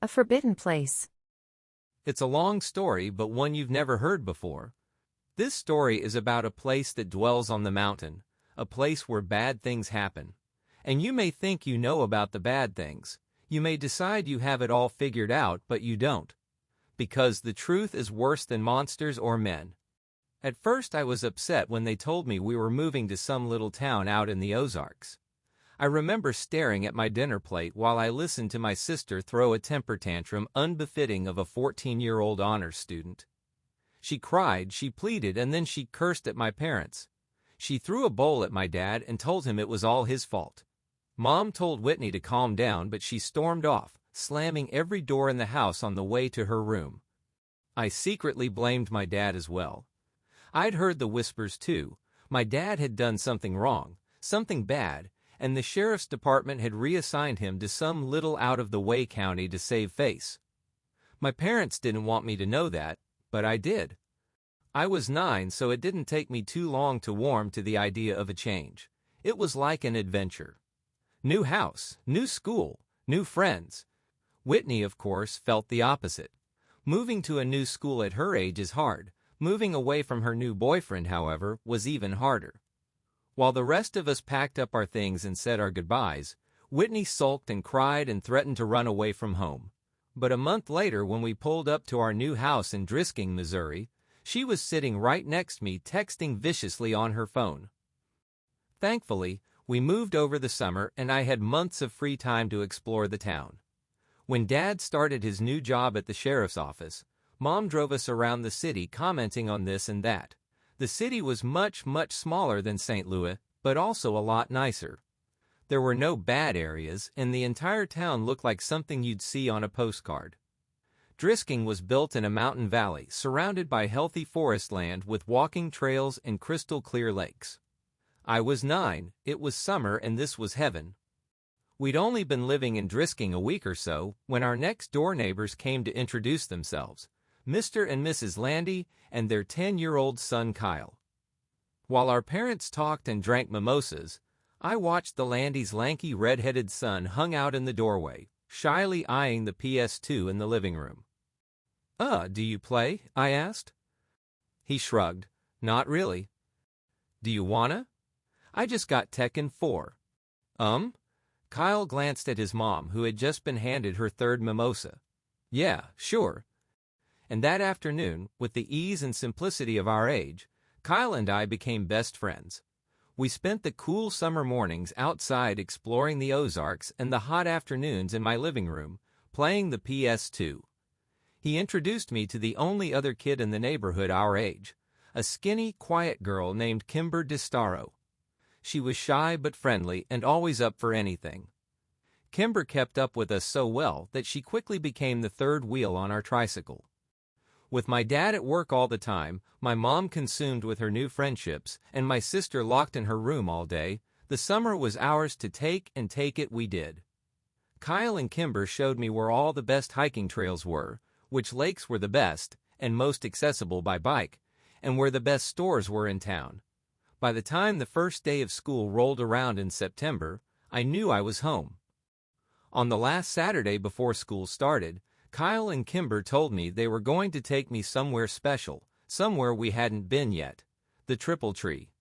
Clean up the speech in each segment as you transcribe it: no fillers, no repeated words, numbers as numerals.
A forbidden place. It's a long story, but one you've never heard before. This story is about a place that dwells on the mountain, a place where bad things happen. And you may think you know about the bad things. You may decide you have it all figured out, but you don't. Because the truth is worse than monsters or men. At first I was upset when they told me we were moving to some little town out in the Ozarks. I remember staring at my dinner plate while I listened to my sister throw a temper tantrum unbefitting of a 14-year-old honors student. She cried, she pleaded, and then she cursed at my parents. She threw a bowl at my dad and told him it was all his fault. Mom told Whitney to calm down, but she stormed off, slamming every door in the house on the way to her room. I secretly blamed my dad as well. I'd heard the whispers too. My dad had done something wrong, something bad, and the sheriff's department had reassigned him to some little out-of-the-way county to save face. My parents didn't want me to know that, but I did. I was 9, so it didn't take me too long to warm to the idea of a change. It was like an adventure. New house, new school, new friends. Whitney, of course, felt the opposite. Moving to a new school at her age is hard. Moving away from her new boyfriend, however, was even harder. While the rest of us packed up our things and said our goodbyes, Whitney sulked and cried and threatened to run away from home. But a month later, when we pulled up to our new house in Drisking, Missouri, she was sitting right next to me texting viciously on her phone. Thankfully, we moved over the summer and I had months of free time to explore the town. When Dad started his new job at the sheriff's office, Mom drove us around the city commenting on this and that. The city was much smaller than St. Louis, but also a lot nicer. There were no bad areas, and the entire town looked like something you'd see on a postcard. Drisking was built in a mountain valley, surrounded by healthy forest land with walking trails and crystal-clear lakes. I was 9, it was summer, and this was heaven. We'd only been living in Drisking a week or so when our next-door neighbors came to introduce themselves, Mr. and Mrs. Landy and their 10-year-old son Kyle. While our parents talked and drank mimosas, I watched the Landys' lanky red-headed son hung out in the doorway, shyly eyeing the PS2 in the living room. Do you play?" I asked. He shrugged. "Not really." "Do you wanna?" "I just got Tekken 4. Kyle glanced at his mom, who had just been handed her third mimosa. "Yeah, sure." And that afternoon, with the ease and simplicity of our age, Kyle and I became best friends. We spent the cool summer mornings outside exploring the Ozarks and the hot afternoons in my living room, playing the PS2. He introduced me to the only other kid in the neighborhood our age, a skinny, quiet girl named Kimber DiStaro. She was shy but friendly and always up for anything. Kimber kept up with us so well that she quickly became the third wheel on our tricycle. With my dad at work all the time, my mom consumed with her new friendships, and my sister locked in her room all day, the summer was ours to take, and take it we did. Kyle and Kimber showed me where all the best hiking trails were, which lakes were the best and most accessible by bike, and where the best stores were in town. By the time the first day of school rolled around in September, I knew I was home. On the last Saturday before school started, Kyle and Kimber told me they were going to take me somewhere special, somewhere we hadn't been yet, the Triple Tree.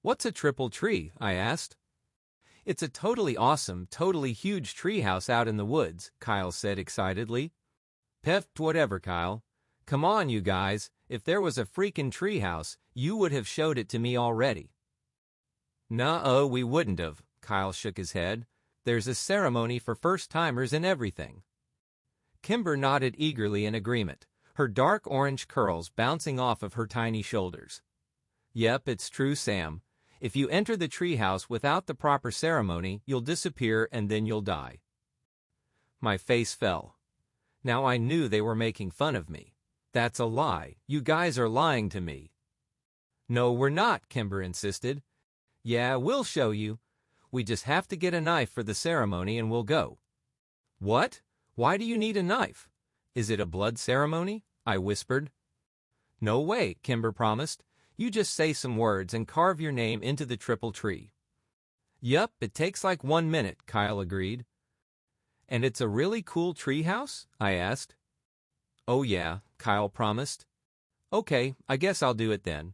"What's a triple tree?" I asked. "It's a totally awesome, totally huge treehouse out in the woods," Kyle said excitedly. "Peft whatever, Kyle. Come on, you guys, if there was a freaking treehouse, you would have showed it to me already." "Nuh-uh, we wouldn't have," Kyle shook his head. "There's a ceremony for first-timers and everything." Kimber nodded eagerly in agreement, her dark orange curls bouncing off of her tiny shoulders. "Yep, it's true, Sam. If you enter the treehouse without the proper ceremony, you'll disappear and then you'll die." My face fell. Now I knew they were making fun of me. "That's a lie. You guys are lying to me." "No, we're not," Kimber insisted. "Yeah, we'll show you. We just have to get a knife for the ceremony and we'll go." "What? Why do you need a knife? Is it a blood ceremony?" I whispered. "No way," Kimber promised. "You just say some words and carve your name into the triple tree." "Yup, it takes like 1 minute," Kyle agreed. And it's a really cool treehouse? I asked. Oh yeah, Kyle promised. Okay, I guess I'll do it then.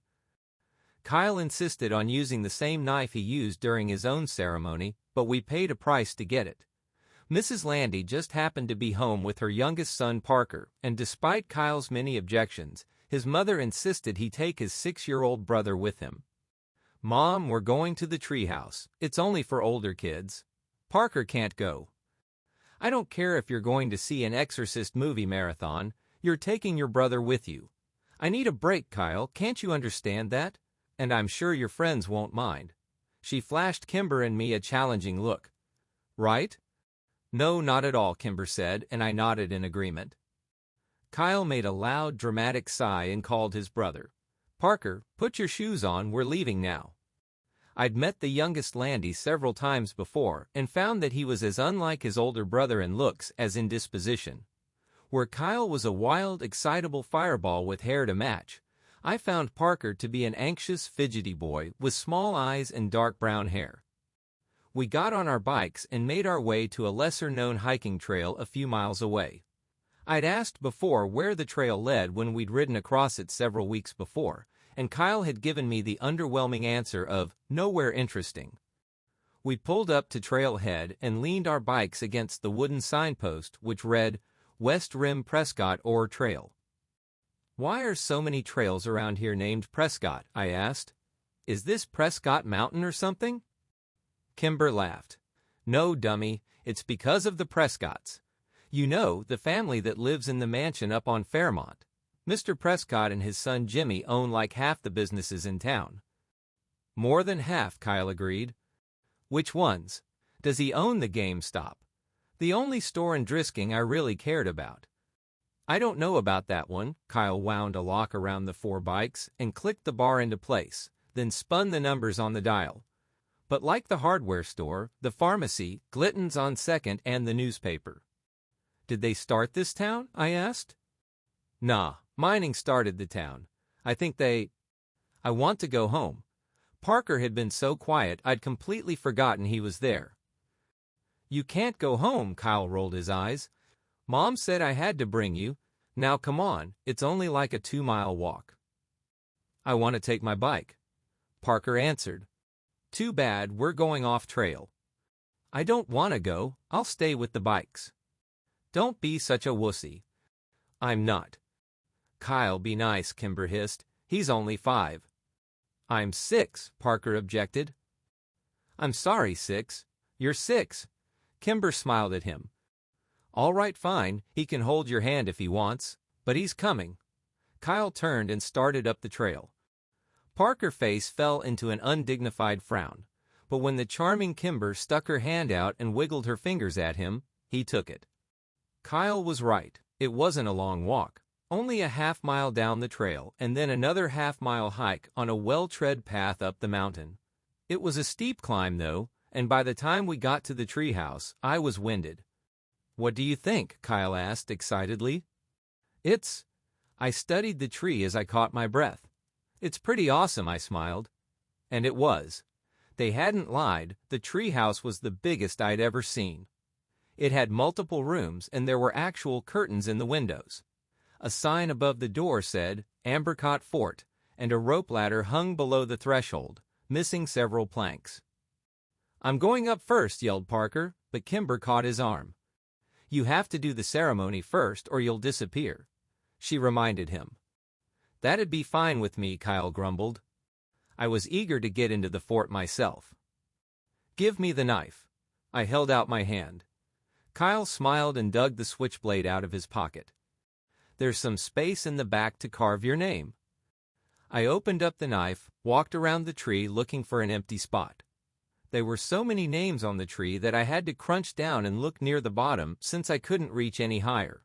Kyle insisted on using the same knife he used during his own ceremony, but we paid a price to get it. Mrs. Landy just happened to be home with her youngest son Parker, and despite Kyle's many objections, his mother insisted he take his 6-year-old brother with him. Mom, we're going to the treehouse. It's only for older kids. Parker can't go. I don't care if you're going to see an Exorcist movie marathon, you're taking your brother with you. I need a break, Kyle, can't you understand that? And I'm sure your friends won't mind. She flashed Kimber and me a challenging look. Right? No, not at all, Kimber said, and I nodded in agreement. Kyle made a loud, dramatic sigh and called his brother. Parker, put your shoes on, we're leaving now. I'd met the youngest Landy several times before and found that he was as unlike his older brother in looks as in disposition. Where Kyle was a wild, excitable fireball with hair to match, I found Parker to be an anxious, fidgety boy with small eyes and dark brown hair. We got on our bikes and made our way to a lesser-known hiking trail a few miles away. I'd asked before where the trail led when we'd ridden across it several weeks before, and Kyle had given me the underwhelming answer of nowhere interesting. We pulled up to trailhead and leaned our bikes against the wooden signpost which read, West Rim Prescott Ore Trail. Why are so many trails around here named Prescott? I asked. Is this Prescott Mountain or something? Kimber laughed. No, dummy, it's because of the Prescotts. You know, the family that lives in the mansion up on Fairmont. Mr. Prescott and his son Jimmy own like half the businesses in town. More than half, Kyle agreed. Which ones? Does he own the GameStop? The only store in Drisking I really cared about. I don't know about that one. Kyle wound a lock around the 4 bikes and clicked the bar into place, then spun the numbers on the dial. But like the hardware store, the pharmacy, Glitton's on Second, and the newspaper. Did they start this town? I asked. Nah, mining started the town. I want to go home. Parker had been so quiet I'd completely forgotten he was there. You can't go home, Kyle rolled his eyes. Mom said I had to bring you. Now come on, it's only like a 2-mile walk. I want to take my bike. Parker answered. Too bad, we're going off trail. I don't want to go, I'll stay with the bikes. Don't be such a wussy. I'm not. Kyle, be nice, Kimber hissed. He's only 5. I'm 6, Parker objected. I'm sorry, 6. You're 6. Kimber smiled at him. All right, fine, he can hold your hand if he wants, but he's coming. Kyle turned and started up the trail. Parker's face fell into an undignified frown, but when the charming Kimber stuck her hand out and wiggled her fingers at him, he took it. Kyle was right. It wasn't a long walk, only a half-mile down the trail and then another half-mile hike on a well-tread path up the mountain. It was a steep climb, though, and by the time we got to the treehouse, I was winded. What do you think? Kyle asked excitedly. I studied the tree as I caught my breath. It's pretty awesome, I smiled. And it was. They hadn't lied, the treehouse was the biggest I'd ever seen. It had multiple rooms and there were actual curtains in the windows. A sign above the door said, Ambercott Fort, and a rope ladder hung below the threshold, missing several planks. I'm going up first, yelled Parker, but Kimber caught his arm. You have to do the ceremony first or you'll disappear, she reminded him. That'd be fine with me, Kyle grumbled. I was eager to get into the fort myself. Give me the knife. I held out my hand. Kyle smiled and dug the switchblade out of his pocket. There's some space in the back to carve your name. I opened up the knife, walked around the tree looking for an empty spot. There were so many names on the tree that I had to crunch down and look near the bottom since I couldn't reach any higher.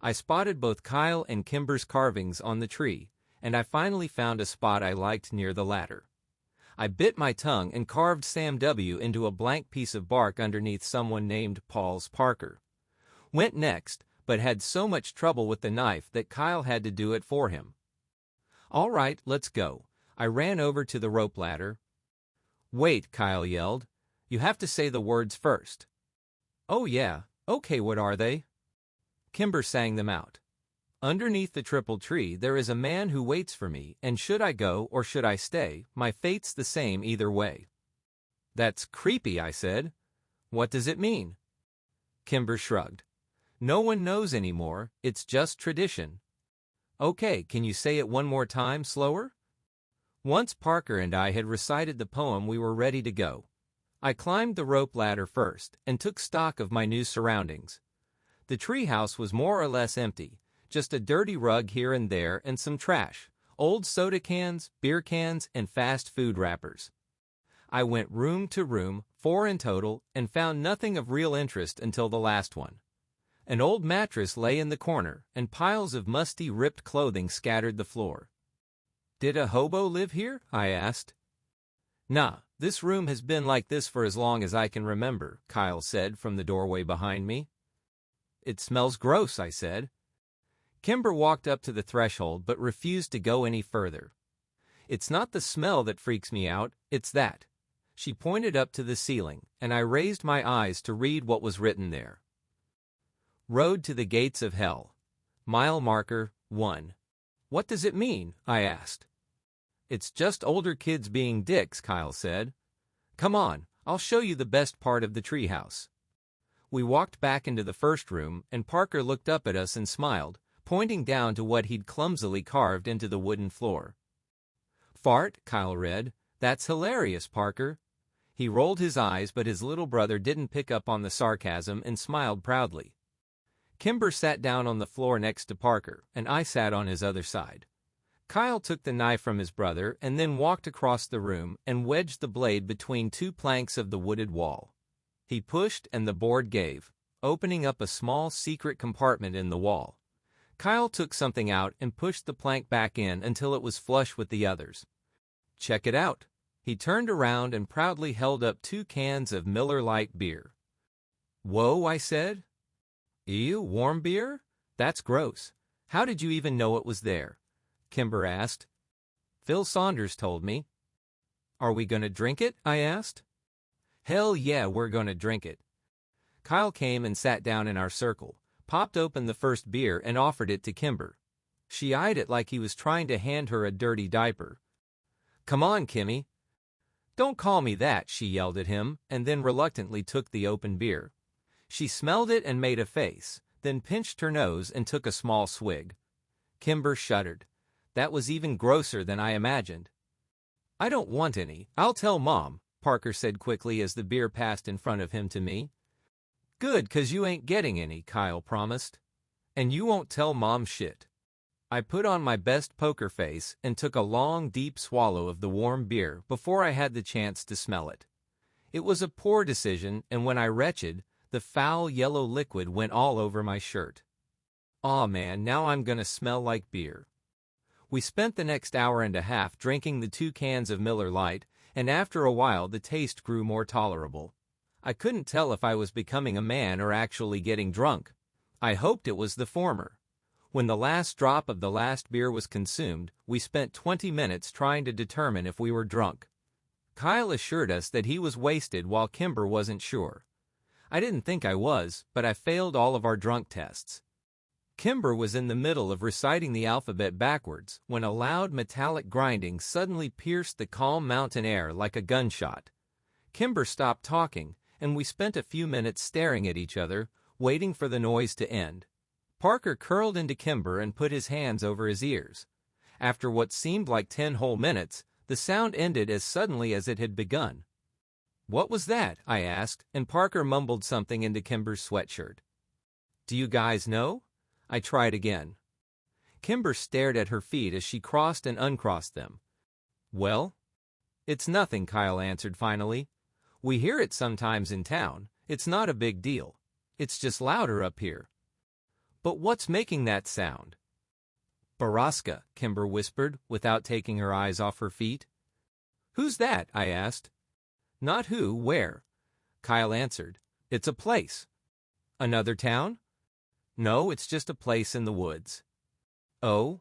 I spotted both Kyle and Kimber's carvings on the tree, and I finally found a spot I liked near the ladder. I bit my tongue and carved Sam W. into a blank piece of bark underneath someone named Paul's Parker. Went next, but had so much trouble with the knife that Kyle had to do it for him. All right, let's go. I ran over to the rope ladder. Wait, Kyle yelled. You have to say the words first. Oh yeah, Okay, what are they? Kimber sang them out. Underneath the triple tree there is a man who waits for me, and should I go or should I stay, my fate's the same either way. That's creepy, I said. What does it mean? Kimber shrugged. No one knows anymore, it's just tradition. Okay, can you say it one more time, slower? Once Parker and I had recited the poem, we were ready to go. I climbed the rope ladder first and took stock of my new surroundings. The treehouse was more or less empty, just a dirty rug here and there and some trash, old soda cans, beer cans, and fast food wrappers. I went room to room, 4 in total, and found nothing of real interest until the last one. An old mattress lay in the corner, and piles of musty, ripped clothing scattered the floor. Did a hobo live here? I asked. Nah, this room has been like this for as long as I can remember, Kyle said from the doorway behind me. It smells gross, I said. Kimber walked up to the threshold but refused to go any further. It's not the smell that freaks me out, it's that. She pointed up to the ceiling, and I raised my eyes to read what was written there. Road to the Gates of Hell. Mile marker 1. What does it mean? I asked. It's just older kids being dicks, Kyle said. Come on, I'll show you the best part of the treehouse. We walked back into the first room, and Parker looked up at us and smiled, pointing down to what he'd clumsily carved into the wooden floor. Fart, Kyle read. That's hilarious, Parker. He rolled his eyes, but his little brother didn't pick up on the sarcasm and smiled proudly. Kimber sat down on the floor next to Parker, and I sat on his other side. Kyle took the knife from his brother and then walked across the room and wedged the blade between 2 planks of the wooded wall. He pushed and the board gave, opening up a small secret compartment in the wall. Kyle took something out and pushed the plank back in until it was flush with the others. Check it out. He turned around and proudly held up 2 cans of Miller Lite beer. Whoa, I said. Ew, warm beer? That's gross. How did you even know it was there? Kimber asked. Phil Saunders told me. Are we gonna drink it? I asked. Hell yeah, we're gonna drink it. Kyle came and sat down in our circle, popped open the first beer and offered it to Kimber. She eyed it like he was trying to hand her a dirty diaper. Come on, Kimmy. Don't call me that, she yelled at him, and then reluctantly took the open beer. She smelled it and made a face, then pinched her nose and took a small swig. Kimber shuddered. That was even grosser than I imagined. I don't want any. I'll tell Mom, Parker said quickly as the beer passed in front of him to me. Good, 'cause you ain't getting any, Kyle promised. And you won't tell Mom shit. I put on my best poker face and took a long, deep swallow of the warm beer before I had the chance to smell it. It was a poor decision, and when I retched, the foul yellow liquid went all over my shirt. Aw man, now I'm gonna smell like beer. We spent the next hour and a half drinking the 2 cans of Miller Lite, and after a while the taste grew more tolerable. I couldn't tell if I was becoming a man or actually getting drunk. I hoped it was the former. When the last drop of the last beer was consumed, we spent 20 minutes trying to determine if we were drunk. Kyle assured us that he was wasted while Kimber wasn't sure. I didn't think I was, but I failed all of our drunk tests. Kimber was in the middle of reciting the alphabet backwards when a loud metallic grinding suddenly pierced the calm mountain air like a gunshot. Kimber stopped talking, and we spent a few minutes staring at each other, waiting for the noise to end. Parker curled into Kimber and put his hands over his ears. After what seemed like 10 whole minutes, the sound ended as suddenly as it had begun. What was that? I asked, and Parker mumbled something into Kimber's sweatshirt. Do you guys know? I tried again. Kimber stared at her feet as she crossed and uncrossed them. Well? It's nothing, Kyle answered finally. We hear it sometimes in town. It's not a big deal. It's just louder up here. But what's making that sound? Baraska, Kimber whispered, without taking her eyes off her feet. Who's that? I asked. Not who, where. Kyle answered. It's a place. Another town? No, it's just a place in the woods. Oh?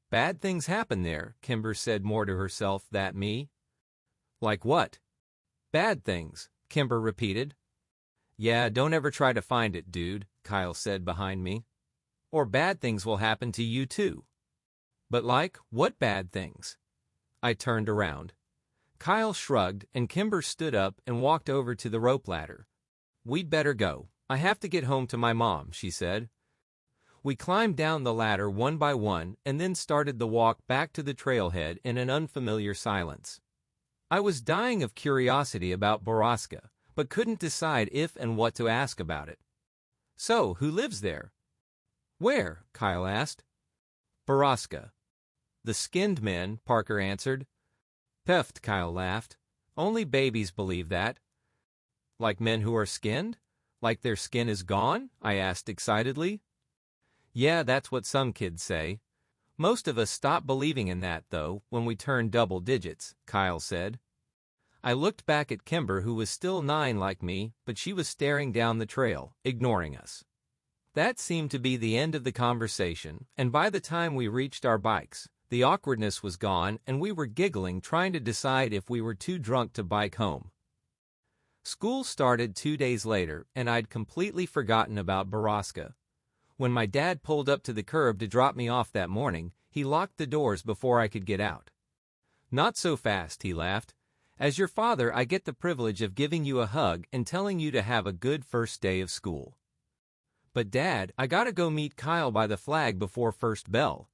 Bad things happen there, Kimber said more to herself than me. Like what? Bad things, Kimber repeated. Yeah, don't ever try to find it, dude, Kyle said behind me. Or bad things will happen to you too. But like, what bad things? I turned around. Kyle shrugged and Kimber stood up and walked over to the rope ladder. We'd better go. I have to get home to my mom, she said. We climbed down the ladder one by one and then started the walk back to the trailhead in an unfamiliar silence. I was dying of curiosity about Boroska, but couldn't decide if and what to ask about it. So, who lives there? Where? Kyle asked. Boroska. The skinned men, Parker answered. Peft, Kyle laughed. Only babies believe that. Like men who are skinned? Like their skin is gone? I asked excitedly. Yeah, that's what some kids say. Most of us stop believing in that, though, when we turn double digits, Kyle said. I looked back at Kimber, who was still 9 like me, but she was staring down the trail, ignoring us. That seemed to be the end of the conversation, and by the time we reached our bikes, the awkwardness was gone and we were giggling, trying to decide if we were too drunk to bike home. School started 2 days later, and I'd completely forgotten about Boroska. When my dad pulled up to the curb to drop me off that morning, he locked the doors before I could get out. Not so fast, he laughed. As your father, I get the privilege of giving you a hug and telling you to have a good first day of school. But Dad, I gotta go meet Kyle by the flag before first bell.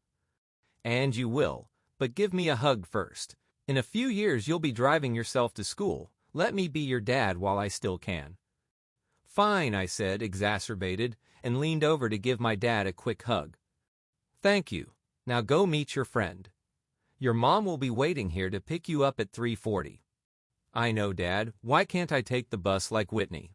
And you will, but give me a hug first. In a few years you'll be driving yourself to school. Let me be your dad while I still can. Fine, I said, exacerbated, and leaned over to give my dad a quick hug. Thank you. Now go meet your friend. Your mom will be waiting here to pick you up at 3:40. I know, Dad. Why can't I take the bus like Whitney?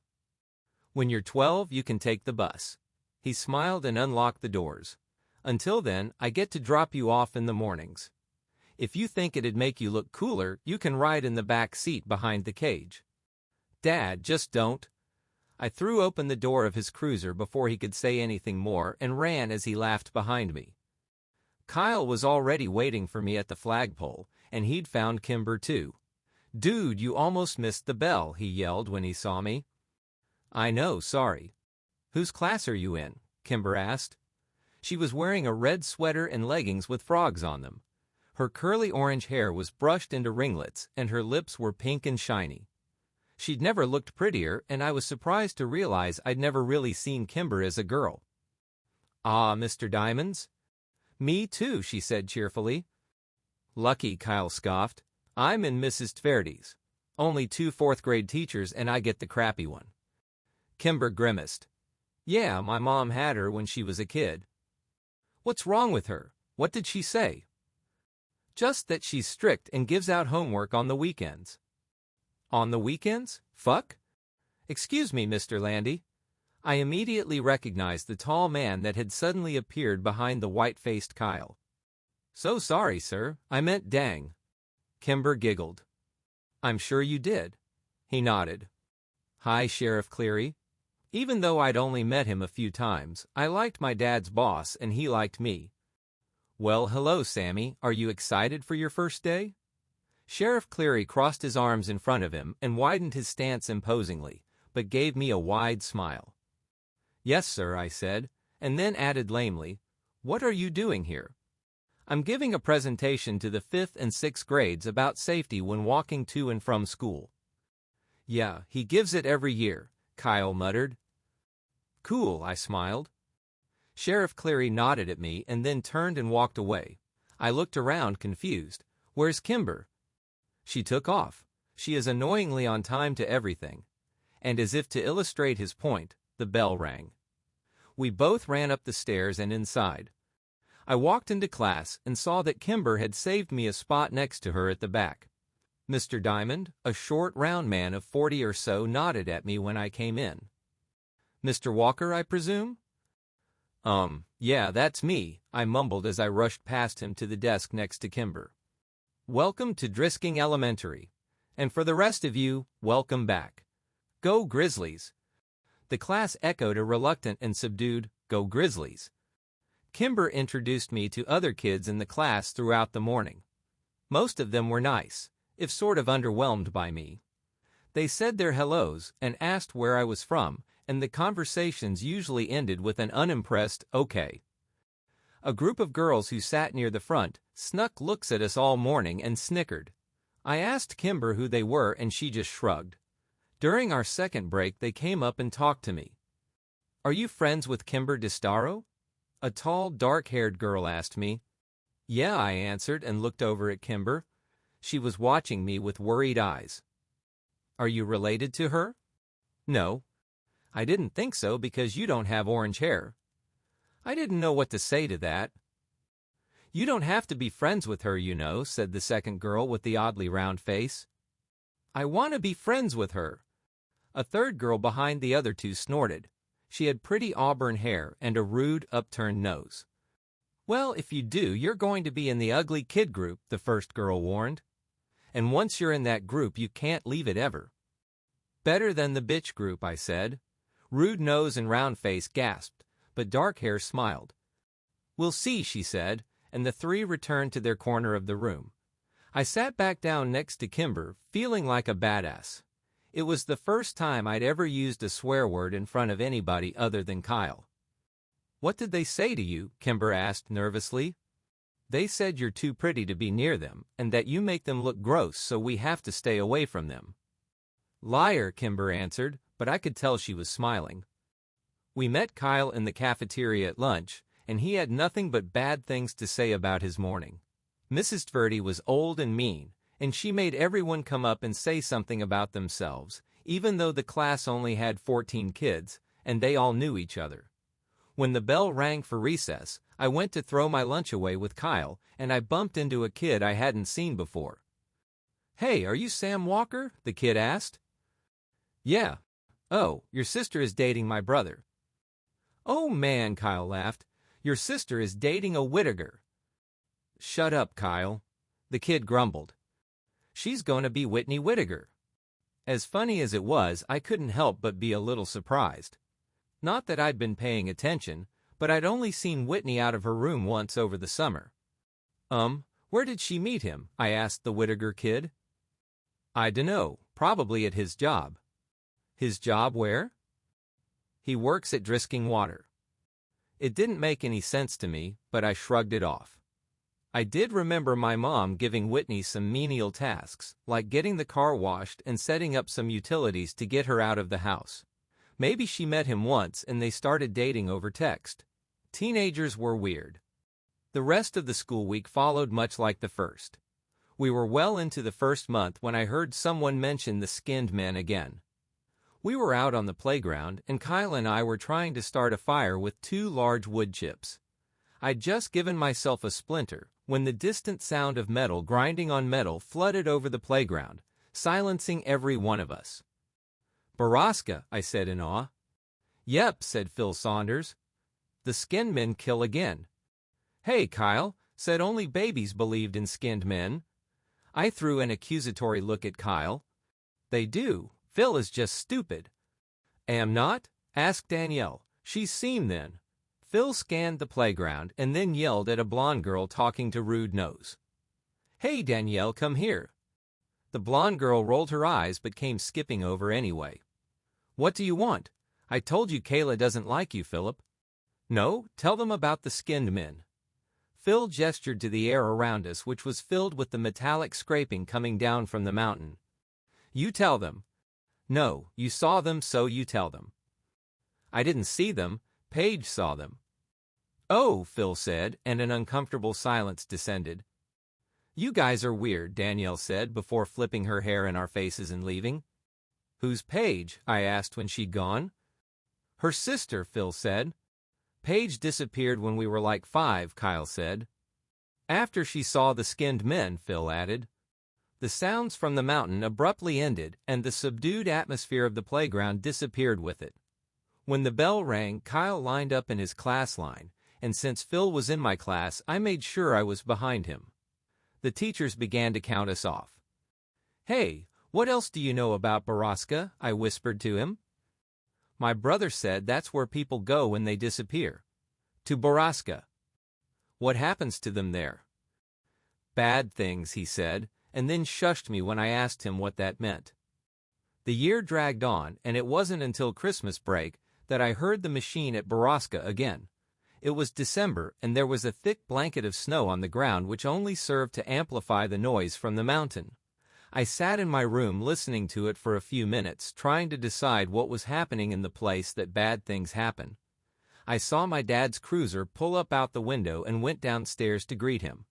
When you're 12, you can take the bus. He smiled and unlocked the doors. Until then, I get to drop you off in the mornings. If you think it'd make you look cooler, you can ride in the back seat behind the cage. Dad, just don't. I threw open the door of his cruiser before he could say anything more and ran as he laughed behind me. Kyle was already waiting for me at the flagpole, and he'd found Kimber too. Dude, you almost missed the bell, he yelled when he saw me. I know, sorry. Whose class are you in? Kimber asked. She was wearing a red sweater and leggings with frogs on them. Her curly orange hair was brushed into ringlets, and her lips were pink and shiny. She'd never looked prettier, and I was surprised to realize I'd never really seen Kimber as a girl. Ah, Mr. Diamonds? Me too, she said cheerfully. Lucky, Kyle scoffed. I'm in Mrs. Tverdy's. Only 2 fourth-grade teachers, and I get the crappy one. Kimber grimaced. Yeah, my mom had her when she was a kid. What's wrong with her? What did she say? Just that she's strict and gives out homework on the weekends. On the weekends? Fuck? Excuse me, Mr. Landy. I immediately recognized the tall man that had suddenly appeared behind the white-faced Kyle. So sorry, sir. I meant dang. Kimber giggled. I'm sure you did. He nodded. Hi, Sheriff Cleary. Even though I'd only met him a few times, I liked my dad's boss and he liked me. Well, hello, Sammy. Are you excited for your first day? Sheriff Cleary crossed his arms in front of him and widened his stance imposingly, but gave me a wide smile. Yes, sir, I said, and then added lamely, what are you doing here? I'm giving a presentation to the 5th and 6th grades about safety when walking to and from school. Yeah, he gives it every year, Kyle muttered. Cool, I smiled. Sheriff Cleary nodded at me and then turned and walked away. I looked around, confused. Where's Kimber? She took off. She is annoyingly on time to everything. And as if to illustrate his point, the bell rang. We both ran up the stairs and inside. I walked into class and saw that Kimber had saved me a spot next to her at the back. Mr. Diamond, a short, round man of 40 or so, nodded at me when I came in. Mr. Walker, I presume? Yeah, that's me, I mumbled as I rushed past him to the desk next to Kimber. Welcome to Drisking Elementary. And for the rest of you, welcome back. Go Grizzlies! The class echoed a reluctant and subdued, Go Grizzlies! Kimber introduced me to other kids in the class throughout the morning. Most of them were nice, if sort of underwhelmed by me. They said their hellos and asked where I was from, and the conversations usually ended with an unimpressed, okay. A group of girls who sat near the front snuck looks at us all morning and snickered. I asked Kimber who they were and she just shrugged. During our second break they came up and talked to me. Are you friends with Kimber DeStaro? A tall, dark-haired girl asked me. Yeah, I answered and looked over at Kimber. She was watching me with worried eyes. Are you related to her? No. I didn't think so because you don't have orange hair. I didn't know what to say to that. You don't have to be friends with her, you know, said the second girl with the oddly round face. I want to be friends with her. A third girl behind the other two snorted. She had pretty auburn hair and a rude, upturned nose. Well, if you do, you're going to be in the ugly kid group, the first girl warned. And once you're in that group, you can't leave it ever. Better than the bitch group, I said. Rude nose and round face gasped, but dark hair smiled. We'll see, she said, and the three returned to their corner of the room. I sat back down next to Kimber, feeling like a badass. It was the first time I'd ever used a swear word in front of anybody other than Kyle. What did they say to you? Kimber asked nervously. They said you're too pretty to be near them, and that you make them look gross, so we have to stay away from them. Liar, Kimber answered, but I could tell she was smiling. We met Kyle in the cafeteria at lunch, and he had nothing but bad things to say about his morning. Mrs. Tverdy was old and mean, and she made everyone come up and say something about themselves, even though the class only had 14 kids, and they all knew each other. When the bell rang for recess, I went to throw my lunch away with Kyle, and I bumped into a kid I hadn't seen before. Hey, are you Sam Walker? The kid asked. Yeah. Oh, your sister is dating my brother. Oh man, Kyle laughed. Your sister is dating a Whittaker. Shut up, Kyle. The kid grumbled. She's going to be Whitney Whittaker. As funny as it was, I couldn't help but be a little surprised. Not that I'd been paying attention, but I'd only seen Whitney out of her room once over the summer. Where did she meet him? I asked the Whittaker kid. I dunno, probably at his job. His job where? He works at Drisking Water. It didn't make any sense to me, but I shrugged it off. I did remember my mom giving Whitney some menial tasks, like getting the car washed and setting up some utilities to get her out of the house. Maybe she met him once and they started dating over text. Teenagers were weird. The rest of the school week followed much like the first. We were well into the first month when I heard someone mention the skinned men again. We were out on the playground, and Kyle and I were trying to start a fire with 2 large wood chips. I'd just given myself a splinter when the distant sound of metal grinding on metal flooded over the playground, silencing every one of us. Baraska, I said in awe. Yep, said Phil Saunders. The skinned men kill again. Hey, Kyle, said only babies believed in skinned men. I threw an accusatory look at Kyle. They do. Phil is just stupid. Am not? Asked Danielle. She's seen then. Phil scanned the playground and then yelled at a blonde girl talking to Rude Nose. Hey, Danielle, come here. The blonde girl rolled her eyes but came skipping over anyway. What do you want? I told you Kayla doesn't like you, Philip. No, tell them about the skinned men. Phil gestured to the air around us, which was filled with the metallic scraping coming down from the mountain. You tell them. No, you saw them, so you tell them. I didn't see them. Paige saw them. Oh, Phil said, and an uncomfortable silence descended. You guys are weird, Danielle said before flipping her hair in our faces and leaving. Who's Paige? I asked when she'd gone. Her sister, Phil said. Paige disappeared when we were like 5, Kyle said. After she saw the skinned men, Phil added. The sounds from the mountain abruptly ended, and the subdued atmosphere of the playground disappeared with it. When the bell rang, Kyle lined up in his class line, and since Phil was in my class, I made sure I was behind him. The teachers began to count us off. Hey, what else do you know about Baraska? I whispered to him. My brother said that's where people go when they disappear. To Baraska. What happens to them there? Bad things, he said, and then shushed me when I asked him what that meant. The year dragged on, and it wasn't until Christmas break that I heard the machine at Baraska again. It was December, and there was a thick blanket of snow on the ground which only served to amplify the noise from the mountain. I sat in my room listening to it for a few minutes, trying to decide what was happening in the place that bad things happen. I saw my dad's cruiser pull up out the window and went downstairs to greet him.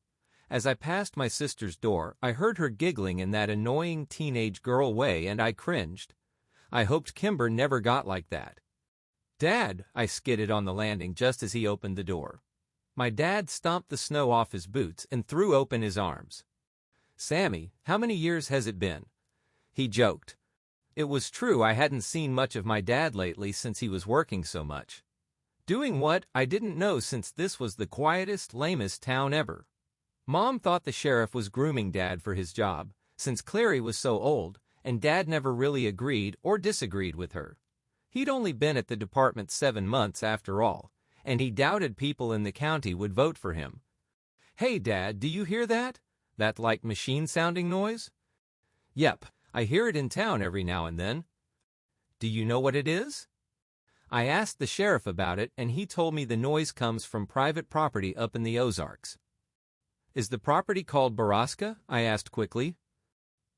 As I passed my sister's door, I heard her giggling in that annoying teenage girl way, and I cringed. I hoped Kimber never got like that. "Dad," I skidded on the landing just as he opened the door. My dad stomped the snow off his boots and threw open his arms. "Sammy, how many years has it been?" He joked. It was true, I hadn't seen much of my dad lately since he was working so much. Doing what, I didn't know, since this was the quietest, lamest town ever. Mom thought the sheriff was grooming Dad for his job, since Clary was so old, and Dad never really agreed or disagreed with her. He'd only been at the department 7 months after all, and he doubted people in the county would vote for him. "Hey Dad, do you hear that? That like machine-sounding noise?" "Yep, I hear it in town every now and then." "Do you know what it is?" I asked the sheriff about it, and he told me the noise comes from private property up in the Ozarks. "Is the property called Baraska?" I asked quickly.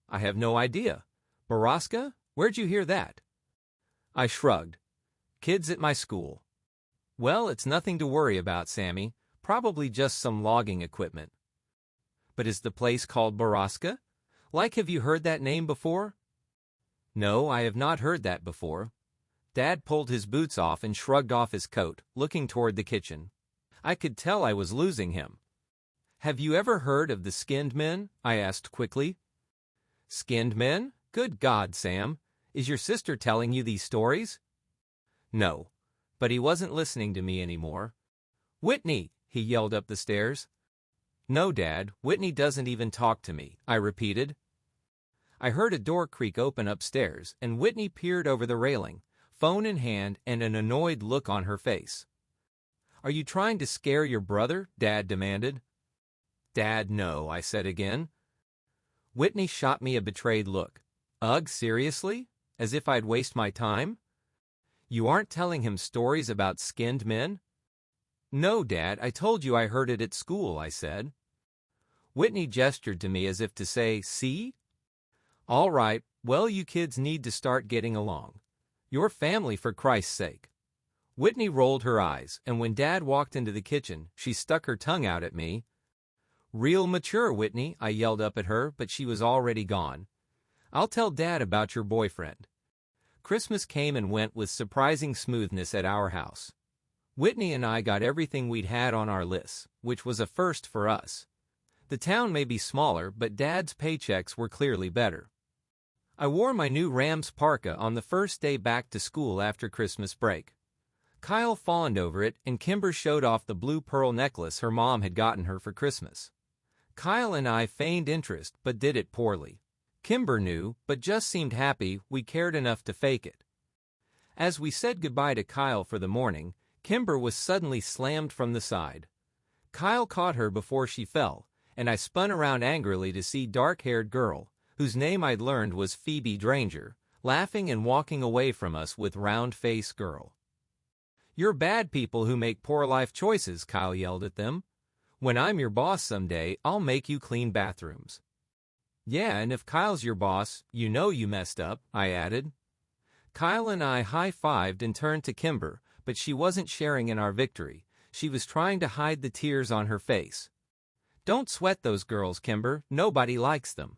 "I have no idea. Baraska? Where'd you hear that?" I shrugged. "Kids at my school." "Well, it's nothing to worry about, Sammy. Probably just some logging equipment." "But is the place called Baraska? Like, have you heard that name before?" "No, I have not heard that before." Dad pulled his boots off and shrugged off his coat, looking toward the kitchen. I could tell I was losing him. "Have you ever heard of the skinned men?" I asked quickly. "Skinned men? Good God, Sam. Is your sister telling you these stories?" No. But he wasn't listening to me anymore. "Whitney!" he yelled up the stairs. "No, Dad, Whitney doesn't even talk to me," I repeated. I heard a door creak open upstairs, and Whitney peered over the railing, phone in hand and an annoyed look on her face. "Are you trying to scare your brother?" Dad demanded. "Dad, no," I said again. Whitney shot me a betrayed look. "Ugh, seriously? As if I'd waste my time?" "You aren't telling him stories about skinned men?" "No, Dad, I told you I heard it at school," I said. Whitney gestured to me as if to say, "See?" "All right, well, you kids need to start getting along. Your family, for Christ's sake." Whitney rolled her eyes, and when Dad walked into the kitchen, she stuck her tongue out at me. "Real mature, Whitney," I yelled up at her, but she was already gone. "I'll tell Dad about your boyfriend." Christmas came and went with surprising smoothness at our house. Whitney and I got everything we'd had on our lists, which was a first for us. The town may be smaller, but Dad's paychecks were clearly better. I wore my new Rams parka on the first day back to school after Christmas break. Kyle fawned over it, and Kimber showed off the blue pearl necklace her mom had gotten her for Christmas. Kyle and I feigned interest, but did it poorly. Kimber knew, but just seemed happy we cared enough to fake it. As we said goodbye to Kyle for the morning, Kimber was suddenly slammed from the side. Kyle caught her before she fell, and I spun around angrily to see dark-haired girl, whose name I'd learned was Phoebe Dranger, laughing and walking away from us with round-face girl. "You're bad people who make poor life choices," Kyle yelled at them. "When I'm your boss someday, I'll make you clean bathrooms." "Yeah, and if Kyle's your boss, you know you messed up," I added. Kyle and I high-fived and turned to Kimber, but she wasn't sharing in our victory. She was trying to hide the tears on her face. "Don't sweat those girls, Kimber. Nobody likes them.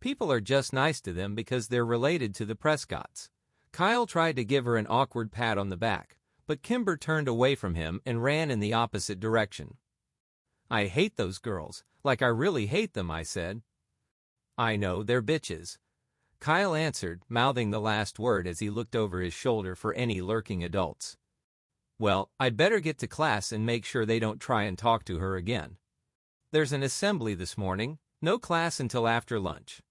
People are just nice to them because they're related to the Prescotts." Kyle tried to give her an awkward pat on the back, but Kimber turned away from him and ran in the opposite direction. "I hate those girls, like I really hate them," I said. "I know, they're bitches," Kyle answered, mouthing the last word as he looked over his shoulder for any lurking adults. "Well, I'd better get to class and make sure they don't try and talk to her again. There's an assembly this morning, no class until after lunch."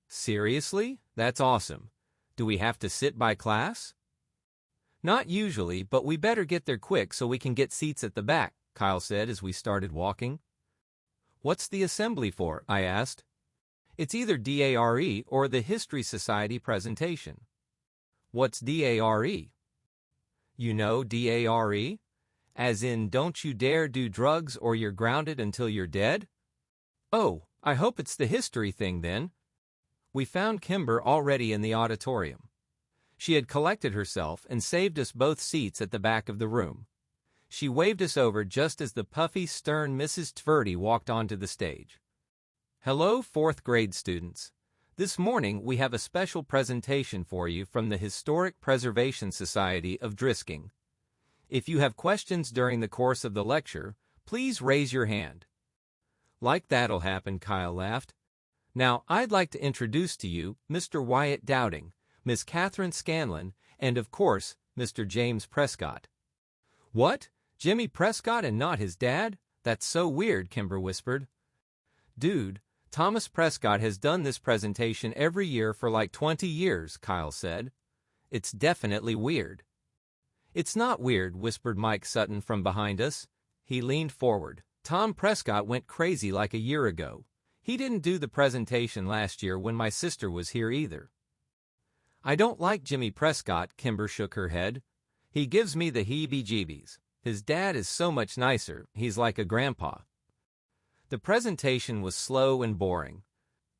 "Seriously? That's awesome. Do we have to sit by class?" "Not usually, but we better get there quick so we can get seats at the back," Kyle said as we started walking. "What's the assembly for?" I asked. It's either DARE or the History Society presentation. What's DARE? You know DARE? As in, don't you dare do drugs or you're grounded until you're dead? Oh, I hope it's the history thing then. We found Kimber already in the auditorium. She had collected herself and saved us both seats at the back of the room. She waved us over just as the puffy, stern Mrs. Tverdy walked onto the stage. Hello, 4th grade students. This morning we have a special presentation for you from the Historic Preservation Society of Drisking. If you have questions during the course of the lecture, please raise your hand. Like that'll happen, Kyle laughed. Now, I'd like to introduce to you Mr. Wyatt Dowding, Miss Catherine Scanlon, and of course, Mr. James Prescott. What? Jimmy Prescott and not his dad? That's so weird, Kimber whispered. Dude, Thomas Prescott has done this presentation every year for like 20 years, Kyle said. It's definitely weird. It's not weird, whispered Mike Sutton from behind us. He leaned forward. Tom Prescott went crazy like a year ago. He didn't do the presentation last year when my sister was here either. I don't like Jimmy Prescott, Kimber shook her head. He gives me the heebie-jeebies. His dad is so much nicer, he's like a grandpa. The presentation was slow and boring.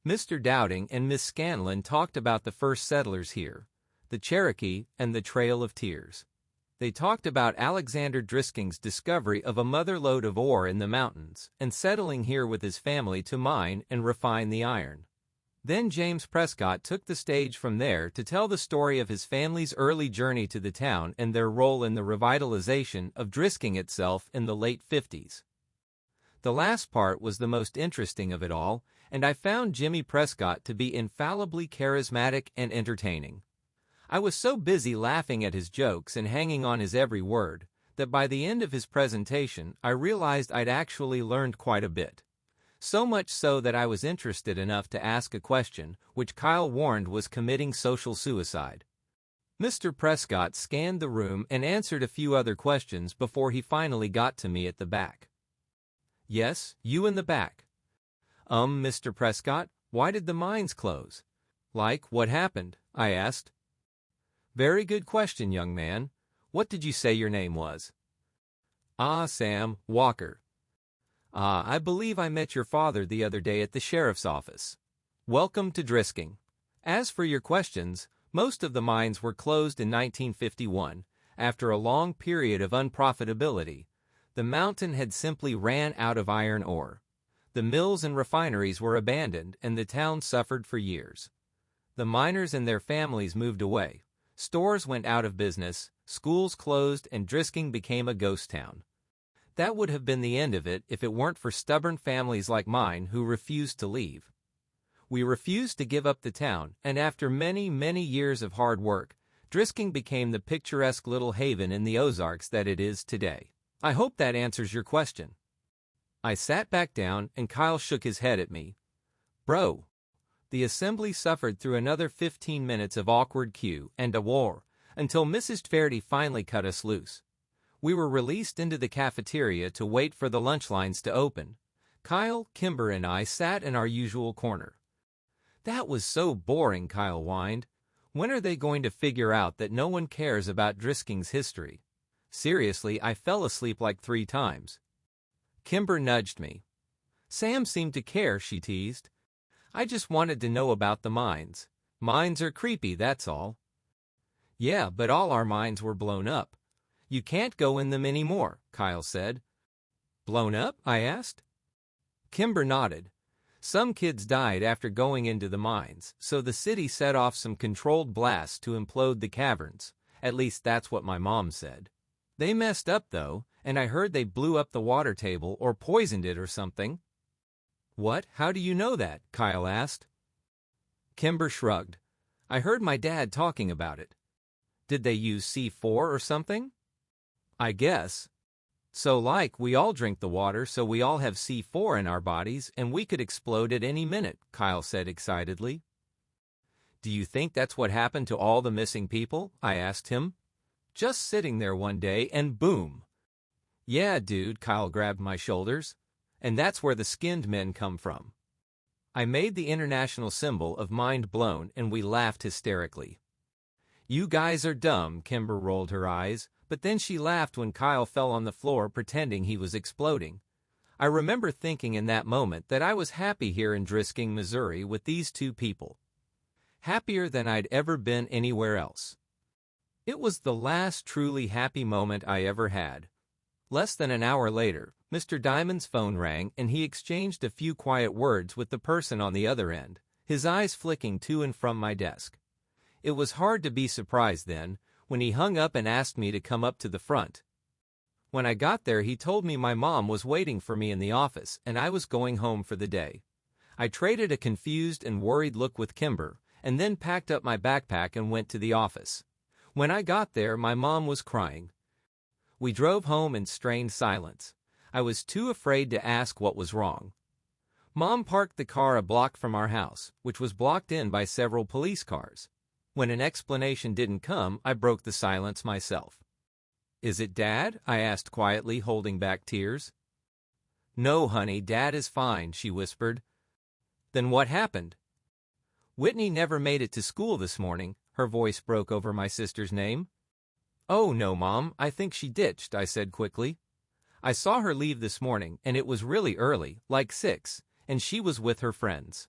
Mr. Dowding and Miss Scanlon talked about the first settlers here, the Cherokee and the Trail of Tears. They talked about Alexander Drisking's discovery of a mother-lode of ore in the mountains and settling here with his family to mine and refine the iron. Then James Prescott took the stage from there to tell the story of his family's early journey to the town and their role in the revitalization of Drisking itself in the late 50s. The last part was the most interesting of it all, and I found Jimmy Prescott to be infallibly charismatic and entertaining. I was so busy laughing at his jokes and hanging on his every word that by the end of his presentation I realized I'd actually learned quite a bit. So much so that I was interested enough to ask a question, which Kyle warned was committing social suicide. Mr. Prescott scanned the room and answered a few other questions before he finally got to me at the back. Yes, you in the back. Mr. Prescott, why did the mines close? Like, what happened? I asked. Very good question, young man. What did you say your name was? Sam Walker. I believe I met your father the other day at the sheriff's office. Welcome to Drisking. As for your questions, most of the mines were closed in 1951, after a long period of unprofitability. The mountain had simply ran out of iron ore. The mills and refineries were abandoned and the town suffered for years. The miners and their families moved away. Stores went out of business, schools closed, and Drisking became a ghost town. That would have been the end of it if it weren't for stubborn families like mine who refused to leave. We refused to give up the town, and after many, many years of hard work, Drisking became the picturesque little haven in the Ozarks that it is today. I hope that answers your question. I sat back down and Kyle shook his head at me. Bro. The assembly suffered through another 15 minutes of awkward queue and a war, until Mrs. Tverdy finally cut us loose. We were released into the cafeteria to wait for the lunch lines to open. Kyle, Kimber, and I sat in our usual corner. That was so boring, Kyle whined. When are they going to figure out that no one cares about Drisking's history? Seriously, I fell asleep like 3 times. Kimber nudged me. Sam seemed to care, she teased. I just wanted to know about the mines. Mines are creepy, that's all. Yeah, but all our mines were blown up. You can't go in them anymore, Kyle said. Blown up? I asked. Kimber nodded. Some kids died after going into the mines, so the city set off some controlled blasts to implode the caverns. At least that's what my mom said. They messed up though, and I heard they blew up the water table or poisoned it or something. What? How do you know that? Kyle asked. Kimber shrugged. I heard my dad talking about it. Did they use C4 or something? I guess. So like, we all drink the water so we all have C4 in our bodies and we could explode at any minute, Kyle said excitedly. Do you think that's what happened to all the missing people? I asked him. Just sitting there one day and boom. Yeah, dude, Kyle grabbed my shoulders. And that's where the skinned men come from. I made the international symbol of mind blown and we laughed hysterically. You guys are dumb, Kimber rolled her eyes, but then she laughed when Kyle fell on the floor pretending he was exploding. I remember thinking in that moment that I was happy here in Drisking, Missouri with these two people. Happier than I'd ever been anywhere else. It was the last truly happy moment I ever had. Less than an hour later, Mr. Diamond's phone rang and he exchanged a few quiet words with the person on the other end, his eyes flicking to and from my desk. It was hard to be surprised then, when he hung up and asked me to come up to the front. When I got there, he told me my mom was waiting for me in the office and I was going home for the day. I traded a confused and worried look with Kimber, and then packed up my backpack and went to the office. When I got there, my mom was crying. We drove home in strained silence. I was too afraid to ask what was wrong. Mom parked the car a block from our house, which was blocked in by several police cars. When an explanation didn't come, I broke the silence myself. Is it Dad? I asked quietly, holding back tears. No, honey, Dad is fine, she whispered. Then what happened? Whitney never made it to school this morning. Her voice broke over my sister's name. Oh no, Mom, I think she ditched, I said quickly. I saw her leave this morning, and it was really early, like 6, and she was with her friends.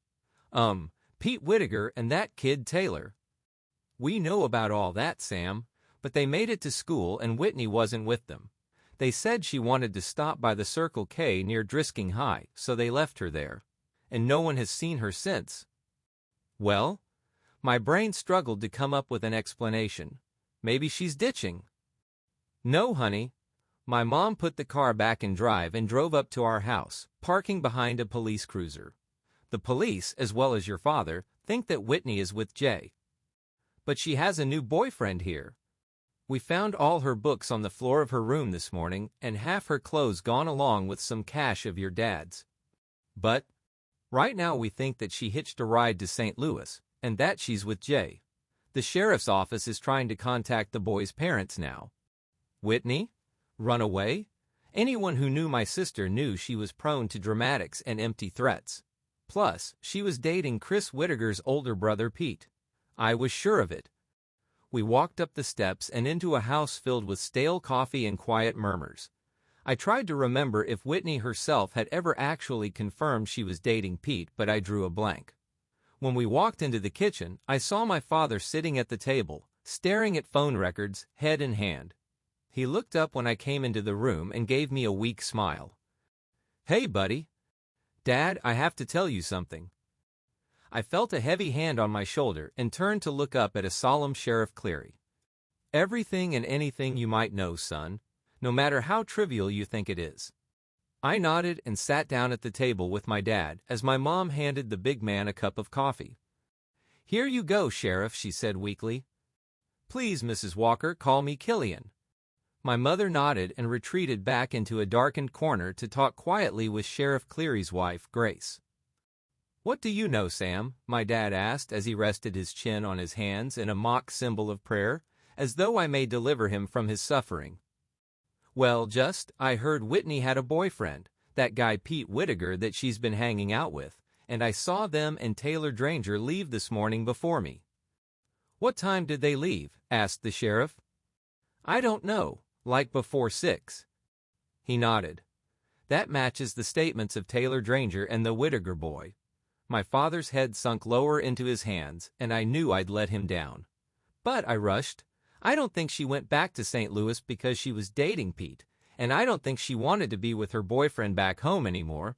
Pete Whittaker and that kid Taylor. We know about all that, Sam, but they made it to school and Whitney wasn't with them. They said she wanted to stop by the Circle K near Drisking High, so they left her there. And no one has seen her since. Well, my brain struggled to come up with an explanation. Maybe she's ditching. No, honey. My mom put the car back in drive and drove up to our house, parking behind a police cruiser. The police, as well as your father, think that Whitney is with Jay. But she has a new boyfriend here. We found all her books on the floor of her room this morning and half her clothes gone along with some cash of your dad's. But right now we think that she hitched a ride to St. Louis and that she's with Jay. The sheriff's office is trying to contact the boy's parents now. Whitney? Run away? Anyone who knew my sister knew she was prone to dramatics and empty threats. Plus, she was dating Chris Whittaker's older brother Pete. I was sure of it. We walked up the steps and into a house filled with stale coffee and quiet murmurs. I tried to remember if Whitney herself had ever actually confirmed she was dating Pete, but I drew a blank. When we walked into the kitchen, I saw my father sitting at the table, staring at phone records, head in hand. He looked up when I came into the room and gave me a weak smile. Hey, buddy. Dad, I have to tell you something. I felt a heavy hand on my shoulder and turned to look up at a solemn Sheriff Cleary. Everything and anything you might know, son, no matter how trivial you think it is. I nodded and sat down at the table with my dad as my mom handed the big man a cup of coffee. Here you go, Sheriff, she said weakly. Please, Mrs. Walker, call me Killian. My mother nodded and retreated back into a darkened corner to talk quietly with Sheriff Cleary's wife, Grace. What do you know, Sam? My dad asked as he rested his chin on his hands in a mock symbol of prayer, as though I may deliver him from his suffering. Well, I heard Whitney had a boyfriend, that guy Pete Whittaker that she's been hanging out with, and I saw them and Taylor Dranger leave this morning before me. What time did they leave? Asked the sheriff. I don't know, like before 6. He nodded. That matches the statements of Taylor Dranger and the Whittaker boy. My father's head sunk lower into his hands, and I knew I'd let him down. But, I rushed, I don't think she went back to St. Louis because she was dating Pete, and I don't think she wanted to be with her boyfriend back home anymore.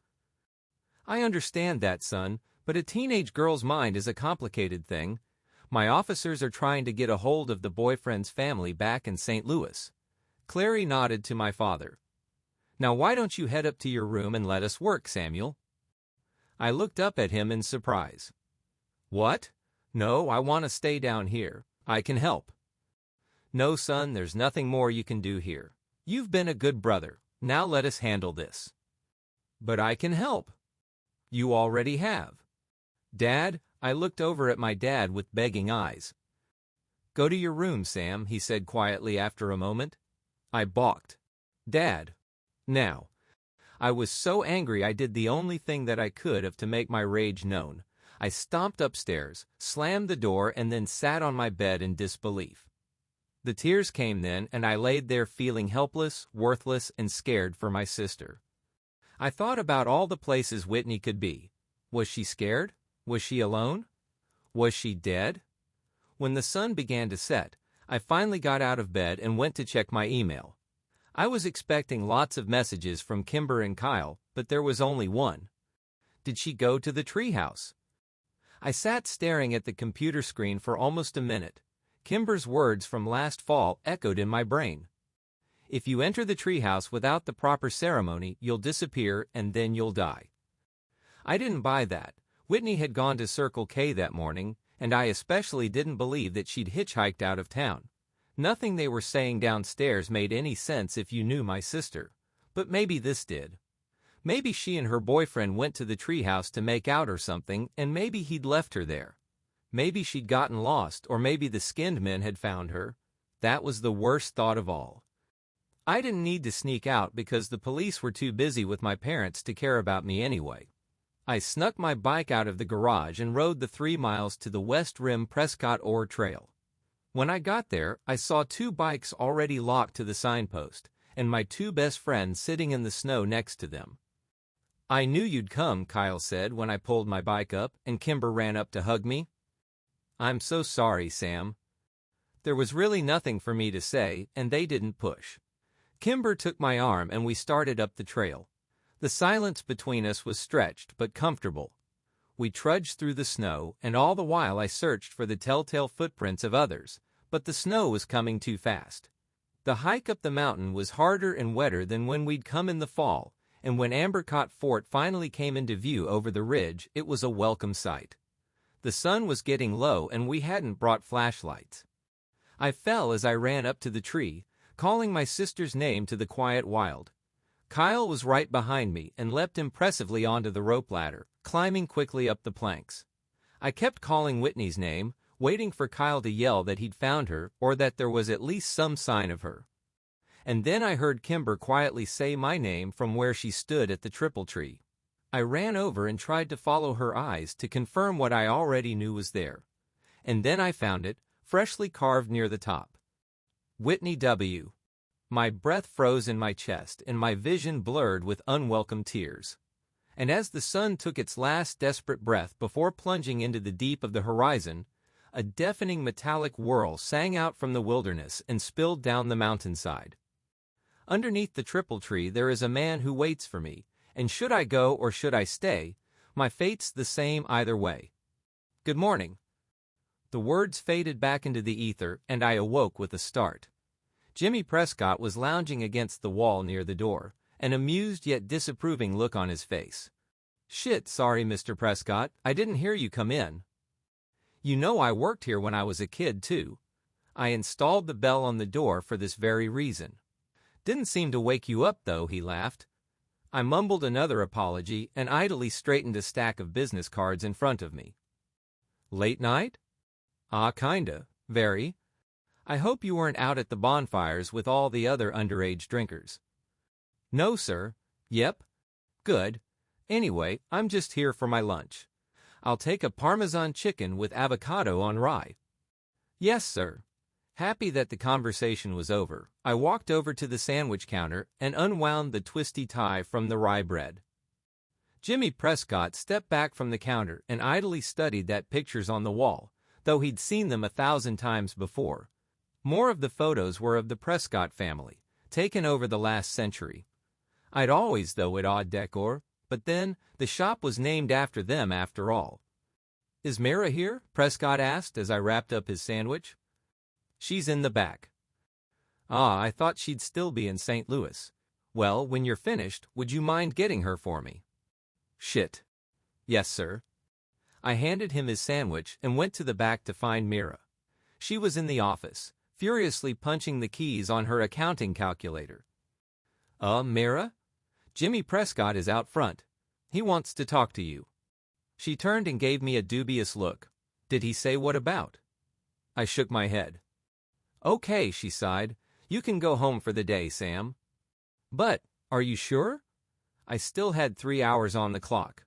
I understand that, son, but a teenage girl's mind is a complicated thing. My officers are trying to get a hold of the boyfriend's family back in St. Louis. Clary nodded to my father. Now why don't you head up to your room and let us work, Samuel? I looked up at him in surprise. What? No, I want to stay down here. I can help. No, son, there's nothing more you can do here. You've been a good brother. Now let us handle this. But I can help. You already have. Dad, I looked over at my dad with begging eyes. Go to your room, Sam, he said quietly after a moment. I balked. Dad. Now, I was so angry I did the only thing that I could have to make my rage known. I stomped upstairs, slammed the door, and then sat on my bed in disbelief. The tears came then, and I laid there feeling helpless, worthless, and scared for my sister. I thought about all the places Whitney could be. Was she scared? Was she alone? Was she dead? When the sun began to set, I finally got out of bed and went to check my email. I was expecting lots of messages from Kimber and Kyle, but there was only one. Did she go to the treehouse? I sat staring at the computer screen for almost a minute. Kimber's words from last fall echoed in my brain. If you enter the treehouse without the proper ceremony, you'll disappear and then you'll die. I didn't buy that. Whitney had gone to Circle K that morning, and I especially didn't believe that she'd hitchhiked out of town. Nothing they were saying downstairs made any sense if you knew my sister. But maybe this did. Maybe she and her boyfriend went to the treehouse to make out or something, and maybe he'd left her there. Maybe she'd gotten lost, or maybe the skinned men had found her. That was the worst thought of all. I didn't need to sneak out because the police were too busy with my parents to care about me anyway. I snuck my bike out of the garage and rode the 3 miles to the West Rim Prescott Ore Trail. When I got there, I saw 2 bikes already locked to the signpost, and my 2 best friends sitting in the snow next to them. I knew you'd come, Kyle said when I pulled my bike up, and Kimber ran up to hug me. I'm so sorry, Sam. There was really nothing for me to say, and they didn't push. Kimber took my arm and we started up the trail. The silence between us was stretched but comfortable. We trudged through the snow, and all the while I searched for the telltale footprints of others, but the snow was coming too fast. The hike up the mountain was harder and wetter than when we'd come in the fall, and when Ambercott Fort finally came into view over the ridge, it was a welcome sight. The sun was getting low and we hadn't brought flashlights. I fell as I ran up to the tree, calling my sister's name to the quiet wild. Kyle was right behind me and leapt impressively onto the rope ladder, climbing quickly up the planks. I kept calling Whitney's name, waiting for Kyle to yell that he'd found her or that there was at least some sign of her. And then I heard Kimber quietly say my name from where she stood at the triple tree. I ran over and tried to follow her eyes to confirm what I already knew was there. And then I found it, freshly carved near the top. Whitney W. My breath froze in my chest and my vision blurred with unwelcome tears. And as the sun took its last desperate breath before plunging into the deep of the horizon, a deafening metallic whirl sang out from the wilderness and spilled down the mountainside. Underneath the triple tree there is a man who waits for me, and should I go or should I stay, my fate's the same either way. Good morning. The words faded back into the ether, and I awoke with a start. Jimmy Prescott was lounging against the wall near the door, an amused yet disapproving look on his face. Shit, sorry, Mr. Prescott, I didn't hear you come in. You know I worked here when I was a kid, too. I installed the bell on the door for this very reason. Didn't seem to wake you up, though, he laughed. I mumbled another apology and idly straightened a stack of business cards in front of me. Late night? Ah, kinda. Very. I hope you weren't out at the bonfires with all the other underage drinkers. No, sir. Yep. Good. Anyway, I'm just here for my lunch. I'll take a Parmesan chicken with avocado on rye. Yes, sir. Happy that the conversation was over, I walked over to the sandwich counter and unwound the twisty tie from the rye bread. Jimmy Prescott stepped back from the counter and idly studied that pictures on the wall, though he'd seen them 1,000 times before. More of the photos were of the Prescott family, taken over the last century. I'd always, though, at Odd Decor, but then, the shop was named after them after all. Is Mara here? Prescott asked as I wrapped up his sandwich. She's in the back. Ah, I thought she'd still be in St. Louis. Well, when you're finished, would you mind getting her for me? Shit. Yes, sir. I handed him his sandwich and went to the back to find Mira. She was in the office, furiously punching the keys on her accounting calculator. Mira? Jimmy Prescott is out front. He wants to talk to you. She turned and gave me a dubious look. Did he say what about? I shook my head. Okay, she sighed. You can go home for the day, Sam. But, are you sure? I still had 3 hours on the clock.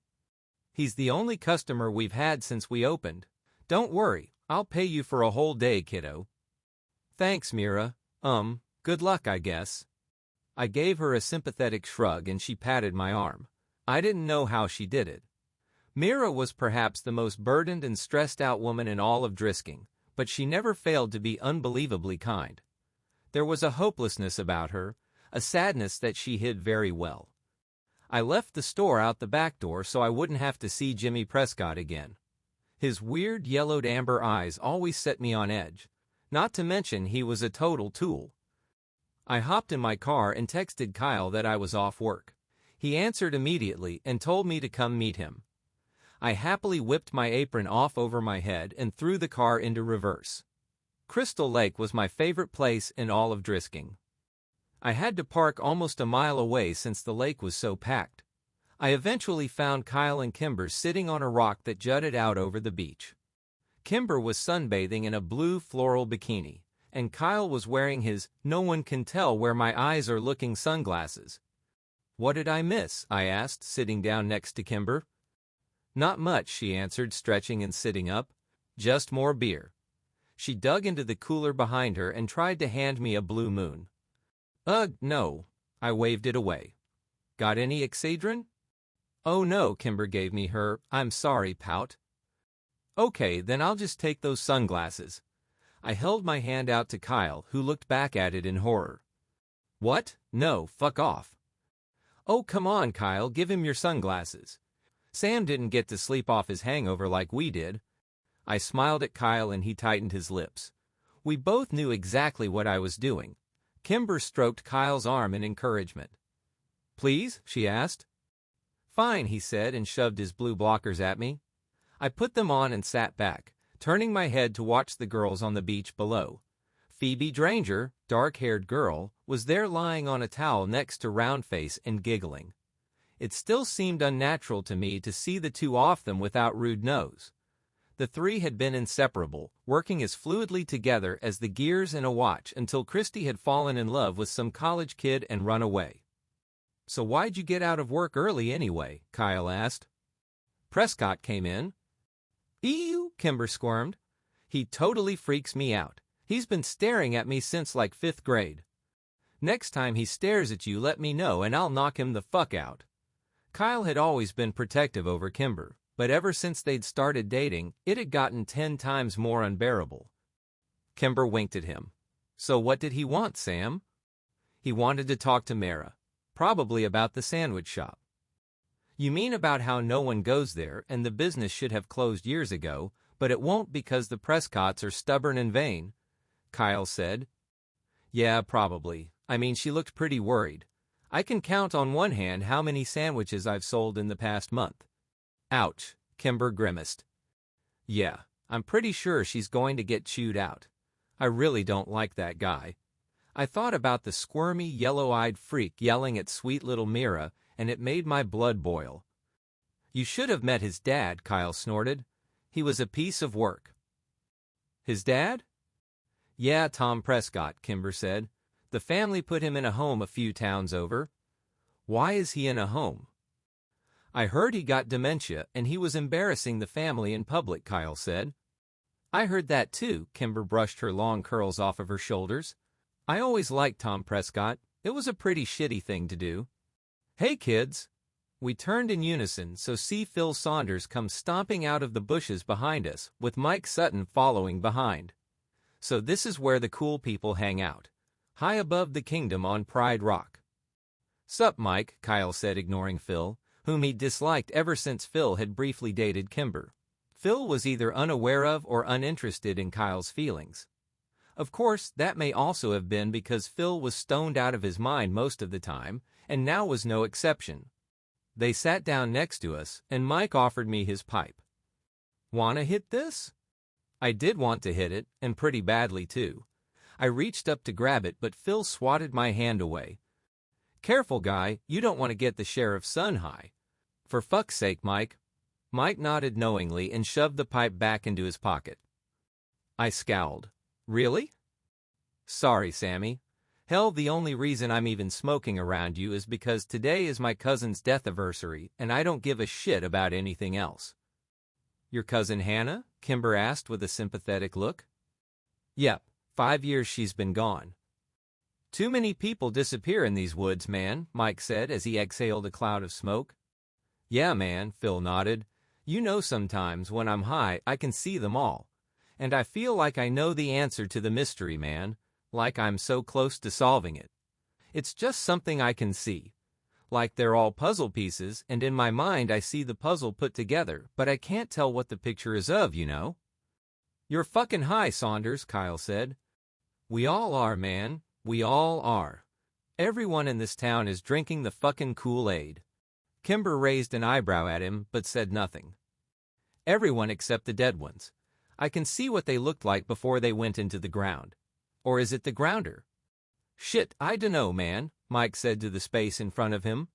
He's the only customer we've had since we opened. Don't worry, I'll pay you for a whole day, kiddo. Thanks, Mira. Good luck, I guess. I gave her a sympathetic shrug and she patted my arm. I didn't know how she did it. Mira was perhaps the most burdened and stressed out woman in all of Drisking, but she never failed to be unbelievably kind. There was a hopelessness about her, a sadness that she hid very well. I left the store out the back door so I wouldn't have to see Jimmy Prescott again. His weird yellowed amber eyes always set me on edge, not to mention he was a total tool. I hopped in my car and texted Kyle that I was off work. He answered immediately and told me to come meet him. I happily whipped my apron off over my head and threw the car into reverse. Crystal Lake was my favorite place in all of Drisking. I had to park almost a mile away since the lake was so packed. I eventually found Kyle and Kimber sitting on a rock that jutted out over the beach. Kimber was sunbathing in a blue floral bikini, and Kyle was wearing his "no one can tell where my eyes are looking" sunglasses. "What did I miss?" I asked, sitting down next to Kimber. "Not much," she answered, stretching and sitting up. "Just more beer." She dug into the cooler behind her and tried to hand me a Blue Moon. "Ugh, no." I waved it away. "Got any Excedrin?" "Oh no," Kimber gave me her "I'm sorry" pout. "Okay, then I'll just take those sunglasses." I held my hand out to Kyle, who looked back at it in horror. "What? No, fuck off." "Oh, come on, Kyle, give him your sunglasses. Sam didn't get to sleep off his hangover like we did." I smiled at Kyle and he tightened his lips. We both knew exactly what I was doing. Kimber stroked Kyle's arm in encouragement. "Please?" she asked. "Fine," he said and shoved his blue blockers at me. I put them on and sat back, turning my head to watch the girls on the beach below. Phoebe Dranger, dark-haired girl, was there lying on a towel next to Roundface and giggling. It still seemed unnatural to me to see the two off them without Rude Nose. The three had been inseparable, working as fluidly together as the gears in a watch until Christy had fallen in love with some college kid and run away. "So why'd you get out of work early anyway?" Kyle asked. "Prescott came in." "Ew," Kimber squirmed. "He totally freaks me out. He's been staring at me since like 5th grade. Next time he stares at you, let me know and I'll knock him the fuck out." Kyle had always been protective over Kimber, but ever since they'd started dating, it had gotten 10 times more unbearable. Kimber winked at him. "So what did he want, Sam?" "He wanted to talk to Mara. Probably about the sandwich shop." "You mean about how no one goes there and the business should have closed years ago, but it won't because the Prescotts are stubborn and vain?" Kyle said. "Yeah, probably. I mean, she looked pretty worried. I can count on one hand how many sandwiches I've sold in the past month." "Ouch," Kimber grimaced. "Yeah, I'm pretty sure she's going to get chewed out. I really don't like that guy." I thought about the squirmy, yellow-eyed freak yelling at sweet little Mira, and it made my blood boil. "You should have met his dad," Kyle snorted. "He was a piece of work." "His dad?" "Yeah, Tom Prescott," Kimber said. "The family put him in a home a few towns over." "Why is he in a home?" "I heard he got dementia and he was embarrassing the family in public," Kyle said. "I heard that too," Kimber brushed her long curls off of her shoulders. "I always liked Tom Prescott. It was a pretty shitty thing to do." "Hey, kids!" We turned in unison so see Phil Saunders come stomping out of the bushes behind us, with Mike Sutton following behind. "So this is where the cool people hang out, high above the kingdom on Pride Rock." "Sup, Mike," Kyle said, ignoring Phil, whom he disliked ever since Phil had briefly dated Kimber. Phil was either unaware of or uninterested in Kyle's feelings. Of course, that may also have been because Phil was stoned out of his mind most of the time, and now was no exception. They sat down next to us, and Mike offered me his pipe. "Wanna hit this?" I did want to hit it, and pretty badly too. I reached up to grab it, but Phil swatted my hand away. "Careful, guy, you don't want to get the sheriff's son high." "For fuck's sake, Mike." Mike nodded knowingly and shoved the pipe back into his pocket. I scowled. "Really?" "Sorry, Sammy." Hell, the only reason I'm even smoking around you is because today is my cousin's death anniversary and I don't give a shit about anything else. Your cousin Hannah? Kimber asked with a sympathetic look. Yep, 5 years she's been gone. Too many people disappear in these woods, man, Mike said as he exhaled a cloud of smoke. Yeah, man, Phil nodded. You know, sometimes when I'm high, I can see them all. And I feel like I know the answer to the mystery, man. Like I'm so close to solving it. It's just something I can see. Like they're all puzzle pieces, and in my mind I see the puzzle put together, but I can't tell what the picture is of, you know? You're fucking high, Saunders, Kyle said. We all are, man. We all are. Everyone in this town is drinking the fucking Kool-Aid. Kimber raised an eyebrow at him, but said nothing. Everyone except the dead ones. I can see what they looked like before they went into the ground. Or is it the grounder? Shit, I dunno, man, Mike said to the space in front of him.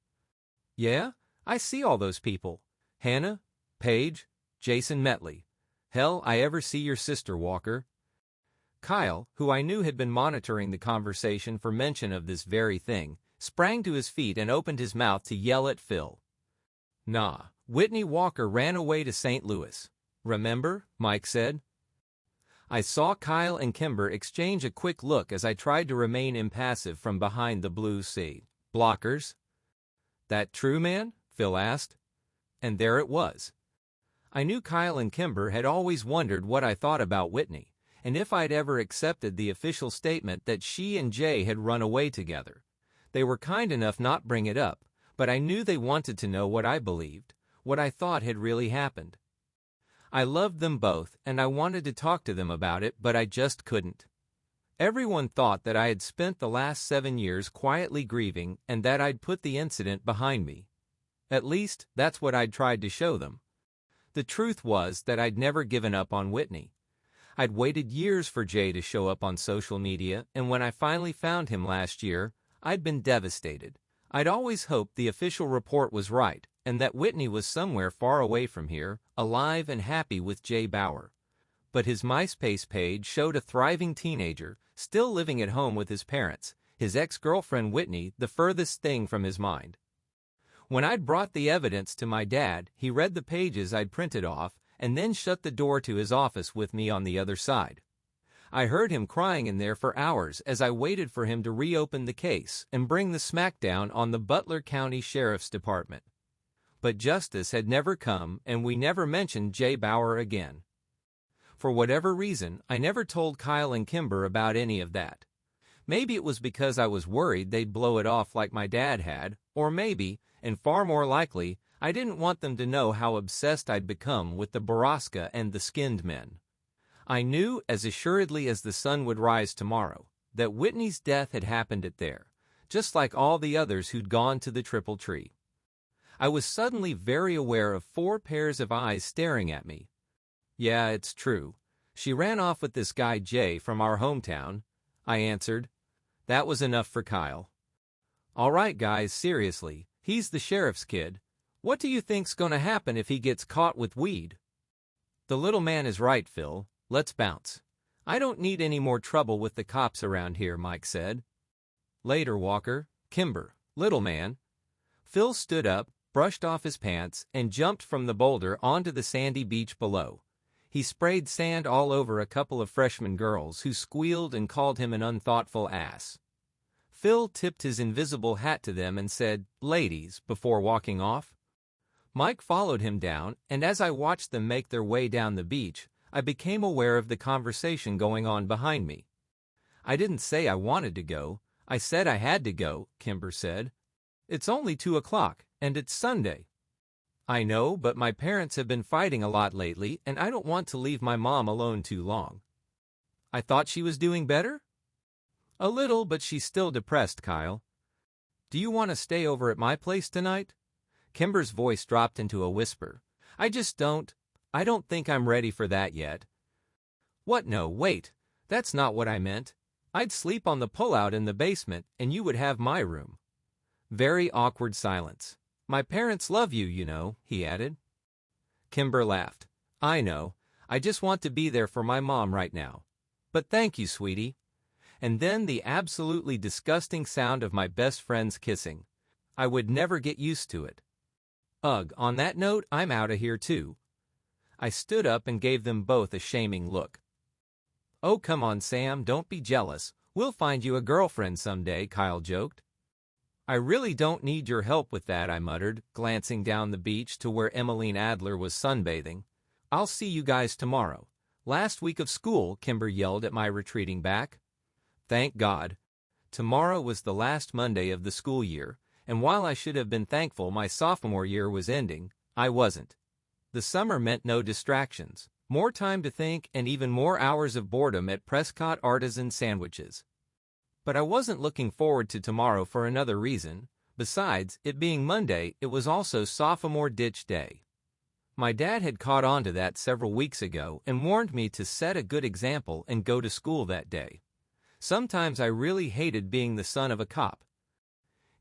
Yeah, I see all those people. Hannah, Paige, Jason Metley. Hell, I ever see your sister, Walker. Kyle, who I knew had been monitoring the conversation for mention of this very thing, sprang to his feet and opened his mouth to yell at Phil. Nah, Whitney Walker ran away to St. Louis. Remember? Mike said. I saw Kyle and Kimber exchange a quick look as I tried to remain impassive from behind the blue sea blockers. That true, man? Phil asked. And there it was. I knew Kyle and Kimber had always wondered what I thought about Whitney, and if I'd ever accepted the official statement that she and Jay had run away together. They were kind enough not bring it up, but I knew they wanted to know what I believed, what I thought had really happened. I loved them both, and I wanted to talk to them about it, but I just couldn't. Everyone thought that I had spent the last 7 years quietly grieving and that I'd put the incident behind me. At least, that's what I'd tried to show them. The truth was that I'd never given up on Whitney. I'd waited years for Jay to show up on social media, and when I finally found him last year, I'd been devastated. I'd always hoped the official report was right, and that Whitney was somewhere far away from here, alive and happy with Jay Bauer. But his MySpace page showed a thriving teenager, still living at home with his parents, his ex-girlfriend Whitney the furthest thing from his mind. When I'd brought the evidence to my dad, he read the pages I'd printed off, and then shut the door to his office with me on the other side. I heard him crying in there for hours as I waited for him to reopen the case and bring the smackdown on the Butler County Sheriff's Department. But justice had never come, and we never mentioned Jay Bauer again. For whatever reason, I never told Kyle and Kimber about any of that. Maybe it was because I was worried they'd blow it off like my dad had, or maybe, and far more likely, I didn't want them to know how obsessed I'd become with the Baraska and the skinned men. I knew, as assuredly as the sun would rise tomorrow, that Whitney's death had happened there, just like all the others who'd gone to the Triple Tree. I was suddenly very aware of 4 pairs of eyes staring at me. Yeah, it's true. She ran off with this guy Jay from our hometown, I answered. That was enough for Kyle. All right, guys, seriously, he's the sheriff's kid. What do you think's gonna happen if he gets caught with weed? The little man is right, Phil. Let's bounce. I don't need any more trouble with the cops around here, Mike said. Later, Walker. Kimber, little man. Phil stood up, brushed off his pants, and jumped from the boulder onto the sandy beach below. He sprayed sand all over a couple of freshman girls who squealed and called him an unthoughtful ass. Phil tipped his invisible hat to them and said, "Ladies," before walking off. Mike followed him down, and as I watched them make their way down the beach, I became aware of the conversation going on behind me. I didn't say I wanted to go. I said I had to go, Kimber said. It's only 2 o'clock, and it's Sunday. I know, but my parents have been fighting a lot lately, and I don't want to leave my mom alone too long. I thought she was doing better? A little, but she's still depressed, Kyle. Do you want to stay over at my place tonight? Kimber's voice dropped into a whisper. I don't think I'm ready for that yet. What? No, wait. That's not what I meant. I'd sleep on the pullout in the basement, and you would have my room. Very awkward silence. My parents love you, you know, he added. Kimber laughed. I know. I just want to be there for my mom right now. But thank you, sweetie. and then the absolutely disgusting sound of my best friends kissing. I would never get used to it. Ugh, on that note, I'm out of here too. I stood up and gave them both a shaming look. Oh, come on, Sam, don't be jealous. We'll find you a girlfriend someday, Kyle joked. I really don't need your help with that, I muttered, glancing down the beach to where Emmeline Adler was sunbathing. I'll see you guys tomorrow. Last week of school, Kimber yelled at my retreating back. Thank God. Tomorrow was the last Monday of the school year, and while I should have been thankful my sophomore year was ending, I wasn't. The summer meant no distractions, more time to think, and even more hours of boredom at Prescott Artisan Sandwiches. But I wasn't looking forward to tomorrow for another reason. Besides, it being Monday, it was also sophomore ditch day. My dad had caught on to that several weeks ago and warned me to set a good example and go to school that day. Sometimes I really hated being the son of a cop.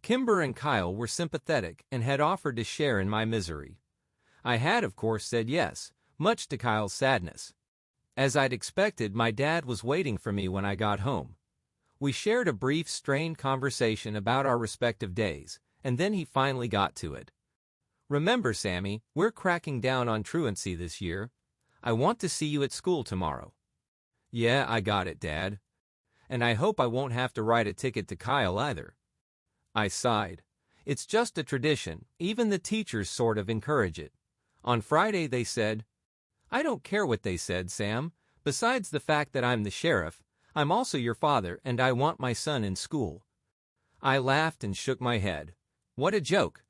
Kimber and Kyle were sympathetic and had offered to share in my misery. I had, of course, said yes, much to Kyle's sadness. As I'd expected, my dad was waiting for me when I got home. We shared a brief, strained conversation about our respective days, and then he finally got to it. Remember, Sammy, we're cracking down on truancy this year. I want to see you at school tomorrow. Yeah, I got it, Dad. And I hope I won't have to write a ticket to Kyle either. I sighed. It's just a tradition, even the teachers sort of encourage it. On Friday they said, I don't care what they said, Sam. Besides the fact that I'm the sheriff, I'm also your father and I want my son in school. I laughed and shook my head. What a joke.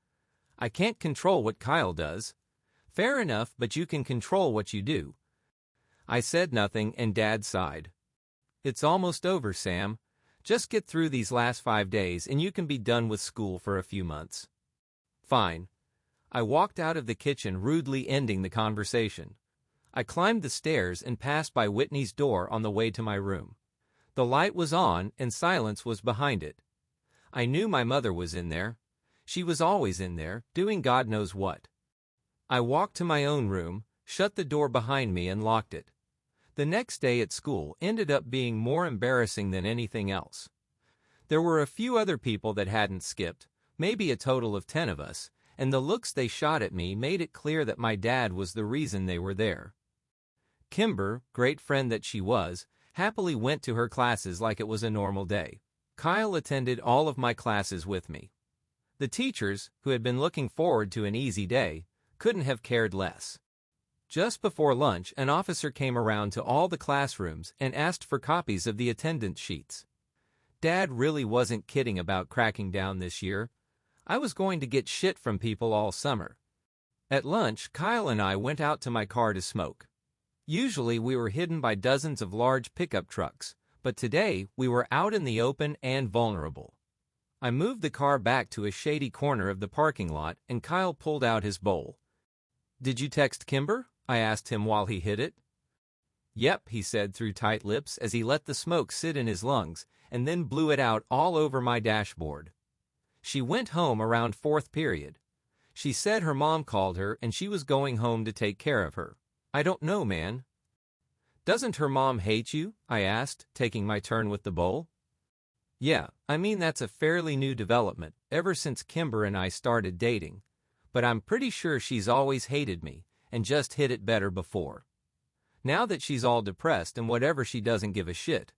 I can't control what Kyle does. Fair enough, but you can control what you do. I said nothing and Dad sighed. It's almost over, Sam. Just get through these last 5 days and you can be done with school for a few months. Fine. I walked out of the kitchen, rudely ending the conversation. I climbed the stairs and passed by Whitney's door on the way to my room. The light was on and silence was behind it. I knew my mother was in there. She was always in there, doing God knows what. I walked to my own room, shut the door behind me and locked it. The next day at school ended up being more embarrassing than anything else. There were a few other people that hadn't skipped, maybe a total of 10 of us, and the looks they shot at me made it clear that my dad was the reason they were there. Kimber, great friend that she was, happily went to her classes like it was a normal day. Kyle attended all of my classes with me. The teachers, who had been looking forward to an easy day, couldn't have cared less. Just before lunch, an officer came around to all the classrooms and asked for copies of the attendance sheets. Dad really wasn't kidding about cracking down this year. I was going to get shit from people all summer. At lunch, Kyle and I went out to my car to smoke. Usually we were hidden by dozens of large pickup trucks, but today we were out in the open and vulnerable. I moved the car back to a shady corner of the parking lot and Kyle pulled out his bowl. Did you text Kimber? I asked him while he hid it. Yep, he said through tight lips as he let the smoke sit in his lungs and then blew it out all over my dashboard. She went home around 4th period. She said her mom called her and she was going home to take care of her. I don't know, man. Doesn't her mom hate you? I asked, taking my turn with the bowl. Yeah, I mean that's a fairly new development, ever since Kimber and I started dating. But I'm pretty sure she's always hated me, and just hid it better before. Now that she's all depressed and whatever, she doesn't give a shit.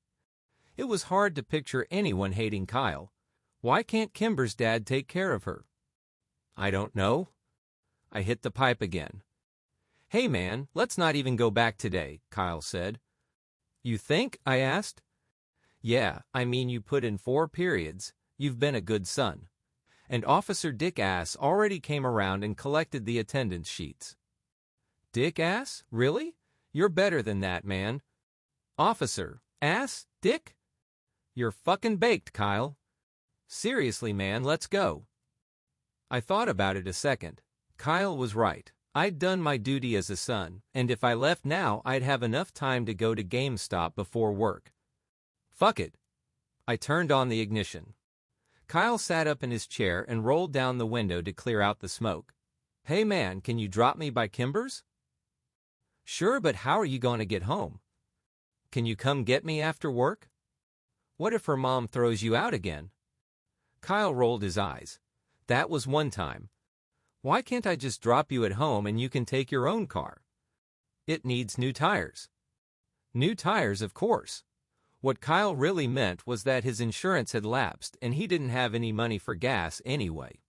It was hard to picture anyone hating Kyle. Why can't Kimber's dad take care of her? I don't know. I hit the pipe again. Hey man, let's not even go back today, Kyle said. You think? I asked. Yeah, I mean you put in 4 periods, you've been a good son. And Officer Dick Ass already came around and collected the attendance sheets. Dick Ass? Really? You're better than that, man. Officer, Ass, Dick? You're fucking baked, Kyle. Seriously, man, let's go. I thought about it a second. Kyle was right. I'd done my duty as a son, and if I left now, I'd have enough time to go to GameStop before work. Fuck it. I turned on the ignition. Kyle sat up in his chair and rolled down the window to clear out the smoke. Hey man, can you drop me by Kimber's? Sure, but how are you going to get home? Can you come get me after work? What if her mom throws you out again? Kyle rolled his eyes. That was one time. Why can't I just drop you at home and you can take your own car? It needs new tires. New tires, of course. What Kyle really meant was that his insurance had lapsed and he didn't have any money for gas anyway.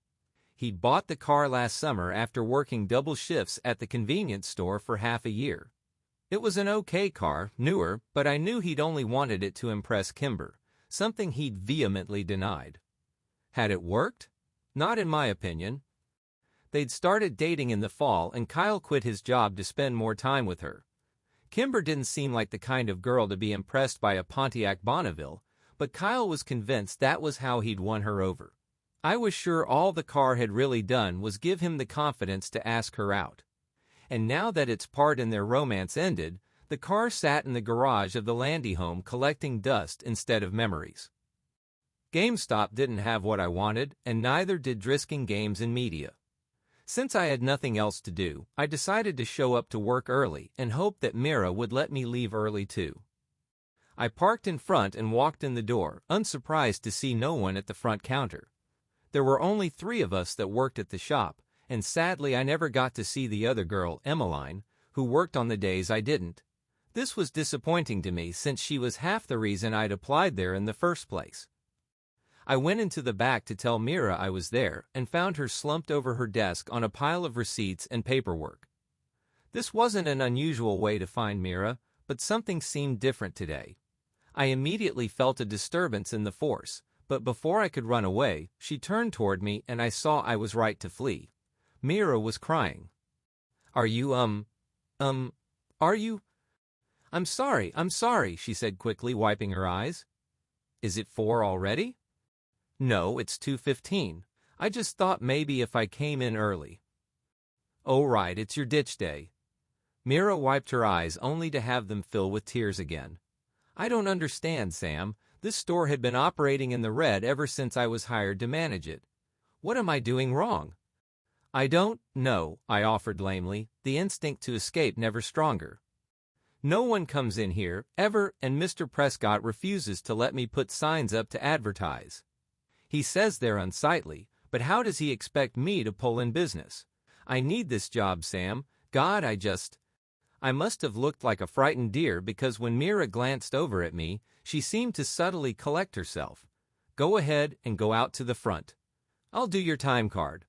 He'd bought the car last summer after working double shifts at the convenience store for half a year. It was an okay car, newer, but I knew he'd only wanted it to impress Kimber, something he'd vehemently denied. Had it worked? Not in my opinion. They'd started dating in the fall and Kyle quit his job to spend more time with her. Kimber didn't seem like the kind of girl to be impressed by a Pontiac Bonneville, but Kyle was convinced that was how he'd won her over. I was sure all the car had really done was give him the confidence to ask her out. And now that its part in their romance ended, the car sat in the garage of the Landy home collecting dust instead of memories. GameStop didn't have what I wanted, and neither did Drisking Games and Media. Since I had nothing else to do, I decided to show up to work early and hoped that Mira would let me leave early too. I parked in front and walked in the door, unsurprised to see no one at the front counter. There were only 3 of us that worked at the shop, and sadly I never got to see the other girl, Emmeline, who worked on the days I didn't. This was disappointing to me since she was half the reason I'd applied there in the first place. I went into the back to tell Mira I was there and found her slumped over her desk on a pile of receipts and paperwork. This wasn't an unusual way to find Mira, but something seemed different today. I immediately felt a disturbance in the force, but before I could run away, she turned toward me and I saw I was right to flee. Mira was crying. Are you, are you? I'm sorry, she said quickly, wiping her eyes. Is it 4 already? No, it's 2:15. I just thought maybe if I came in early. Oh right, it's your ditch day. Mira wiped her eyes only to have them fill with tears again. I don't understand, Sam. This store had been operating in the red ever since I was hired to manage it. What am I doing wrong? I don't know, I offered lamely, the instinct to escape never stronger. No one comes in here, ever, and Mr. Prescott refuses to let me put signs up to advertise. He says they're unsightly, but how does he expect me to pull in business? I need this job, Sam. God, I must have looked like a frightened deer because when Mira glanced over at me, she seemed to subtly collect herself. Go ahead and go out to the front. I'll do your time card.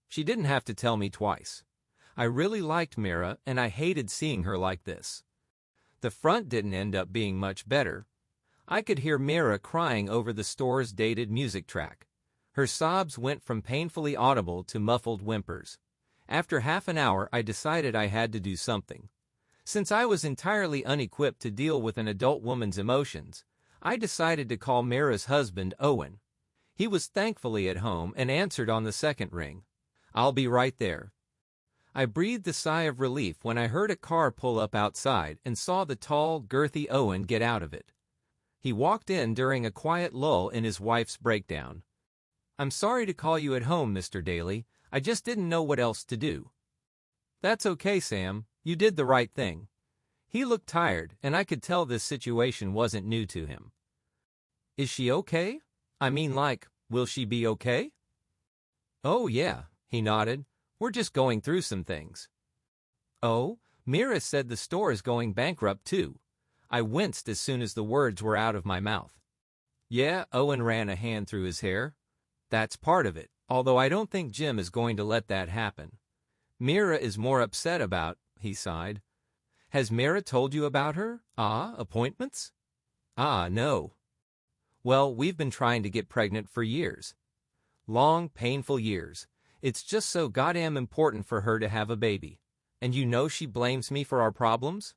She didn't have to tell me twice. I really liked Mira and I hated seeing her like this. The front didn't end up being much better. I could hear Mira crying over the store's dated music track. Her sobs went from painfully audible to muffled whimpers. After half an hour, I decided I had to do something. Since I was entirely unequipped to deal with an adult woman's emotions, I decided to call Mira's husband, Owen. He was thankfully at home and answered on the second ring. I'll be right there. I breathed a sigh of relief when I heard a car pull up outside and saw the tall, girthy Owen get out of it. He walked in during a quiet lull in his wife's breakdown. I'm sorry to call you at home, Mr. Daly. I just didn't know what else to do. That's okay, Sam. You did the right thing. He looked tired, and I could tell this situation wasn't new to him. Is she okay? I mean, will she be okay? Oh, yeah, he nodded. We're just going through some things. Oh, Mira said the store is going bankrupt, too. I winced as soon as the words were out of my mouth. Yeah, Owen ran a hand through his hair. That's part of it, although I don't think Jim is going to let that happen. Mira is more upset about, he sighed. Has Mira told you about her? Appointments? No. Well, we've been trying to get pregnant for years. Long, painful years. It's just so goddamn important for her to have a baby. And you know she blames me for our problems?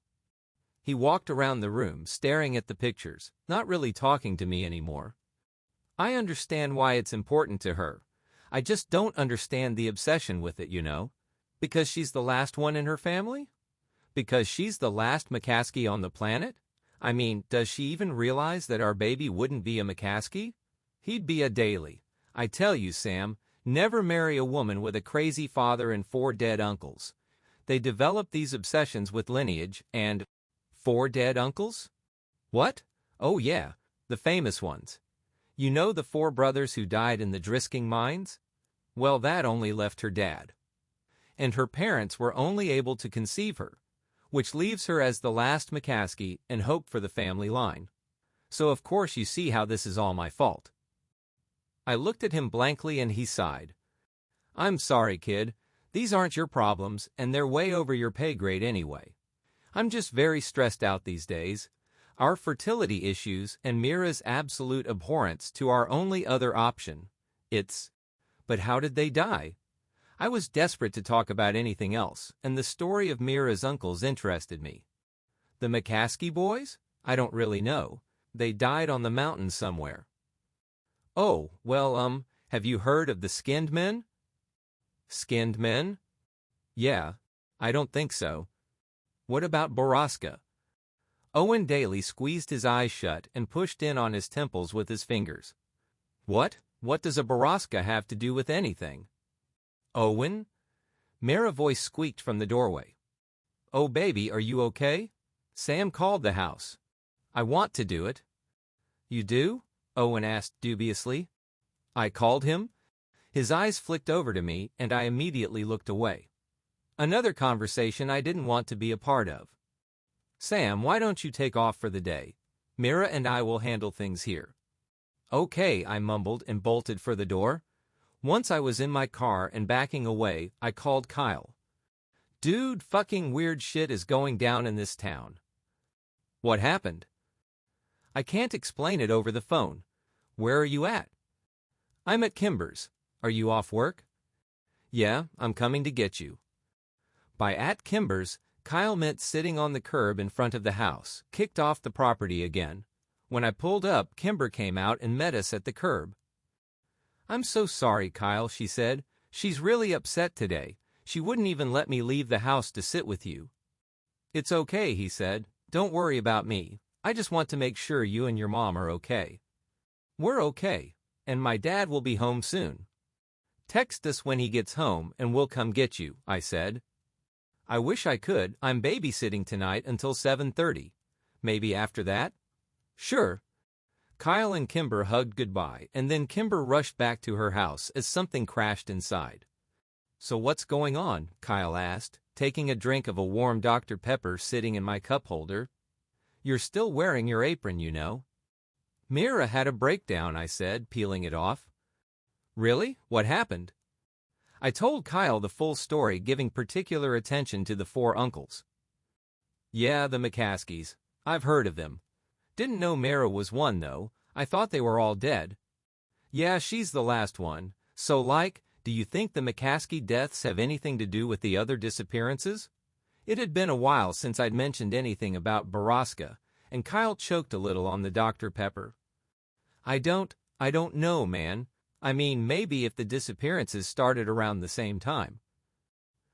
He walked around the room, staring at the pictures, not really talking to me anymore. I understand why it's important to her. I just don't understand the obsession with it, you know. Because she's the last one in her family? Because she's the last McCaskey on the planet? I mean, does she even realize that our baby wouldn't be a McCaskey? He'd be a Daly. I tell you, Sam, never marry a woman with a crazy father and 4 dead uncles. They develop these obsessions with lineage and... 4 dead uncles? What? Oh yeah, The famous ones. You know the 4 brothers who died in the Drisking mines? Well, that only left her dad. And her parents were only able to conceive her, which leaves her as the last McCaskey and hope for the family line. So of course you see how this is all my fault. I looked at him blankly and he sighed. I'm sorry, kid. These aren't your problems, and they're way over your pay grade anyway. I'm just very stressed out these days. Our fertility issues and Mira's absolute abhorrence to our only other option. But how did they die? I was desperate to talk about anything else, and the story of Mira's uncles interested me. The McCaskey boys? I don't really know. They died on the mountain somewhere. Oh, well, have you heard of the Skinned Men? Skinned Men? Yeah, I don't think so. What about Boroska? Owen Daly squeezed his eyes shut and pushed in on his temples with his fingers. What? What does a Boroska have to do with anything? Owen? Mira's voice squeaked from the doorway. Oh, baby, are you okay? Sam called the house. I want to do it. You do? Owen asked dubiously. I called him? His eyes flicked over to me, and I immediately looked away. Another conversation I didn't want to be a part of. Sam, why don't you take off for the day? Mira and I will handle things here. Okay, I mumbled and bolted for the door. Once I was in my car and backing away, I called Kyle. Dude, fucking weird shit is going down in this town. What happened? I can't explain it over the phone. Where are you at? I'm at Kimber's. Are you off work? Yeah, I'm coming to get you. By at Kimber's, Kyle meant sitting on the curb in front of the house, kicked off the property again. When I pulled up, Kimber came out and met us at the curb. I'm so sorry, Kyle, she said. She's really upset today. She wouldn't even let me leave the house to sit with you. It's okay, he said. Don't worry about me. I just want to make sure you and your mom are okay. We're okay, and my dad will be home soon. Text us when he gets home and we'll come get you, I said. I wish I could. I'm babysitting tonight until 7:30. Maybe after that? Sure. Kyle and Kimber hugged goodbye, and then Kimber rushed back to her house as something crashed inside. So what's going on? Kyle asked, taking a drink of a warm Dr. Pepper sitting in my cup holder. You're still wearing your apron, you know. Mira had a breakdown, I said, peeling it off. Really? What happened? I told Kyle the full story, giving particular attention to the 4 uncles. Yeah, the McCaskeys. I've heard of them. Didn't know Mira was one, though. I thought they were all dead. Yeah, she's the last one. So, do you think the McCaskey deaths have anything to do with the other disappearances? It had been a while since I'd mentioned anything about Boroska, and Kyle choked a little on the Dr. Pepper. I don't know, man. I mean, maybe if the disappearances started around the same time.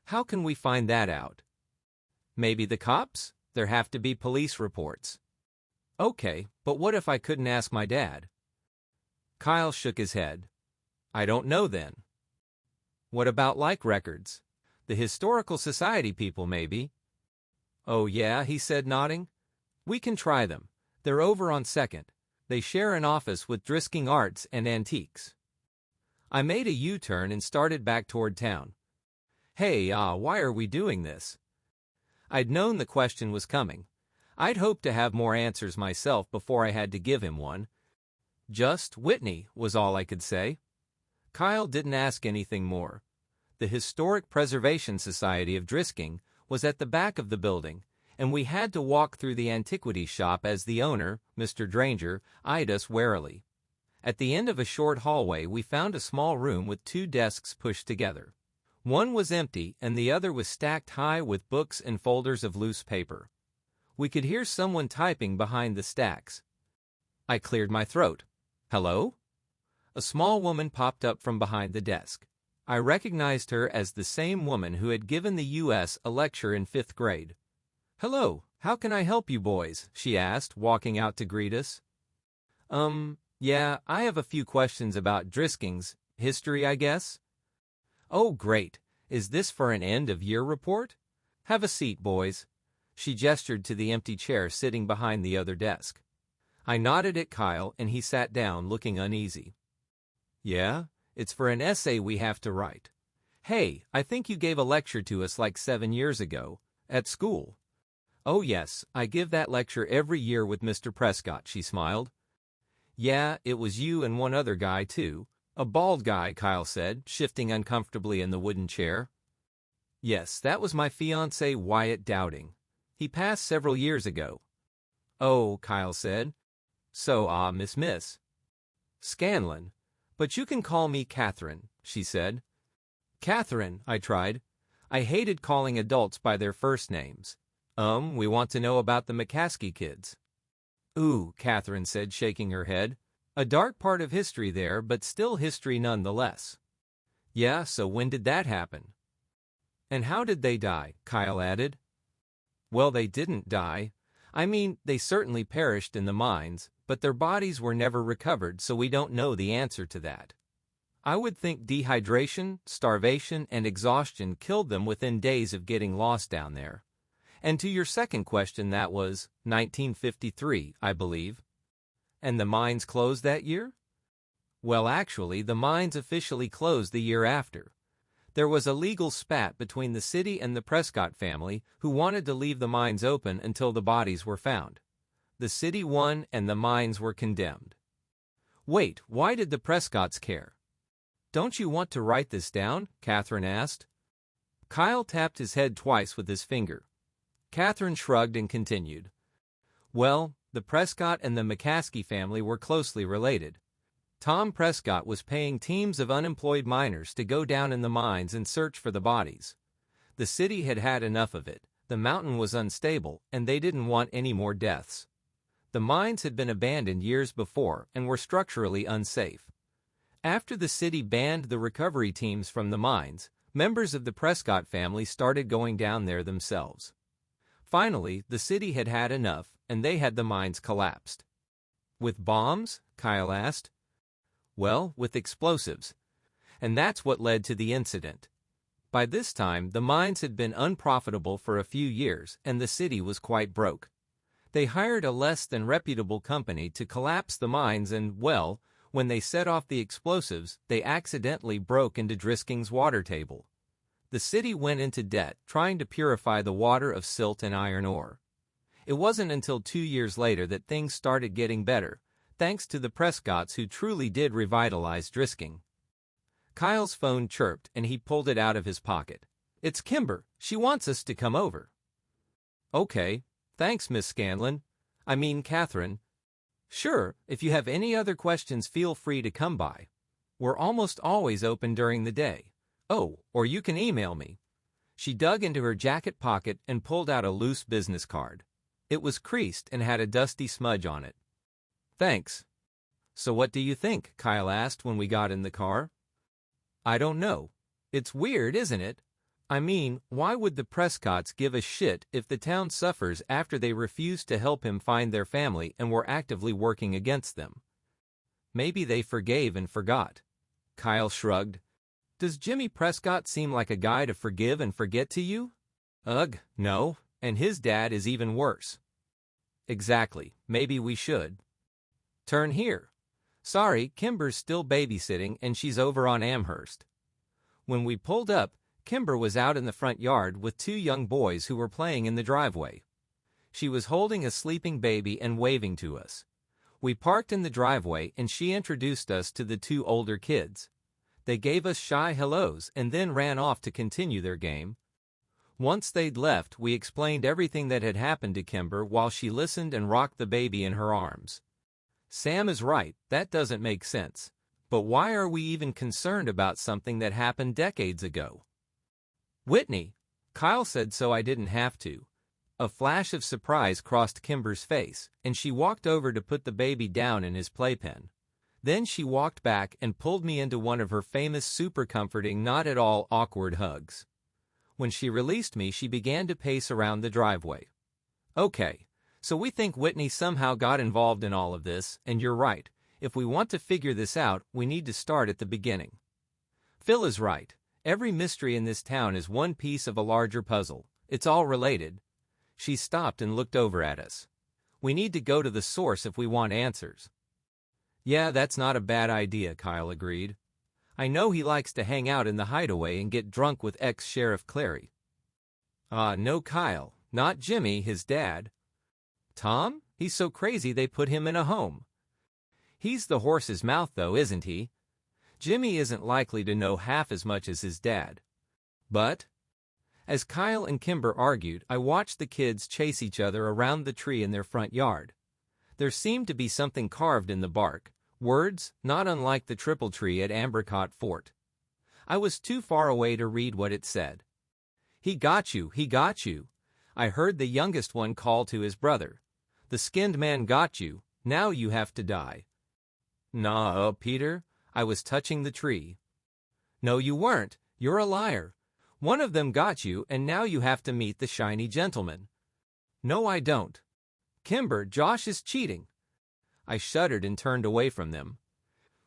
How can we find that out? Maybe the cops? There have to be police reports. Okay, but what if I couldn't ask my dad? Kyle shook his head. I don't know then. What about records? The Historical Society people, maybe. Oh yeah, he said, nodding. We can try them. They're over on 2nd. They share an office with Drisking Arts and Antiques. I made a U-turn and started back toward town. Hey, why are we doing this? I'd known the question was coming. I'd hoped to have more answers myself before I had to give him one. Just Whitney was all I could say. Kyle didn't ask anything more. The Historic Preservation Society of Drisking was at the back of the building, and we had to walk through the antiquities shop as the owner, Mr. Dranger, eyed us warily. At the end of a short hallway, we found a small room with 2 desks pushed together. One was empty, and the other was stacked high with books and folders of loose paper. We could hear someone typing behind the stacks. I cleared my throat. Hello? A small woman popped up from behind the desk. I recognized her as the same woman who had given the U.S. a lecture in 5th grade. Hello, how can I help you boys? She asked, walking out to greet us. Yeah, I have a few questions about Drisking's history, I guess. Oh, great. Is this for an end-of-year report? Have a seat, boys. She gestured to the empty chair sitting behind the other desk. I nodded at Kyle and he sat down looking uneasy. Yeah, it's for an essay we have to write. Hey, I think you gave a lecture to us like 7 years ago, at school. Oh yes, I give that lecture every year with Mr. Prescott, she smiled. Yeah, it was you and one other guy too. A bald guy, Kyle said, shifting uncomfortably in the wooden chair. Yes, that was my fiancé Wyatt Dowding. He passed several years ago. Oh, Kyle said. So, Miss Scanlon. But you can call me Catherine, she said. Catherine, I tried. I hated calling adults by their first names. We want to know about the McCaskey kids. Ooh, Catherine said, shaking her head. A dark part of history there, but still history nonetheless. Yeah, so when did that happen? And how did they die? Kyle added. Well, they didn't die. I mean, they certainly perished in the mines, but their bodies were never recovered, so we don't know the answer to that. I would think dehydration, starvation, and exhaustion killed them within days of getting lost down there. And to your second question, that was 1953, I believe. And the mines closed that year? Well, actually, the mines officially closed the year after. There was a legal spat between the city and the Prescott family, who wanted to leave the mines open until the bodies were found. The city won and the mines were condemned. Wait, why did the Prescotts care? Don't you want to write this down? Catherine asked. Kyle tapped his head twice with his finger. Catherine shrugged and continued. Well, the Prescott and the McCaskey family were closely related. Tom Prescott was paying teams of unemployed miners to go down in the mines and search for the bodies. The city had had enough of it, the mountain was unstable, and they didn't want any more deaths. The mines had been abandoned years before and were structurally unsafe. After the city banned the recovery teams from the mines, members of the Prescott family started going down there themselves. Finally, the city had had enough, and they had the mines collapsed. With bombs? Kyle asked. Well, with explosives. And that's what led to the incident. By this time, the mines had been unprofitable for a few years, and the city was quite broke. They hired a less than reputable company to collapse the mines and, well, when they set off the explosives, they accidentally broke into Drisking's water table. The city went into debt trying to purify the water of silt and iron ore. It wasn't until 2 years later that things started getting better, thanks to the Prescotts who truly did revitalize Drisking. Kyle's phone chirped and he pulled it out of his pocket. It's Kimber. She wants us to come over. Okay, thanks, Miss Scanlon. I mean, Catherine. Sure, if you have any other questions, feel free to come by. We're almost always open during the day. Oh, or you can email me. She dug into her jacket pocket and pulled out a loose business card. It was creased and had a dusty smudge on it. Thanks. So what do you think? Kyle asked when we got in the car. I don't know. It's weird, isn't it? I mean, why would the Prescotts give a shit if the town suffers after they refused to help him find their family and were actively working against them? Maybe they forgave and forgot. Kyle shrugged. Does Jimmy Prescott seem like a guy to forgive and forget to you? Ugh, no, and his dad is even worse. Exactly, maybe we should. Turn here. Sorry, Kimber's still babysitting and she's over on Amherst. When we pulled up, Kimber was out in the front yard with 2 young boys who were playing in the driveway. She was holding a sleeping baby and waving to us. We parked in the driveway and she introduced us to the 2 older kids. They gave us shy hellos and then ran off to continue their game. Once they'd left, we explained everything that had happened to Kimber while she listened and rocked the baby in her arms. Sam is right, that doesn't make sense. But why are we even concerned about something that happened decades ago? Whitney, Kyle said so I didn't have to. A flash of surprise crossed Kimber's face, and she walked over to put the baby down in his playpen. Then she walked back and pulled me into one of her famous super comforting, not at all awkward hugs. When she released me, she began to pace around the driveway. Okay, so we think Whitney somehow got involved in all of this, and you're right. If we want to figure this out, we need to start at the beginning. Phil is right. Every mystery in this town is one piece of a larger puzzle. It's all related. She stopped and looked over at us. We need to go to the source if we want answers. Yeah, that's not a bad idea, Kyle agreed. I know he likes to hang out in the hideaway and get drunk with ex-Sheriff Clary. No, Kyle, not Jimmy, his dad. Tom? He's so crazy they put him in a home. He's the horse's mouth, though, isn't he? Jimmy isn't likely to know half as much as his dad. But, as Kyle and Kimber argued, I watched the kids chase each other around the tree in their front yard. There seemed to be something carved in the bark, words not unlike the triple tree at Ambercott Fort. I was too far away to read what it said. He got you, he got you. I heard the youngest one call to his brother. The skinned man got you, now you have to die. Nah, Peter, I was touching the tree. No, you weren't, you're a liar. One of them got you, and now you have to meet the shiny gentleman. No, I don't. Kimber, Josh is cheating. I shuddered and turned away from them.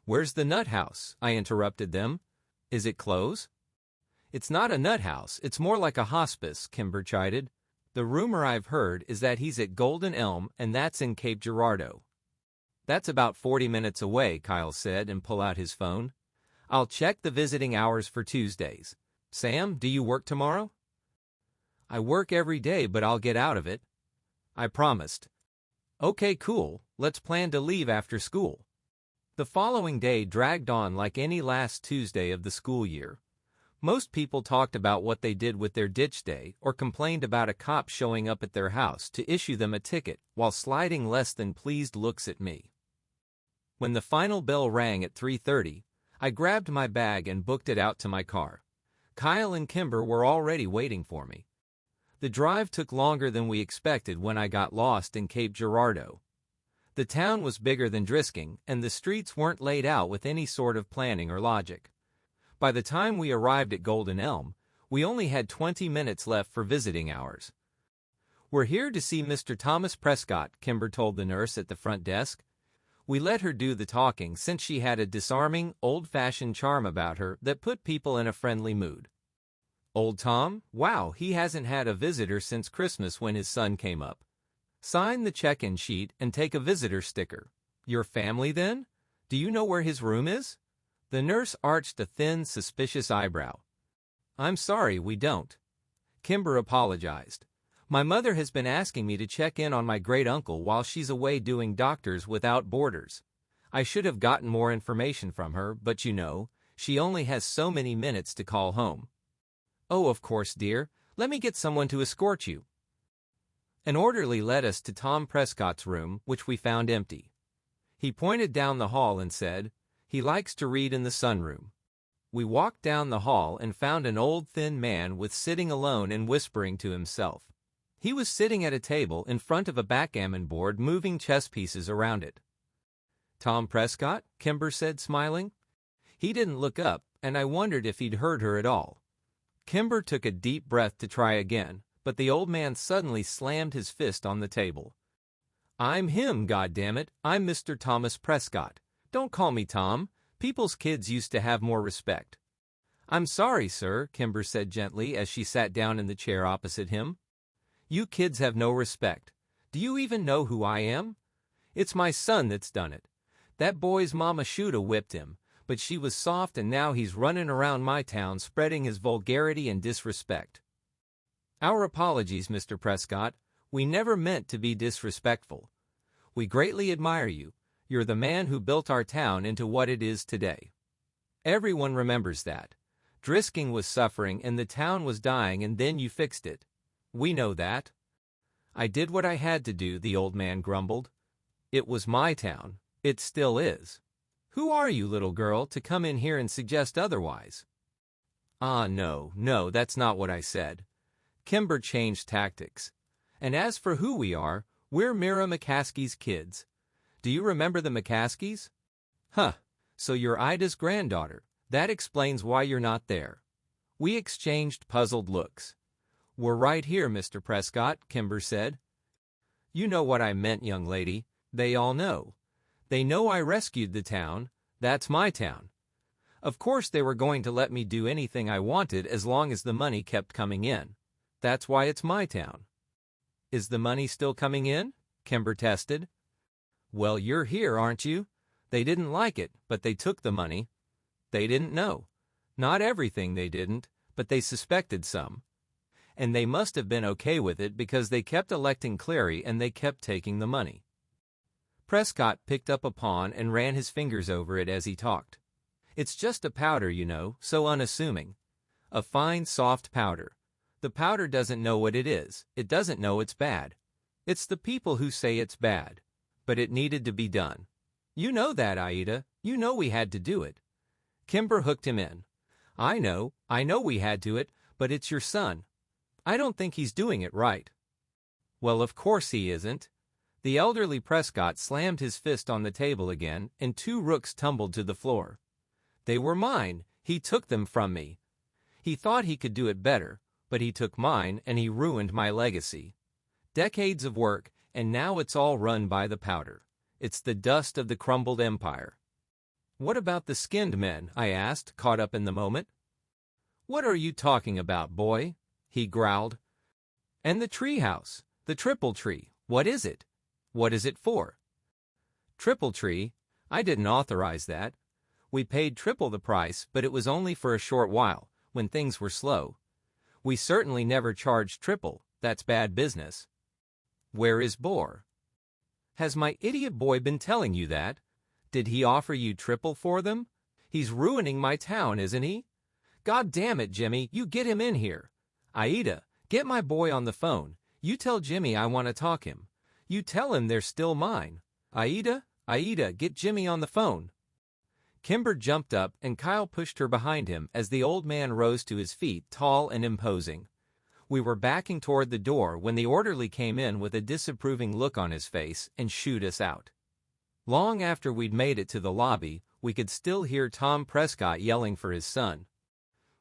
Where's the nut house? I interrupted them. Is it closed? It's not a nut house, it's more like a hospice, Kimber chided. The rumor I've heard is that he's at Golden Elm, and that's in Cape Girardeau. That's about 40 minutes away, Kyle said, and pulled out his phone. I'll check the visiting hours for Tuesdays. Sam, do you work tomorrow? I work every day, but I'll get out of it. I promised. Okay, cool, let's plan to leave after school. The following day dragged on like any last Tuesday of the school year. Most people talked about what they did with their ditch day or complained about a cop showing up at their house to issue them a ticket while sliding less than pleased looks at me. When the final bell rang at 3:30, I grabbed my bag and booked it out to my car. Kyle and Kimber were already waiting for me. The drive took longer than we expected when I got lost in Cape Girardeau. The town was bigger than Drisking, and the streets weren't laid out with any sort of planning or logic. By the time we arrived at Golden Elm, we only had 20 minutes left for visiting hours. We're here to see Mr. Thomas Prescott, Kimber told the nurse at the front desk. We let her do the talking since she had a disarming, old-fashioned charm about her that put people in a friendly mood. Old Tom? Wow, he hasn't had a visitor since Christmas when his son came up. Sign the check-in sheet and take a visitor sticker. Your family, then? Do you know where his room is? The nurse arched a thin, suspicious eyebrow. I'm sorry, we don't. Kimber apologized. My mother has been asking me to check in on my great-uncle while she's away doing Doctors Without Borders. I should have gotten more information from her, but you know, she only has so many minutes to call home. Oh, of course, dear. Let me get someone to escort you. An orderly led us to Tom Prescott's room, which we found empty. He pointed down the hall and said, he likes to read in the sunroom. We walked down the hall and found an old thin man sitting alone and whispering to himself. He was sitting at a table in front of a backgammon board moving chess pieces around it. Tom Prescott? Kimber said, smiling. He didn't look up, and I wondered if he'd heard her at all. Kimber took a deep breath to try again, but the old man suddenly slammed his fist on the table. I'm him, goddammit. I'm Mr. Thomas Prescott. Don't call me Tom. People's kids used to have more respect. I'm sorry, sir, Kimber said gently as she sat down in the chair opposite him. You kids have no respect. Do you even know who I am? It's my son that's done it. That boy's mama shoulda whipped him, but she was soft and now he's running around my town spreading his vulgarity and disrespect. Our apologies, Mr. Prescott. We never meant to be disrespectful. We greatly admire you. You're the man who built our town into what it is today. Everyone remembers that. Drisking was suffering and the town was dying, and then you fixed it. We know that. I did what I had to do, the old man grumbled. It was my town. It still is. Who are you, little girl, to come in here and suggest otherwise? No, that's not what I said. Kimber changed tactics. And as for who we are, we're Mira McCaskey's kids. Do you remember the McCaskeys? Huh, so you're Ida's granddaughter. That explains why you're not there. We exchanged puzzled looks. We're right here, Mr. Prescott, Kimber said. You know what I meant, young lady. They all know. They know I rescued the town. That's my town. Of course they were going to let me do anything I wanted as long as the money kept coming in. That's why it's my town. Is the money still coming in? Kimber tested. Well, you're here, aren't you? They didn't like it, but they took the money. They didn't know. Not everything they didn't, but they suspected some. And they must have been okay with it because they kept electing Clary and they kept taking the money. Prescott picked up a pawn and ran his fingers over it as he talked. It's just a powder, you know, so unassuming. A fine, soft powder. The powder doesn't know what it is. It doesn't know it's bad. It's the people who say it's bad. But it needed to be done. You know that, Aida. You know we had to do it. Kimber hooked him in. I know we had to it, but it's your son. I don't think he's doing it right. Well, of course he isn't. The elderly Prescott slammed his fist on the table again, and 2 rooks tumbled to the floor. They were mine. He took them from me. He thought he could do it better, but he took mine and he ruined my legacy. Decades of work, and now it's all run by the powder. It's the dust of the crumbled empire. What about the skinned men? I asked, caught up in the moment. What are you talking about, boy? He growled. And the tree house, the triple tree, what is it? What is it for? Triple tree? I didn't authorize that. We paid triple the price, but it was only for a short while, when things were slow. We certainly never charged triple. That's bad business. Where is Boar? Has my idiot boy been telling you that? Did he offer you triple for them? He's ruining my town, isn't he? God damn it, Jimmy, you get him in here. Aida, get my boy on the phone. You tell Jimmy I want to talk him. You tell him they're still mine. Aida, get Jimmy on the phone. Kimber jumped up and Kyle pushed her behind him as the old man rose to his feet, tall and imposing. We were backing toward the door when the orderly came in with a disapproving look on his face and shooed us out. Long after we'd made it to the lobby, we could still hear Tom Prescott yelling for his son.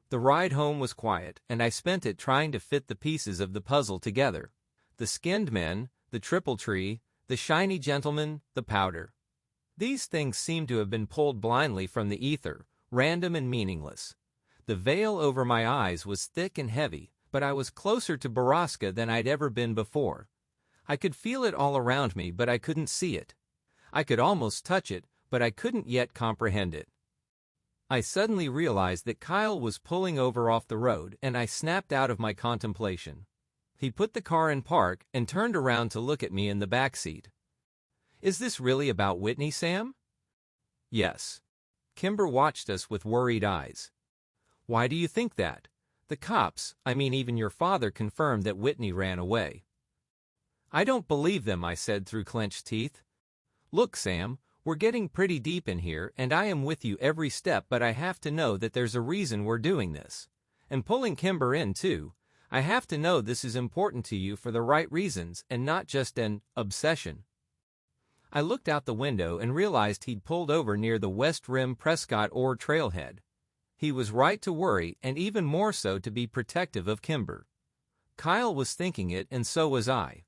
The ride home was quiet, and I spent it trying to fit the pieces of the puzzle together. The skinned men, the triple tree, the shiny gentleman, the powder. These things seemed to have been pulled blindly from the ether, random and meaningless. The veil over my eyes was thick and heavy, but I was closer to Baraska than I'd ever been before. I could feel it all around me, but I couldn't see it. I could almost touch it, but I couldn't yet comprehend it. I suddenly realized that Kyle was pulling over off the road, and I snapped out of my contemplation. He put the car in park and turned around to look at me in the back seat. Is this really about Whitney, Sam? Yes. Kimber watched us with worried eyes. Why do you think that? The cops, even your father, confirmed that Whitney ran away. I don't believe them, I said through clenched teeth. Look, Sam, we're getting pretty deep in here, and I am with you every step, but I have to know that there's a reason we're doing this. And pulling Kimber in, too. I have to know this is important to you for the right reasons and not just an obsession. I looked out the window and realized he'd pulled over near the West Rim Prescott Ore trailhead. He was right to worry, and even more so to be protective of Kimber. Kyle was thinking it, and so was I.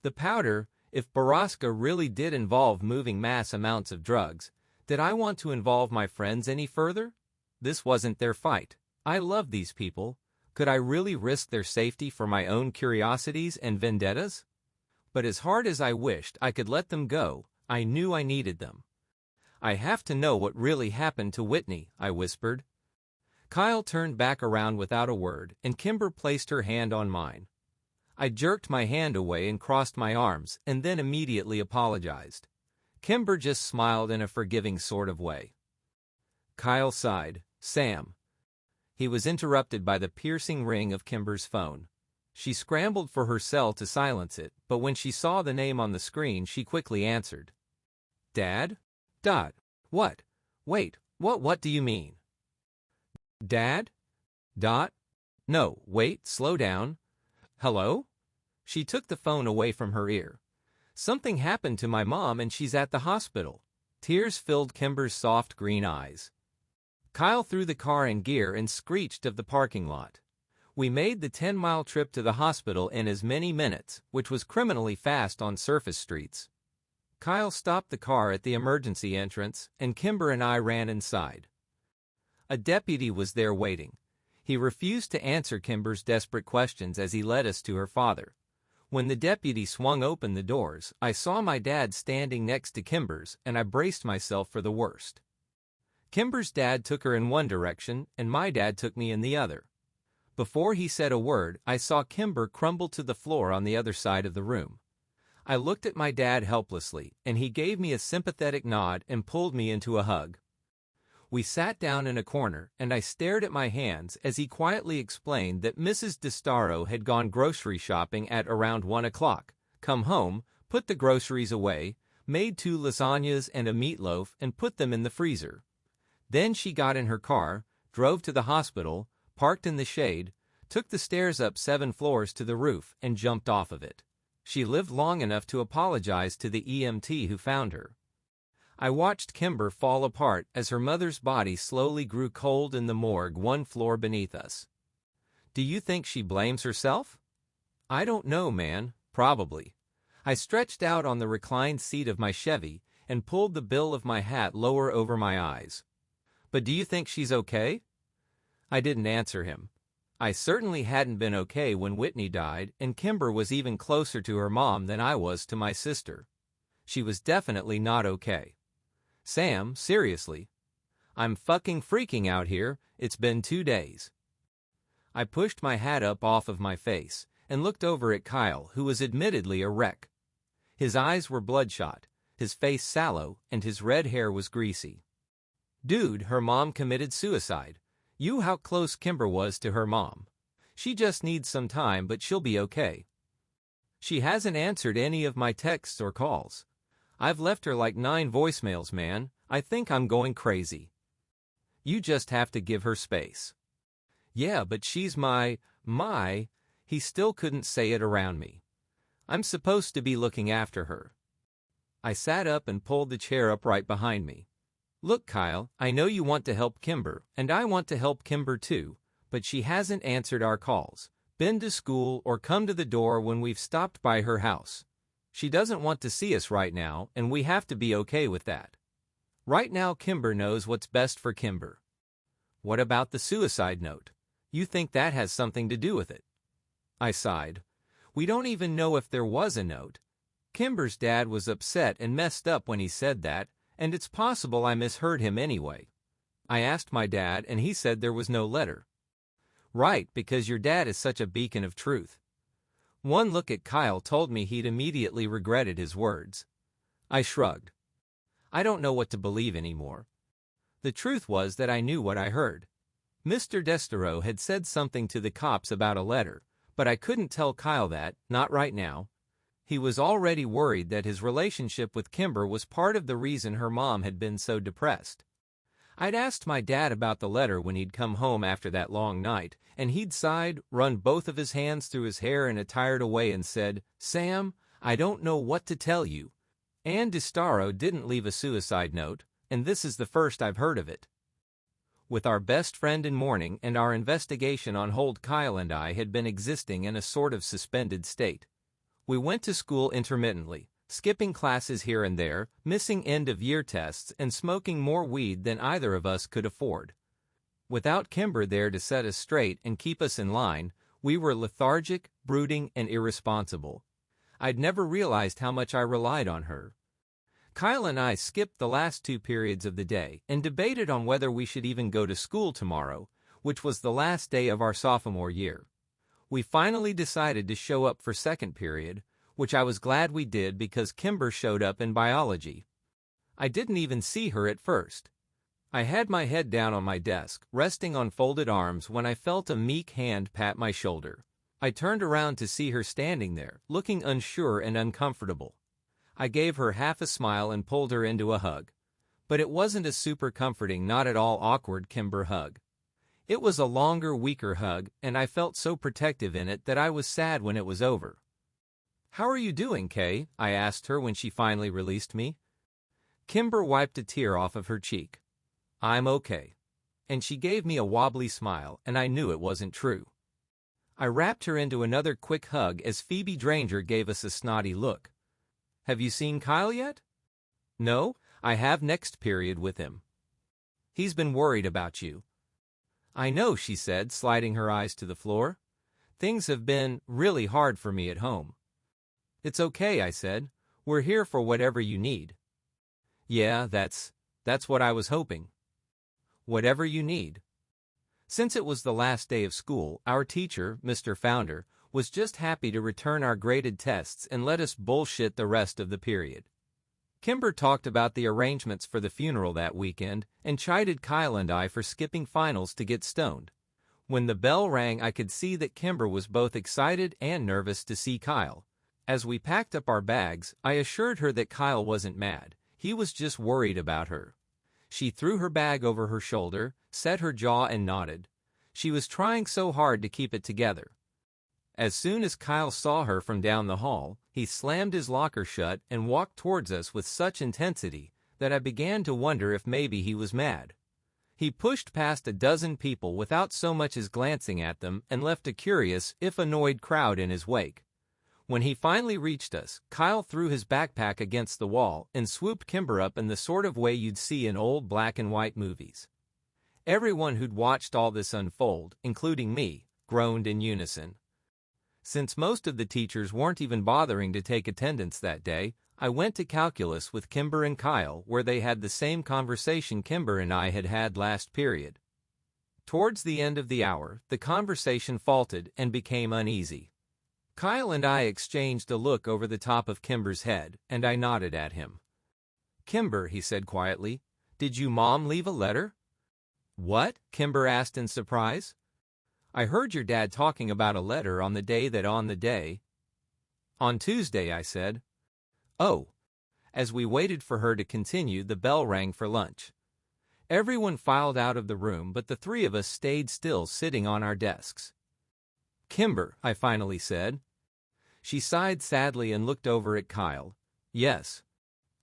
The powder, if Baraska really did involve moving mass amounts of drugs, did I want to involve my friends any further? This wasn't their fight. I loved these people. Could I really risk their safety for my own curiosities and vendettas? But as hard as I wished I could let them go, I knew I needed them. I have to know what really happened to Whitney, I whispered. Kyle turned back around without a word, and Kimber placed her hand on mine. I jerked my hand away and crossed my arms, and then immediately apologized. Kimber just smiled in a forgiving sort of way. Kyle sighed. Sam. He was interrupted by the piercing ring of Kimber's phone. She scrambled for her cell to silence it, but when she saw the name on the screen, she quickly answered. Dad? Dot. What? Wait, what do you mean? Dad? Dot? No, wait, slow down. Hello? She took the phone away from her ear. Something happened to my mom and she's at the hospital. Tears filled Kimber's soft green eyes. Kyle threw the car in gear and screeched of the parking lot. We made the 10-mile trip to the hospital in as many minutes, which was criminally fast on surface streets. Kyle stopped the car at the emergency entrance, and Kimber and I ran inside. A deputy was there waiting. He refused to answer Kimber's desperate questions as he led us to her father. When the deputy swung open the doors, I saw my dad standing next to Kimber's, and I braced myself for the worst. Kimber's dad took her in one direction, and my dad took me in the other. Before he said a word, I saw Kimber crumble to the floor on the other side of the room. I looked at my dad helplessly, and he gave me a sympathetic nod and pulled me into a hug. We sat down in a corner, and I stared at my hands as he quietly explained that Mrs. DeStaro had gone grocery shopping at around 1 o'clock, come home, put the groceries away, made 2 lasagnas and a meatloaf and put them in the freezer. Then she got in her car, drove to the hospital, parked in the shade, took the stairs up 7 floors to the roof, and jumped off of it. She lived long enough to apologize to the EMT who found her. I watched Kimber fall apart as her mother's body slowly grew cold in the morgue 1 floor beneath us. Do you think she blames herself? I don't know, man, probably. I stretched out on the reclined seat of my Chevy and pulled the bill of my hat lower over my eyes. But do you think she's okay? I didn't answer him. I certainly hadn't been okay when Whitney died, and Kimber was even closer to her mom than I was to my sister. She was definitely not okay. Sam, seriously. I'm fucking freaking out here. It's been 2 days. I pushed my hat up off of my face and looked over at Kyle, who was admittedly a wreck. His eyes were bloodshot, his face sallow, and his red hair was greasy. Dude, her mom committed suicide. You how close Kimber was to her mom. She just needs some time, but she'll be okay. She hasn't answered any of my texts or calls. I've left her like 9 voicemails, man. I think I'm going crazy. You just have to give her space. Yeah, but she's my, he still couldn't say it around me. I'm supposed to be looking after her. I sat up and pulled the chair up right behind me. Look, Kyle, I know you want to help Kimber, and I want to help Kimber too, but she hasn't answered our calls, been to school, or come to the door when we've stopped by her house. She doesn't want to see us right now, and we have to be okay with that. Right now, Kimber knows what's best for Kimber. What about the suicide note? You think that has something to do with it? I sighed. We don't even know if there was a note. Kimber's dad was upset and messed up when he said that, and it's possible I misheard him anyway. I asked my dad, and he said there was no letter. Right, because your dad is such a beacon of truth. One look at Kyle told me he'd immediately regretted his words. I shrugged. I don't know what to believe anymore. The truth was that I knew what I heard. Mr. DeStaro had said something to the cops about a letter, but I couldn't tell Kyle that, not right now. He was already worried that his relationship with Kimber was part of the reason her mom had been so depressed. I'd asked my dad about the letter when he'd come home after that long night, and he'd sighed, run both of his hands through his hair in a tired way and said, Sam, I don't know what to tell you. Ann DeStaro didn't leave a suicide note, and this is the first I've heard of it. With our best friend in mourning and our investigation on hold, Kyle and I had been existing in a sort of suspended state. We went to school intermittently, skipping classes here and there, missing end-of-year tests, and smoking more weed than either of us could afford. Without Kimber there to set us straight and keep us in line, we were lethargic, brooding, and irresponsible. I'd never realized how much I relied on her. Kyle and I skipped the last 2 periods of the day and debated on whether we should even go to school tomorrow, which was the last day of our sophomore year. We finally decided to show up for second period, which I was glad we did because Kimber showed up in biology. I didn't even see her at first. I had my head down on my desk, resting on folded arms, when I felt a meek hand pat my shoulder. I turned around to see her standing there, looking unsure and uncomfortable. I gave her half a smile and pulled her into a hug. But it wasn't a super comforting, not at all awkward Kimber hug. It was a longer, weaker hug, and I felt so protective in it that I was sad when it was over. How are you doing, Kay? I asked her when she finally released me. Kimber wiped a tear off of her cheek. I'm okay. And she gave me a wobbly smile, and I knew it wasn't true. I wrapped her into another quick hug as Phoebe Dranger gave us a snotty look. Have you seen Kyle yet? No, I have next period with him. He's been worried about you. I know, she said, sliding her eyes to the floor. Things have been really hard for me at home. It's okay, I said. We're here for whatever you need. Yeah, that's what I was hoping. Whatever you need. Since it was the last day of school, our teacher, Mr. Founder, was just happy to return our graded tests and let us bullshit the rest of the period. Kimber talked about the arrangements for the funeral that weekend and chided Kyle and I for skipping finals to get stoned. When the bell rang, I could see that Kimber was both excited and nervous to see Kyle. As we packed up our bags, I assured her that Kyle wasn't mad. He was just worried about her. She threw her bag over her shoulder, set her jaw and nodded. She was trying so hard to keep it together. As soon as Kyle saw her from down the hall, he slammed his locker shut and walked towards us with such intensity that I began to wonder if maybe he was mad. He pushed past a dozen people without so much as glancing at them and left a curious, if annoyed crowd in his wake. When he finally reached us, Kyle threw his backpack against the wall and swooped Kimber up in the sort of way you'd see in old black and white movies. Everyone who'd watched all this unfold, including me, groaned in unison. Since most of the teachers weren't even bothering to take attendance that day, I went to calculus with Kimber and Kyle, where they had the same conversation Kimber and I had had last period. Towards the end of the hour, the conversation faltered and became uneasy. Kyle and I exchanged a look over the top of Kimber's head, and I nodded at him. "Kimber," he said quietly, "did you mom leave a letter?" "What?" Kimber asked in surprise. "I heard your dad talking about a letter on the day. On Tuesday," I said. "Oh." As we waited for her to continue, the bell rang for lunch. Everyone filed out of the room, but the three of us stayed still, sitting on our desks. "Kimber," I finally said. She sighed sadly and looked over at Kyle. "Yes."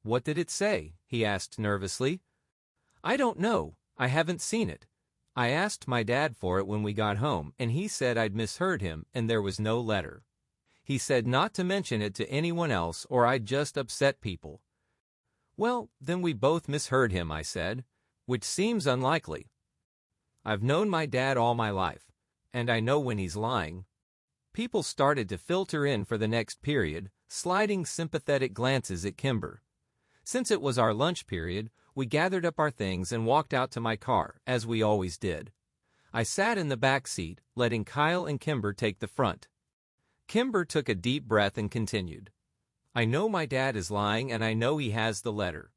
"What did it say?" he asked nervously. "I don't know. I haven't seen it. I asked my dad for it when we got home, and he said I'd misheard him and there was no letter. He said not to mention it to anyone else or I'd just upset people." "Well, then we both misheard him," I said, "which seems unlikely. I've known my dad all my life, and I know when he's lying." People started to filter in for the next period, sliding sympathetic glances at Kimber. Since it was our lunch period, we gathered up our things and walked out to my car, as we always did. I sat in the back seat, letting Kyle and Kimber take the front. Kimber took a deep breath and continued. "I know my dad is lying and I know he has the letter."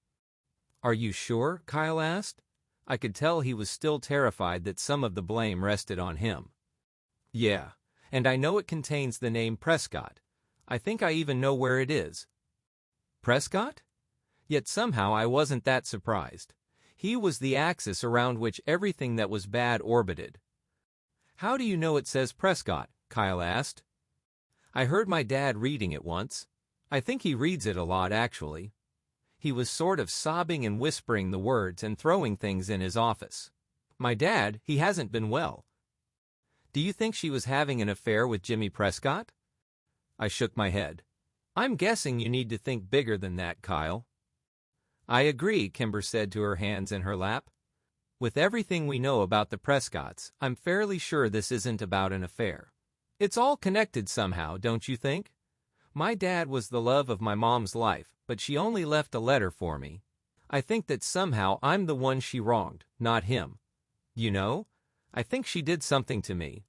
"Are you sure?" Kyle asked. I could tell he was still terrified that some of the blame rested on him. "Yeah, and I know it contains the name Prescott. I think I even know where it is." "Prescott?" Yet somehow I wasn't that surprised. He was the axis around which everything that was bad orbited. "How do you know it says Prescott?" Kyle asked. "I heard my dad reading it once. I think he reads it a lot, actually." He was sort of sobbing and whispering the words and throwing things in his office. "My dad, he hasn't been well." "Do you think she was having an affair with Jimmy Prescott?" I shook my head. "I'm guessing you need to think bigger than that, Kyle." "I agree," Kimber said to her hands in her lap. "With everything we know about the Prescotts, I'm fairly sure this isn't about an affair. It's all connected somehow, don't you think? My dad was the love of my mom's life, but she only left a letter for me. I think that somehow I'm the one she wronged, not him. You know, I think she did something to me.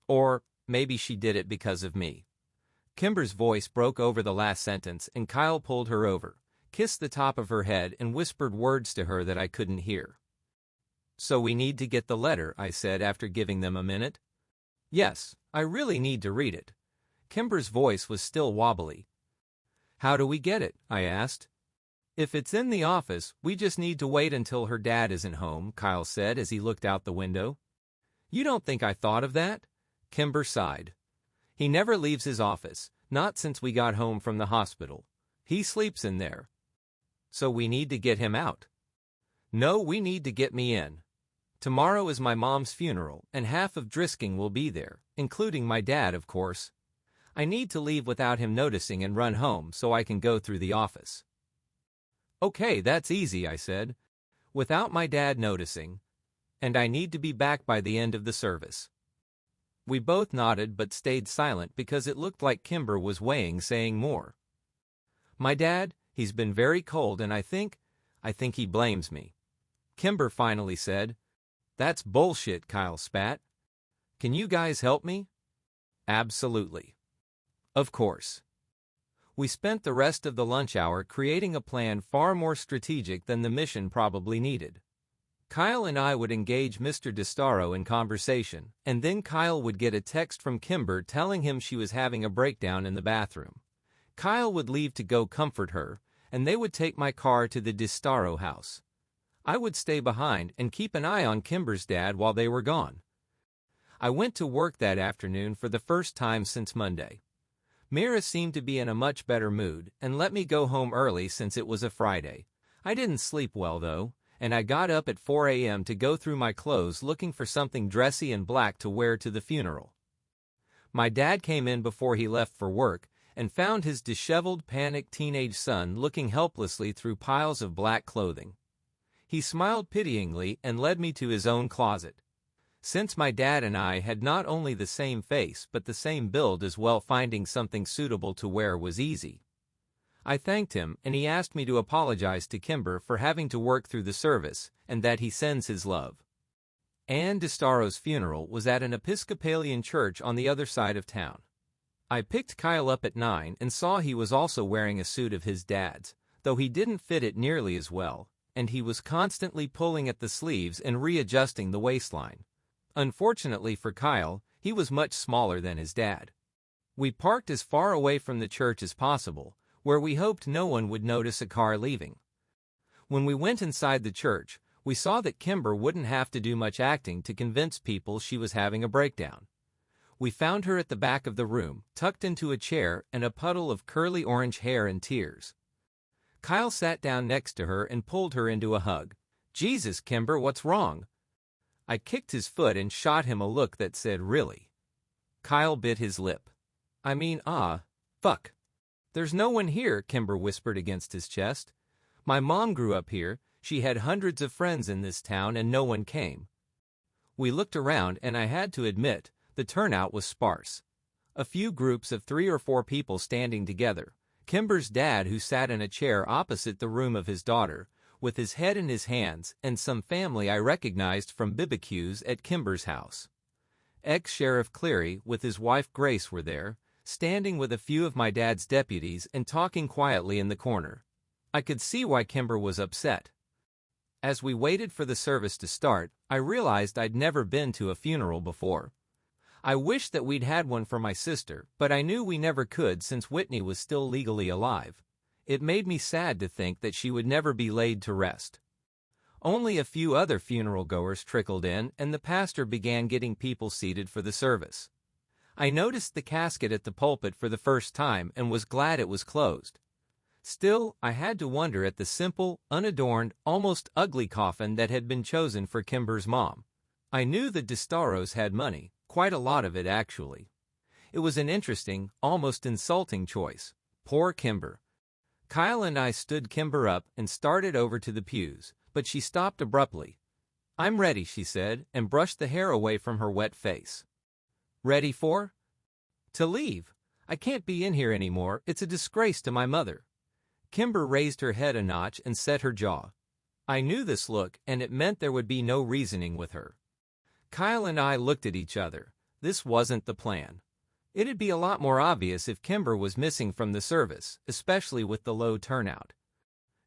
Or maybe she did it because of me." Kimber's voice broke over the last sentence, and Kyle pulled her over, kissed the top of her head, and whispered words to her that I couldn't hear. "So we need to get the letter," I said after giving them a minute. "Yes, I really need to read it." Kimber's voice was still wobbly. "How do we get it?" I asked. "If it's in the office, we just need to wait until her dad isn't home," Kyle said as he looked out the window. "You don't think I thought of that?" Kimber sighed. "He never leaves his office, not since we got home from the hospital. He sleeps in there. So we need to get him out." "No, we need to get me in. Tomorrow is my mom's funeral, and half of Drisking will be there, including my dad, of course. I need to leave without him noticing and run home so I can go through the office." "Okay, that's easy," I said. "Without my dad noticing. And I need to be back by the end of the service." We both nodded but stayed silent because it looked like Kimber was weighing saying more. My dad, he's been very cold and I think he blames me. Kimber finally said. That's bullshit, Kyle spat. Can you guys help me? Absolutely. Of course. We spent the rest of the lunch hour creating a plan far more strategic than the mission probably needed. Kyle and I would engage Mr. DeStaro in conversation, and then Kyle would get a text from Kimber telling him she was having a breakdown in the bathroom. Kyle would leave to go comfort her, and they would take my car to the DeStaro house. I would stay behind and keep an eye on Kimber's dad while they were gone. I went to work that afternoon for the first time since Monday. Mira seemed to be in a much better mood and let me go home early since it was a Friday. I didn't sleep well though, and I got up at 4 a.m. to go through my clothes looking for something dressy and black to wear to the funeral. My dad came in before he left for work and found his disheveled, panicked teenage son looking helplessly through piles of black clothing. He smiled pityingly and led me to his own closet. Since my dad and I had not only the same face but the same build as well, finding something suitable to wear was easy. I thanked him and he asked me to apologize to Kimber for having to work through the service and that he sends his love. Ann DeStaro's funeral was at an Episcopalian church on the other side of town. I picked Kyle up at 9 and saw he was also wearing a suit of his dad's, though he didn't fit it nearly as well, and he was constantly pulling at the sleeves and readjusting the waistline. Unfortunately for Kyle, he was much smaller than his dad. We parked as far away from the church as possible, where we hoped no one would notice a car leaving. When we went inside the church, we saw that Kimber wouldn't have to do much acting to convince people she was having a breakdown. We found her at the back of the room, tucked into a chair and a puddle of curly orange hair and tears. Kyle sat down next to her and pulled her into a hug. Jesus, Kimber, what's wrong? I kicked his foot and shot him a look that said, really? Kyle bit his lip. Fuck. There's no one here, Kimber whispered against his chest. My mom grew up here, she had hundreds of friends in this town and no one came. We looked around and I had to admit, the turnout was sparse. A few groups of 3 or 4 people standing together. Kimber's dad who sat in a chair opposite the room of his daughter, with his head in his hands, and some family I recognized from BBQs at Kimber's house. Ex-Sheriff Cleary with his wife Grace were there, standing with a few of my dad's deputies and talking quietly in the corner. I could see why Kimber was upset. As we waited for the service to start, I realized I'd never been to a funeral before. I wished that we'd had one for my sister, but I knew we never could since Whitney was still legally alive. It made me sad to think that she would never be laid to rest. Only a few other funeral goers trickled in and the pastor began getting people seated for the service. I noticed the casket at the pulpit for the first time and was glad it was closed. Still, I had to wonder at the simple, unadorned, almost ugly coffin that had been chosen for Kimber's mom. I knew the DeStaros had money, quite a lot of it actually. It was an interesting, almost insulting choice. Poor Kimber. Kyle and I stood Kimber up and started over to the pews, but she stopped abruptly. I'm ready, she said, and brushed the hair away from her wet face. Ready for? To leave. I can't be in here anymore, it's a disgrace to my mother. Kimber raised her head a notch and set her jaw. I knew this look, and it meant there would be no reasoning with her. Kyle and I looked at each other. This wasn't the plan. It'd be a lot more obvious if Kimber was missing from the service, especially with the low turnout.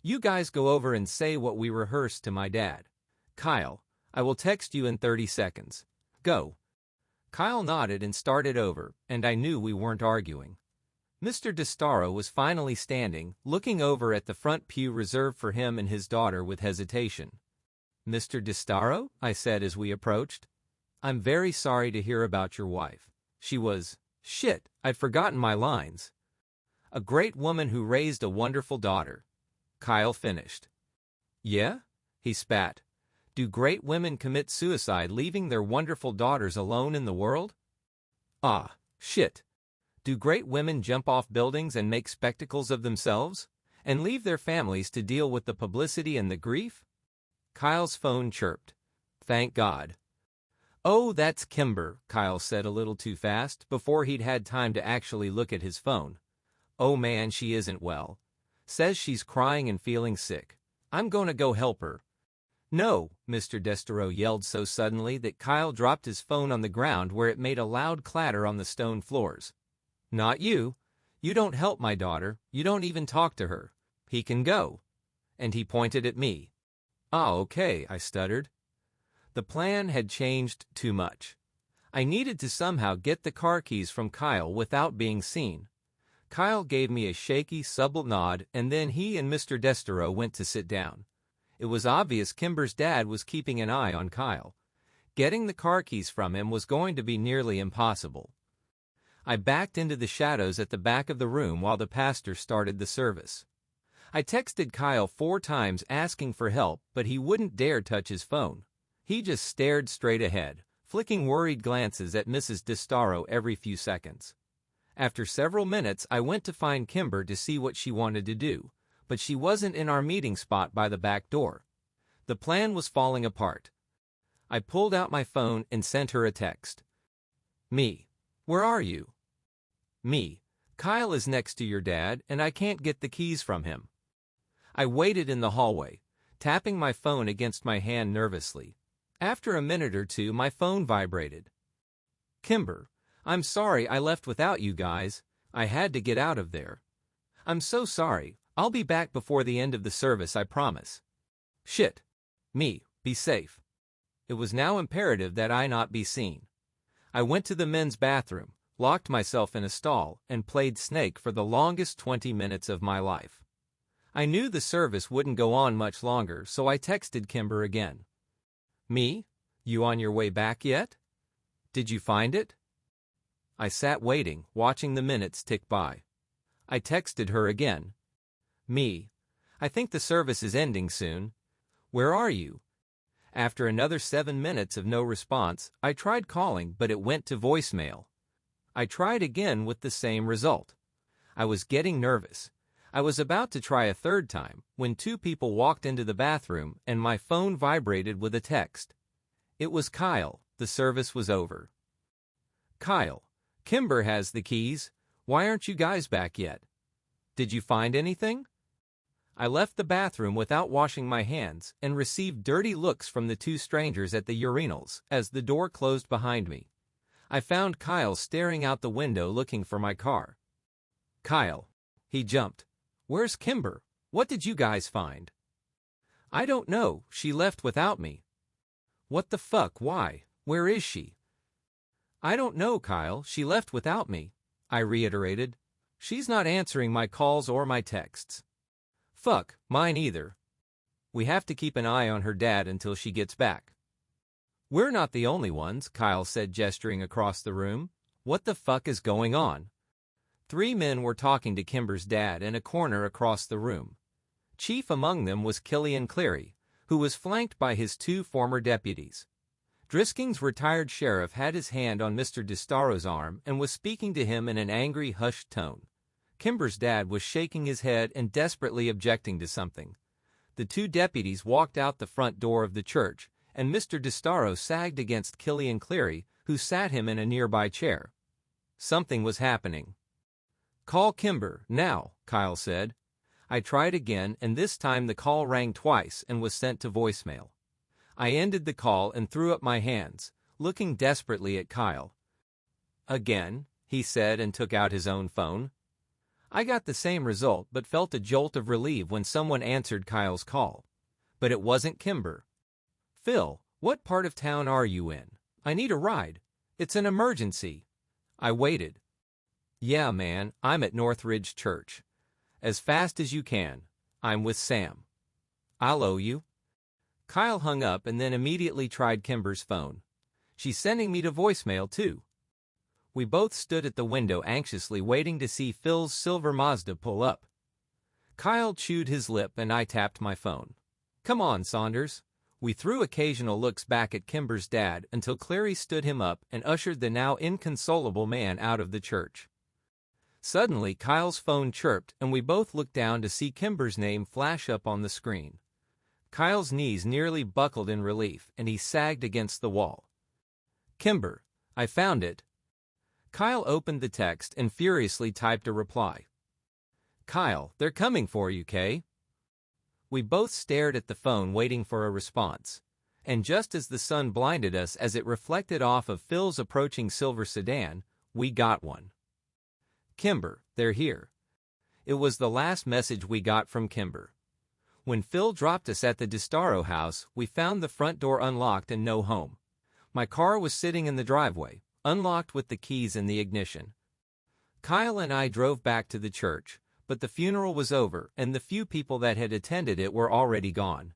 You guys go over and say what we rehearsed to my dad. Kyle, I will text you in 30 seconds. Go. Kyle nodded and started over, and I knew we weren't arguing. Mr. DeStaro was finally standing, looking over at the front pew reserved for him and his daughter with hesitation. Mr. DeStaro? I said as we approached. I'm very sorry to hear about your wife. She was... Shit, I'd forgotten my lines. A great woman who raised a wonderful daughter. Kyle finished. Yeah? He spat. Do great women commit suicide leaving their wonderful daughters alone in the world? Ah, shit. Do great women jump off buildings and make spectacles of themselves? And leave their families to deal with the publicity and the grief? Kyle's phone chirped. Thank God. "Oh, that's Kimber," Kyle said a little too fast before he'd had time to actually look at his phone. "Oh man, she isn't well. Says she's crying and feeling sick. I'm gonna go help her." "No," Mr. Destero yelled so suddenly that Kyle dropped his phone on the ground where it made a loud clatter on the stone floors. "Not you. You don't help my daughter. You don't even talk to her. He can go." And he pointed at me. "Ah, okay," I stuttered. The plan had changed too much. I needed to somehow get the car keys from Kyle without being seen. Kyle gave me a shaky, subtle nod, and then he and Mr. Destero went to sit down. It was obvious Kimber's dad was keeping an eye on Kyle. Getting the car keys from him was going to be nearly impossible. I backed into the shadows at the back of the room while the pastor started the service. I texted Kyle 4 times asking for help, but he wouldn't dare touch his phone. He just stared straight ahead, flicking worried glances at Mrs. Destero every few seconds. After several minutes, I went to find Kimber to see what she wanted to do, but she wasn't in our meeting spot by the back door. The plan was falling apart. I pulled out my phone and sent her a text. "Me. Where are you?" "Me. Kyle is next to your dad, and I can't get the keys from him." I waited in the hallway, tapping my phone against my hand nervously. After a minute or two, my phone vibrated. "Kimber, I'm sorry I left without you guys. I had to get out of there. I'm so sorry. I'll be back before the end of the service, I promise." "Shit. Me, be safe." It was now imperative that I not be seen. I went to the men's bathroom, locked myself in a stall, and played Snake for the longest 20 minutes of my life. I knew the service wouldn't go on much longer, so I texted Kimber again. "Me? You on your way back yet? Did you find it?" I sat waiting, watching the minutes tick by. I texted her again. "Me. I think the service is ending soon. Where are you?" After another 7 minutes of no response, I tried calling, but it went to voicemail. I tried again with the same result. I was getting nervous. I was about to try a third time when 2 people walked into the bathroom and my phone vibrated with a text. It was Kyle. The service was over. "Kyle, Kimber has the keys. Why aren't you guys back yet? Did you find anything?" I left the bathroom without washing my hands and received dirty looks from the 2 strangers at the urinals as the door closed behind me. I found Kyle staring out the window looking for my car. "Kyle." He jumped. "Where's Kimber? What did you guys find?" "I don't know. She left without me." "What the fuck? Why? Where is she?" "I don't know, Kyle. She left without me," I reiterated. "She's not answering my calls or my texts." "Fuck, mine either. We have to keep an eye on her dad until she gets back." "We're not the only ones," Kyle said, gesturing across the room. "What the fuck is going on?" 3 men were talking to Kimber's dad in a corner across the room. Chief among them was Killian Cleary, who was flanked by his 2 former deputies. Drisking's retired sheriff had his hand on Mr. Destero's arm and was speaking to him in an angry, hushed tone. Kimber's dad was shaking his head and desperately objecting to something. The 2 deputies walked out the front door of the church, and Mr. Destero sagged against Killian Cleary, who sat him in a nearby chair. Something was happening. "Call Kimber, now," Kyle said. I tried again, and this time the call rang twice and was sent to voicemail. I ended the call and threw up my hands, looking desperately at Kyle. "Again," he said and took out his own phone. I got the same result but felt a jolt of relief when someone answered Kyle's call. But it wasn't Kimber. "Phil, what part of town are you in? I need a ride. It's an emergency." I waited. "Yeah, man, I'm at Northridge Church. As fast as you can. I'm with Sam. I'll owe you." Kyle hung up and then immediately tried Kimber's phone. "She's sending me to voicemail, too." We both stood at the window anxiously waiting to see Phil's silver Mazda pull up. Kyle chewed his lip and I tapped my phone. "Come on, Saunders." We threw occasional looks back at Kimber's dad until Cleary stood him up and ushered the now inconsolable man out of the church. Suddenly, Kyle's phone chirped and we both looked down to see Kimber's name flash up on the screen. Kyle's knees nearly buckled in relief and he sagged against the wall. Kimber, I found it. Kyle opened the text and furiously typed a reply. Kyle, they're coming for you, Kay. We both stared at the phone waiting for a response. And just as the sun blinded us as it reflected off of Phil's approaching silver sedan, we got one. Kimber, they're here. It was the last message we got from Kimber. When Phil dropped us at the DiStaro house, we found the front door unlocked and no home. My car was sitting in the driveway, unlocked with the keys in the ignition. Kyle and I drove back to the church, but the funeral was over and the few people that had attended it were already gone.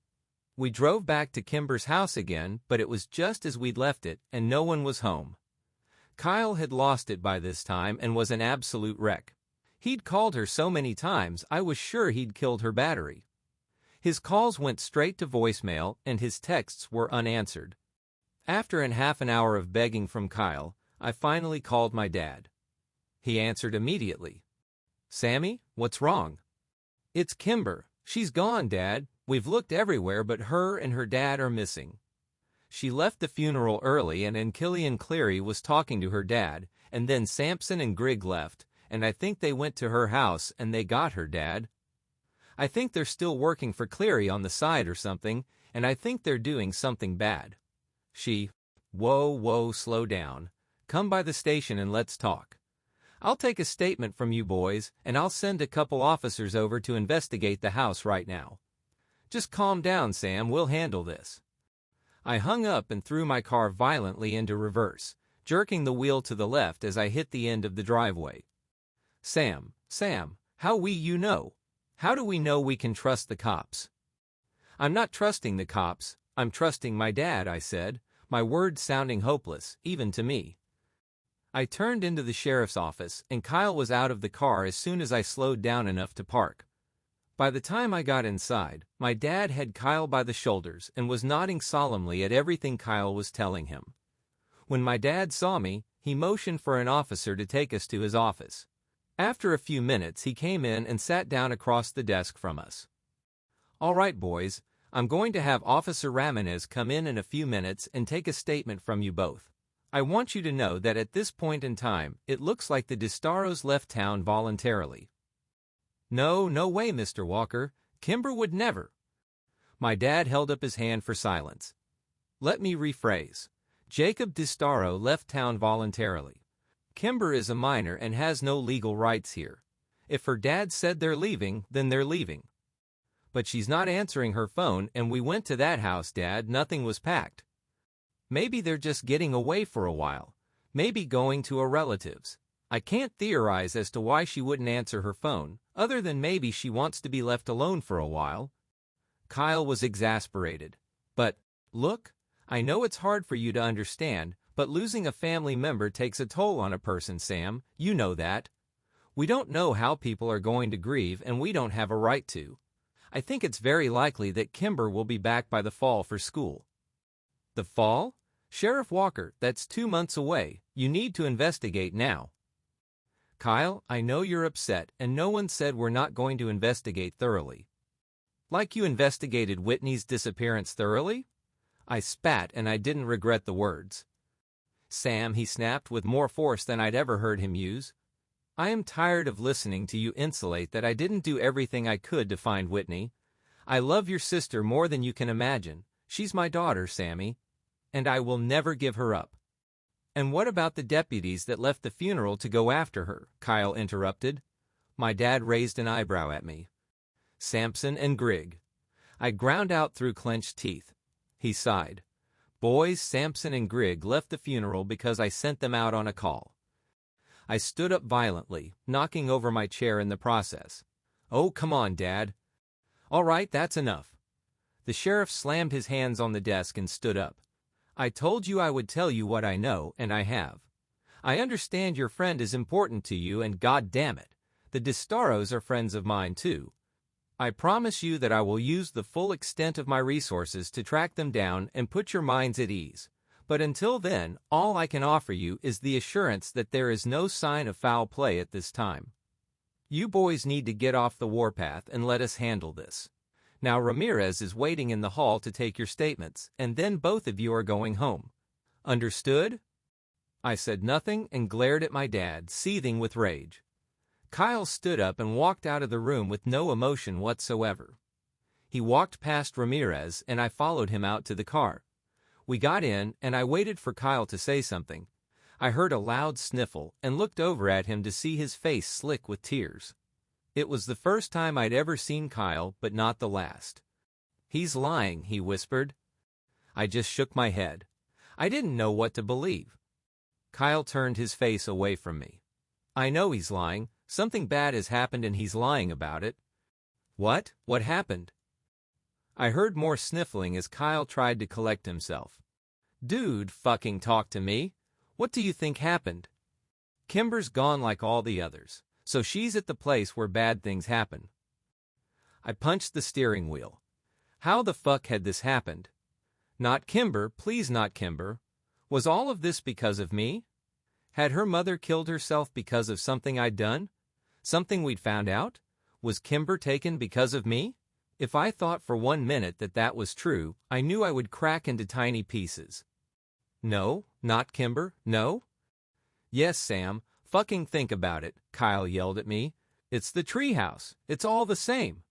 We drove back to Kimber's house again, but it was just as we'd left it, and no one was home. Kyle had lost it by this time and was an absolute wreck. He'd called her so many times I was sure he'd killed her battery. His calls went straight to voicemail and his texts were unanswered. After half an hour of begging from Kyle, I finally called my dad. He answered immediately. Sammy, what's wrong? It's Kimber. She's gone, Dad. We've looked everywhere but her and her dad are missing. She left the funeral early and Killian Cleary was talking to her dad, and then Sampson and Grigg left, and I think they went to her house and they got her, Dad. I think they're still working for Cleary on the side or something, and I think they're doing something bad. Whoa, slow down. Come by the station and let's talk. I'll take a statement from you boys, and I'll send a couple officers over to investigate the house right now. Just calm down, Sam, we'll handle this. I hung up and threw my car violently into reverse, jerking the wheel to the left as I hit the end of the driveway. Sam, how do we know we can trust the cops? I'm not trusting the cops, I'm trusting my dad, I said, my words sounding hopeless, even to me. I turned into the sheriff's office, and Kyle was out of the car as soon as I slowed down enough to park. By the time I got inside, my dad had Kyle by the shoulders and was nodding solemnly at everything Kyle was telling him. When my dad saw me, he motioned for an officer to take us to his office. After a few minutes, he came in and sat down across the desk from us. All right, boys, I'm going to have Officer Ramirez come in a few minutes and take a statement from you both. I want you to know that at this point in time, it looks like the DiStaros left town voluntarily. No way, Mr. Walker. Kimber would never. My dad held up his hand for silence. Let me rephrase. Jacob DiStaro left town voluntarily. Kimber is a minor and has no legal rights here. If her dad said they're leaving, then they're leaving. But she's not answering her phone, and we went to that house, Dad. Nothing was packed. Maybe they're just getting away for a while. Maybe going to a relative's. I can't theorize as to why she wouldn't answer her phone, other than maybe she wants to be left alone for a while. Kyle was exasperated. But, look, I know it's hard for you to understand, but losing a family member takes a toll on a person, Sam. You know that. We don't know how people are going to grieve, and we don't have a right to. I think it's very likely that Kimber will be back by the fall for school. The fall? Sheriff Walker, that's 2 months away. You need to investigate now. Kyle, I know you're upset, and no one said we're not going to investigate thoroughly. Like you investigated Whitney's disappearance thoroughly? I spat, and I didn't regret the words. Sam, he snapped with more force than I'd ever heard him use. I am tired of listening to you insulate that I didn't do everything I could to find Whitney. I love your sister more than you can imagine. She's my daughter, Sammy, and I will never give her up. And what about the deputies that left the funeral to go after her? Kyle interrupted. My dad raised an eyebrow at me. Sampson and Grigg. I ground out through clenched teeth. He sighed. Boys, Sampson and Grigg left the funeral because I sent them out on a call. I stood up violently, knocking over my chair in the process. Oh, come on, Dad. All right, that's enough. The sheriff slammed his hands on the desk and stood up. I told you I would tell you what I know, and I have. I understand your friend is important to you, and God damn it, the DiStaros are friends of mine too. I promise you that I will use the full extent of my resources to track them down and put your minds at ease. But until then, all I can offer you is the assurance that there is no sign of foul play at this time. You boys need to get off the warpath and let us handle this. Now Ramirez is waiting in the hall to take your statements, and then both of you are going home. Understood? I said nothing and glared at my dad, seething with rage. Kyle stood up and walked out of the room with no emotion whatsoever. He walked past Ramirez and I followed him out to the car. We got in and I waited for Kyle to say something. I heard a loud sniffle and looked over at him to see his face slick with tears. It was the first time I'd ever seen Kyle, but not the last. "He's lying," he whispered. I just shook my head. I didn't know what to believe. Kyle turned his face away from me. "I know he's lying. Something bad has happened and he's lying about it." "What? What happened?" I heard more sniffling as Kyle tried to collect himself. "Dude, fucking talk to me. What do you think happened? Kimber's gone like all the others, so she's at the place where bad things happen." I punched the steering wheel. How the fuck had this happened? Not Kimber, please not Kimber. Was all of this because of me? Had her mother killed herself because of something I'd done? Something we'd found out? Was Kimber taken because of me? If I thought for 1 minute that that was true, I knew I would crack into tiny pieces. No, not Kimber, no? Yes, Sam, fucking think about it, Kyle yelled at me. It's the treehouse. It's all the same.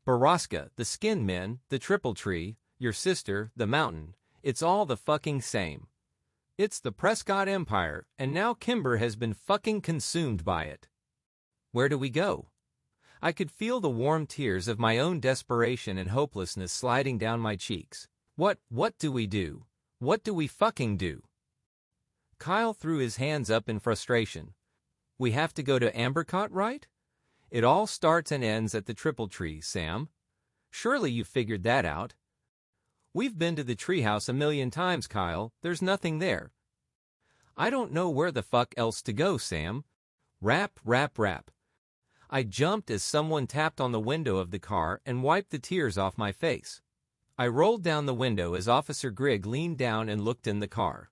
Baraska, the skin men, the triple tree, your sister, the mountain. It's all the fucking same. It's the Prescott Empire, and now Kimber has been fucking consumed by it. Where do we go? I could feel the warm tears of my own desperation and hopelessness sliding down my cheeks. What do we do? What do we fucking do? Kyle threw his hands up in frustration. We have to go to Ambercott, right? It all starts and ends at the Triple Tree, Sam. Surely you figured that out. We've been to the treehouse 1,000,000 times, Kyle. There's nothing there. I don't know where the fuck else to go, Sam. Rap, rap, rap. I jumped as someone tapped on the window of the car and wiped the tears off my face. I rolled down the window as Officer Grigg leaned down and looked in the car.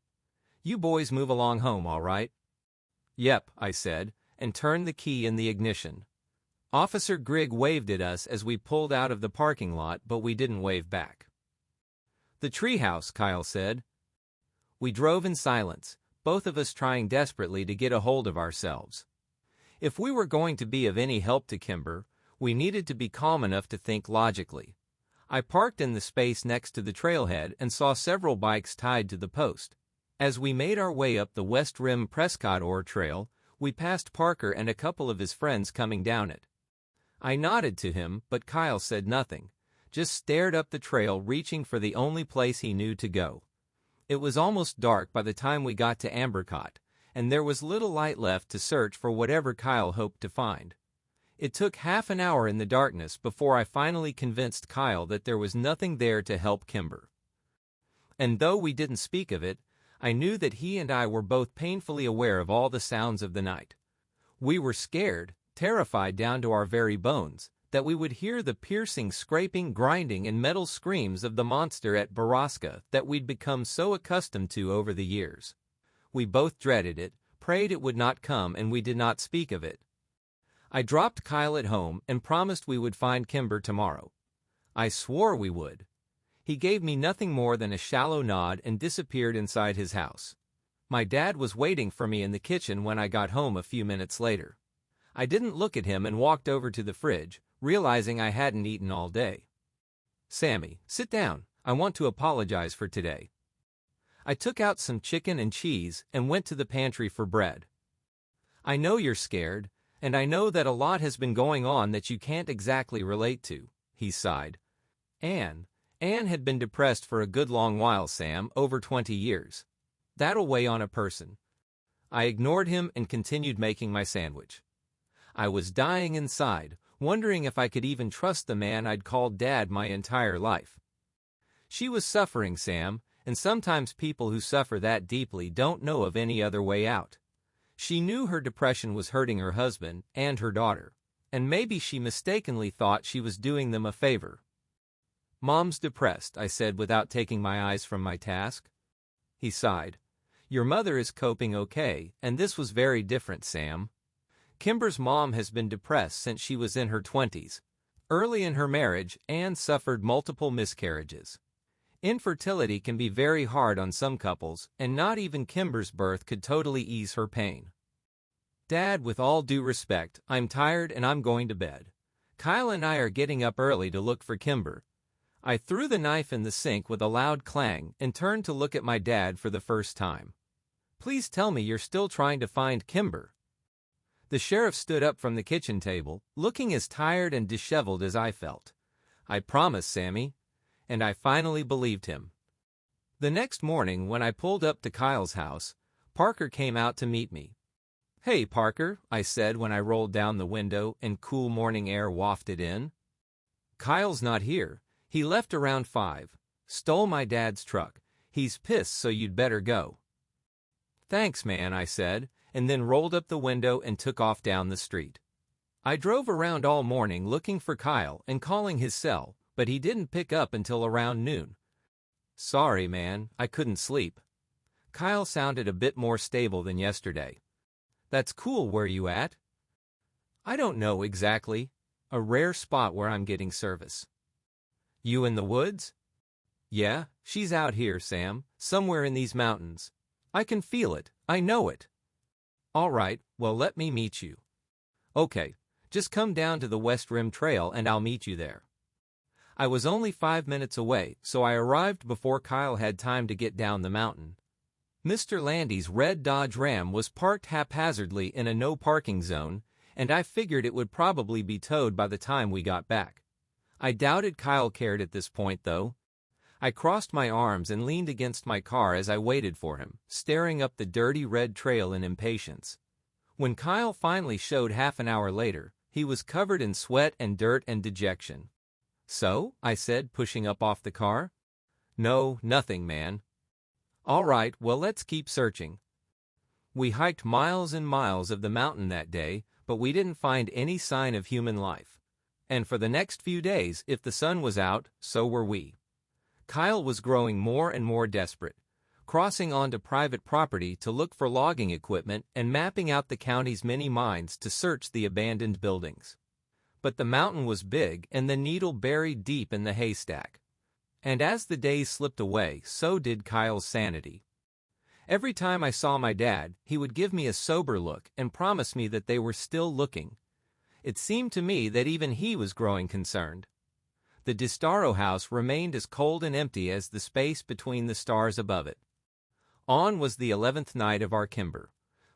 You boys move along home, all right? Yep, I said, and turned the key in the ignition. Officer Grigg waved at us as we pulled out of the parking lot, but we didn't wave back. The treehouse, Kyle said. We drove in silence, both of us trying desperately to get a hold of ourselves. If we were going to be of any help to Kimber, we needed to be calm enough to think logically. I parked in the space next to the trailhead and saw several bikes tied to the post. As we made our way up the West Rim Prescott Ore Trail, we passed Parker and a couple of his friends coming down it. I nodded to him, but Kyle said nothing, just stared up the trail, reaching for the only place he knew to go. It was almost dark by the time we got to Ambercott, and there was little light left to search for whatever Kyle hoped to find. It took half an hour in the darkness before I finally convinced Kyle that there was nothing there to help Kimber. And though we didn't speak of it, I knew that he and I were both painfully aware of all the sounds of the night. We were scared, terrified down to our very bones, that we would hear the piercing, scraping, grinding, and metal screams of the monster at Baraska that we'd become so accustomed to over the years. We both dreaded it, prayed it would not come, and we did not speak of it. I dropped Kyle at home and promised we would find Kimber tomorrow. I swore we would. He gave me nothing more than a shallow nod and disappeared inside his house. My dad was waiting for me in the kitchen when I got home a few minutes later. I didn't look at him and walked over to the fridge, realizing I hadn't eaten all day. Sammy, sit down. I want to apologize for today. I took out some chicken and cheese and went to the pantry for bread. I know you're scared, and I know that a lot has been going on that you can't exactly relate to, he sighed. Anne had been depressed for a good long while, Sam, over 20 years. That'll weigh on a person. I ignored him and continued making my sandwich. I was dying inside, wondering if I could even trust the man I'd called Dad my entire life. She was suffering, Sam, and sometimes people who suffer that deeply don't know of any other way out. She knew her depression was hurting her husband and her daughter, and maybe she mistakenly thought she was doing them a favor. Mom's depressed, I said without taking my eyes from my task. He sighed. Your mother is coping okay, and this was very different, Sam. Kimber's mom has been depressed since she was in her 20s. Early in her marriage, Anne suffered multiple miscarriages. Infertility can be very hard on some couples, and not even Kimber's birth could totally ease her pain. Dad, with all due respect, I'm tired and I'm going to bed. Kyle and I are getting up early to look for Kimber. I threw the knife in the sink with a loud clang and turned to look at my dad for the first time. Please tell me you're still trying to find Kimber. The sheriff stood up from the kitchen table, looking as tired and disheveled as I felt. I promise, Sammy. And I finally believed him. The next morning, when I pulled up to Kyle's house, Parker came out to meet me. Hey, Parker, I said when I rolled down the window and cool morning air wafted in. Kyle's not here. He left around 5. Stole my dad's truck. He's pissed, so you'd better go. Thanks, man, I said, and then rolled up the window and took off down the street. I drove around all morning looking for Kyle and calling his cell, but he didn't pick up until around noon. Sorry, man, I couldn't sleep. Kyle sounded a bit more stable than yesterday. That's cool. Where you at? I don't know exactly. A rare spot where I'm getting service. You in the woods? Yeah, she's out here, Sam, somewhere in these mountains. I can feel it, I know it. All right, well, let me meet you. Okay, just come down to the West Rim Trail and I'll meet you there. I was only 5 minutes away, so I arrived before Kyle had time to get down the mountain. Mr. Landy's red Dodge Ram was parked haphazardly in a no-parking zone, and I figured it would probably be towed by the time we got back. I doubted Kyle cared at this point, though. I crossed my arms and leaned against my car as I waited for him, staring up the dirty red trail in impatience. When Kyle finally showed half an hour later, he was covered in sweat and dirt and dejection. So? I said, pushing up off the car. No, nothing, man. All right, well, let's keep searching. We hiked miles and miles of the mountain that day, but we didn't find any sign of human life. And for the next few days, if the sun was out, so were we. Kyle was growing more and more desperate, crossing onto private property to look for logging equipment and mapping out the county's many mines to search the abandoned buildings. But the mountain was big and the needle buried deep in the haystack. And as the days slipped away, so did Kyle's sanity. Every time I saw my dad, he would give me a sober look and promise me that they were still looking. It seemed to me that even he was growing concerned. The Distaro house remained as cold and empty as the space between the stars above it. On was the 11th night of our Kimber.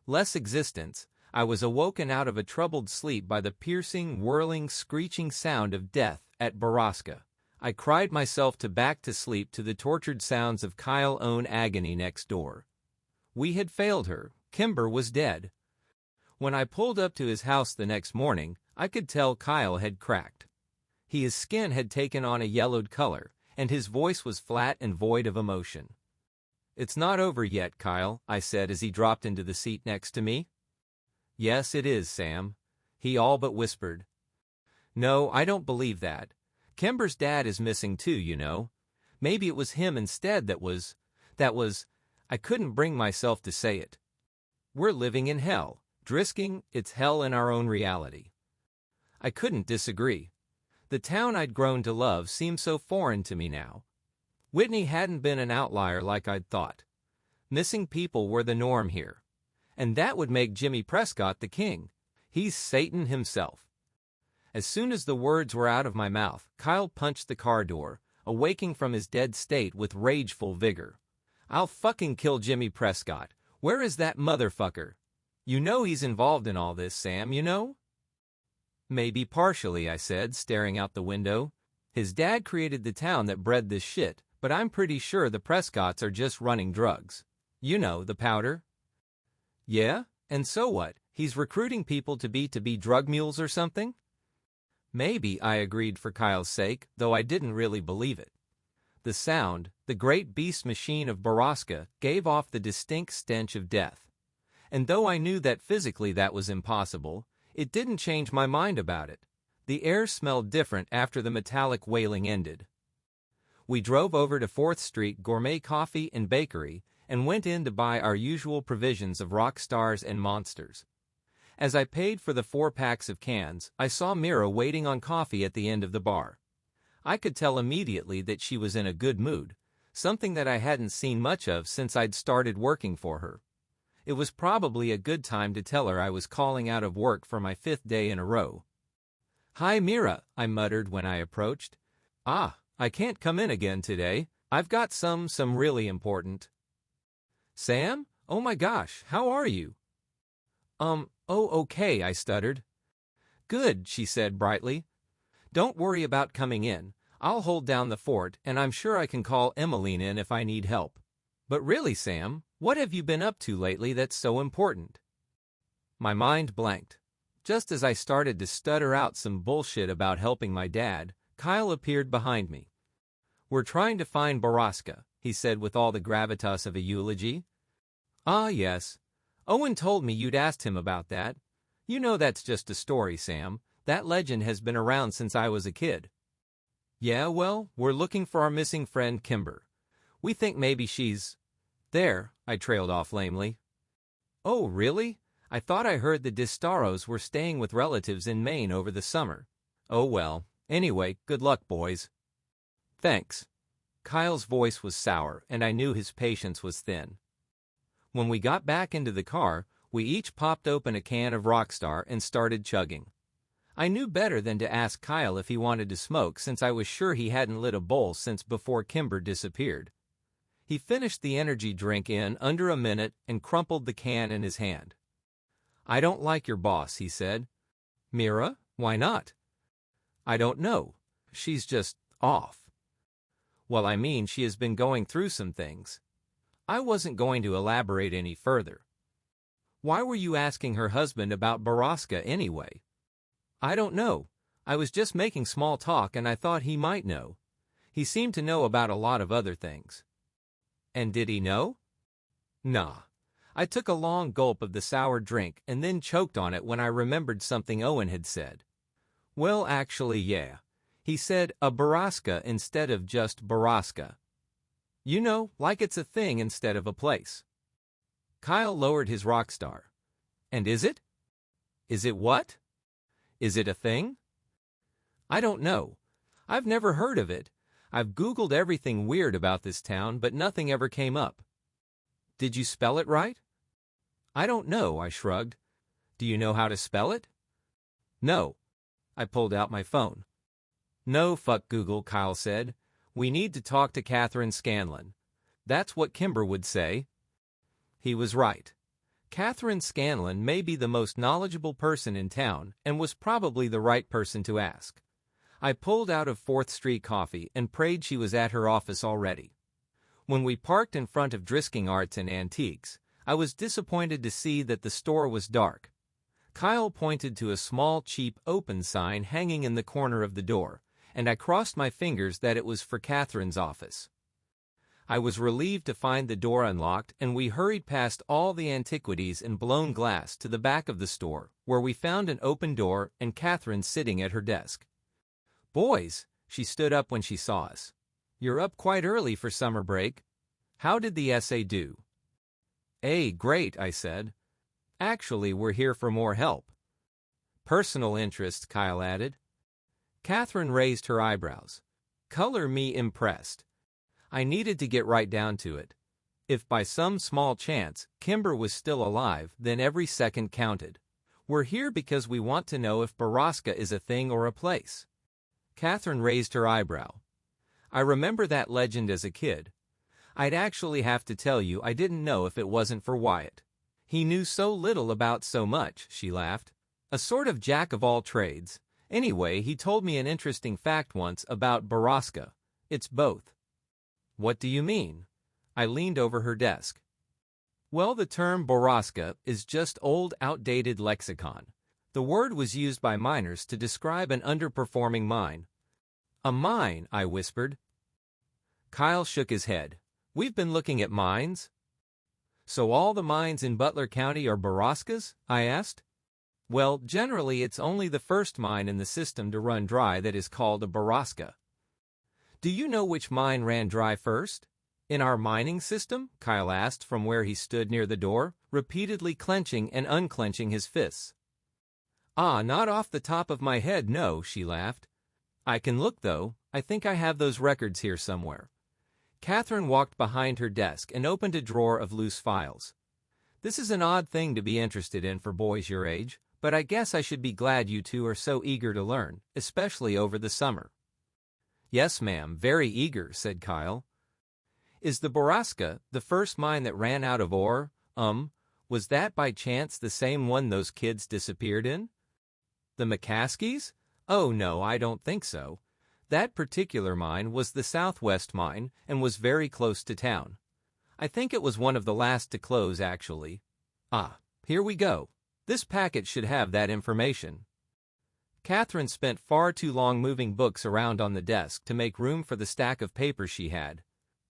Less existence, I was awoken out of a troubled sleep by the piercing, whirling, screeching sound of death at Baraska. I cried myself back to sleep to the tortured sounds of Kyle's own agony next door. We had failed her. Kimber was dead. When I pulled up to his house the next morning, I could tell Kyle had cracked. His skin had taken on a yellowed color, and his voice was flat and void of emotion. It's not over yet, Kyle, I said as he dropped into the seat next to me. Yes, it is, Sam, he all but whispered. No, I don't believe that. Kimber's dad is missing too, you know. Maybe it was him instead that was, I couldn't bring myself to say it. We're living in hell. Drisking, it's hell in our own reality. I couldn't disagree. The town I'd grown to love seemed so foreign to me now. Whitney hadn't been an outlier like I'd thought. Missing people were the norm here. And that would make Jimmy Prescott the king. He's Satan himself. As soon as the words were out of my mouth, Kyle punched the car door, awaking from his dead state with rageful vigor. I'll fucking kill Jimmy Prescott. Where is that motherfucker? You know he's involved in all this, Sam, you know? Maybe partially, I said, staring out the window. His dad created the town that bred this shit, but I'm pretty sure the Prescotts are just running drugs. You know, the powder. Yeah? And so what? He's recruiting people to be drug mules or something? Maybe, I agreed for Kyle's sake, though I didn't really believe it. The sound, the great beast machine of Baraska, gave off the distinct stench of death. And though I knew that physically that was impossible, it didn't change my mind about it. The air smelled different after the metallic wailing ended. We drove over to 4th Street Gourmet Coffee and Bakery and went in to buy our usual provisions of rock stars and monsters. As I paid for the 4 packs of cans, I saw Mira waiting on coffee at the end of the bar. I could tell immediately that she was in a good mood, something that I hadn't seen much of since I'd started working for her. It was probably a good time to tell her I was calling out of work for my 5th day in a row. "Hi, Mira," I muttered when I approached. "Ah, I can't come in again today. I've got some really important." "Sam? Oh my gosh, how are you?" Oh, okay," I stuttered. "Good," she said brightly. "Don't worry about coming in. I'll hold down the fort, and I'm sure I can call Emmeline in if I need help. But really, Sam, what have you been up to lately that's so important?" My mind blanked. Just as I started to stutter out some bullshit about helping my dad, Kyle appeared behind me. "We're trying to find Baraska," he said with all the gravitas of a eulogy. "Ah, yes. Owen told me you'd asked him about that. You know that's just a story, Sam. That legend has been around since I was a kid." "Yeah, well, we're looking for our missing friend Kimber. We think maybe she's there," I trailed off lamely. "Oh, really? I thought I heard the Distaros were staying with relatives in Maine over the summer. Oh well, anyway, good luck, boys." "Thanks." Kyle's voice was sour, and I knew his patience was thin. When we got back into the car, we each popped open a can of Rockstar and started chugging. I knew better than to ask Kyle if he wanted to smoke since I was sure he hadn't lit a bowl since before Kimber disappeared. He finished the energy drink in under a minute and crumpled the can in his hand. "I don't like your boss," he said. "Mira? Why not?" "I don't know. She's just off." "Well, I mean, she has been going through some things." I wasn't going to elaborate any further. "Why were you asking her husband about Baraska anyway?" "I don't know. I was just making small talk and I thought he might know. He seemed to know about a lot of other things." "And did he know?" "Nah." I took a long gulp of the sour drink and then choked on it when I remembered something Owen had said. "Well, actually, yeah. He said a Baraska instead of just Baraska. You know, like it's a thing instead of a place." Kyle lowered his Rockstar. "And is it?" "Is it what?" "Is it a thing?" "I don't know. I've never heard of it. I've Googled everything weird about this town, but nothing ever came up." "Did you spell it right?" "I don't know," I shrugged. "Do you know how to spell it?" "No." I pulled out my phone. "No, fuck Google," Kyle said. "We need to talk to Catherine Scanlon. That's what Kimber would say." He was right. Catherine Scanlon may be the most knowledgeable person in town and was probably the right person to ask. I pulled out of 4th Street Coffee and prayed she was at her office already. When we parked in front of Drisking Arts and Antiques, I was disappointed to see that the store was dark. Kyle pointed to a small, cheap open sign hanging in the corner of the door, and I crossed my fingers that it was for Catherine's office. I was relieved to find the door unlocked, and we hurried past all the antiquities and blown glass to the back of the store, where we found an open door and Catherine sitting at her desk. "Boys," she stood up when she saw us. "You're up quite early for summer break. How did the essay do?" Great," I said. "Actually, we're here for more help." "Personal interest," Kyle added. Catherine raised her eyebrows. Color me impressed. I needed to get right down to it. If by some small chance Kimber was still alive, then every second counted. "We're here because we want to know if Baraska is a thing or a place." Catherine raised her eyebrow. "I remember that legend as a kid. I'd actually have to tell you I didn't know if it wasn't for Wyatt. He knew so little about so much," she laughed. "A sort of jack of all trades. Anyway, he told me an interesting fact once about Baraska. It's both." "What do you mean?" I leaned over her desk. "Well, the term Baraska is just old, outdated lexicon. The word was used by miners to describe an underperforming mine." "A mine," I whispered. Kyle shook his head. "We've been looking at mines." "So all the mines in Butler County are Baraskas?" I asked. "Well, generally it's only the first mine in the system to run dry that is called a Baraska." "Do you know which mine ran dry first? In our mining system?" Kyle asked from where he stood near the door, repeatedly clenching and unclenching his fists. Not off the top of my head, no," she laughed. "I can look, though. I think I have those records here somewhere." Catherine walked behind her desk and opened a drawer of loose files. This is an odd thing to be interested in for boys your age, but I guess I should be glad you two are so eager to learn, especially over the summer. Yes, ma'am, very eager, said Kyle. Is the Borrasca the first mine that ran out of ore? Was that by chance the same one those kids disappeared in? The McCaskies? Oh no, I don't think so. That particular mine was the Southwest mine and was very close to town. I think it was one of the last to close, actually. Ah, here we go. This packet should have that information. Catherine spent far too long moving books around on the desk to make room for the stack of papers she had.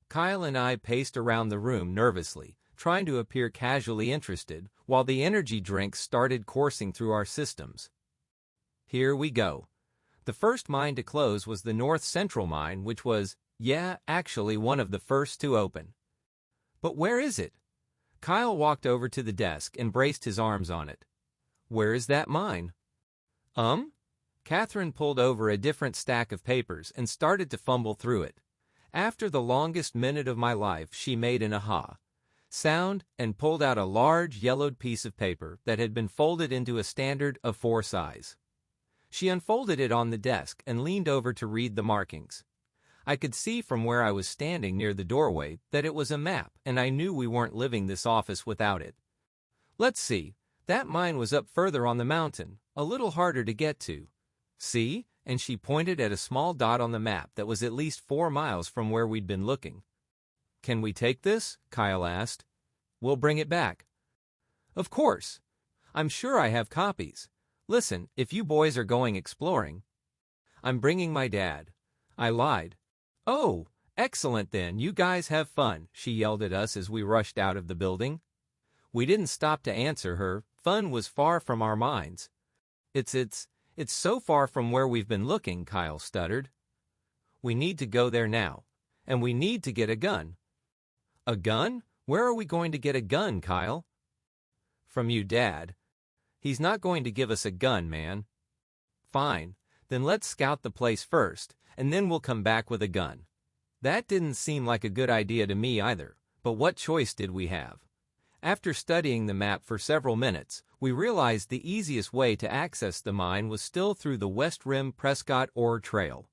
Kyle and I paced around the room nervously, trying to appear casually interested, while the energy drinks started coursing through our systems. Here we go. The first mine to close was the North Central mine, which was, actually one of the first to open. But where is it? Kyle walked over to the desk and braced his arms on it. Where is that mine? Catherine pulled over a different stack of papers and started to fumble through it. After the longest minute of my life, she made an aha sound and pulled out a large yellowed piece of paper that had been folded into a standard A4 size. She unfolded it on the desk and leaned over to read the markings. I could see from where I was standing near the doorway that it was a map, and I knew we weren't leaving this office without it. Let's see, that mine was up further on the mountain, a little harder to get to. See? And she pointed at a small dot on the map that was at least 4 miles from where we'd been looking. Can we take this? Kyle asked. We'll bring it back. Of course. I'm sure I have copies. Listen, if you boys are going exploring. I'm bringing my dad. I lied. Oh, excellent then, you guys have fun, she yelled at us as we rushed out of the building. We didn't stop to answer her. Fun was far from our minds. It's so far from where we've been looking, Kyle stuttered. We need to go there now. And we need to get a gun. A gun? Where are we going to get a gun, Kyle? From you, Dad. He's not going to give us a gun, man. Fine, then let's scout the place first, and then we'll come back with a gun. That didn't seem like a good idea to me either, but what choice did we have? After studying the map for several minutes, we realized the easiest way to access the mine was still through the West Rim Prescott Ore Trail.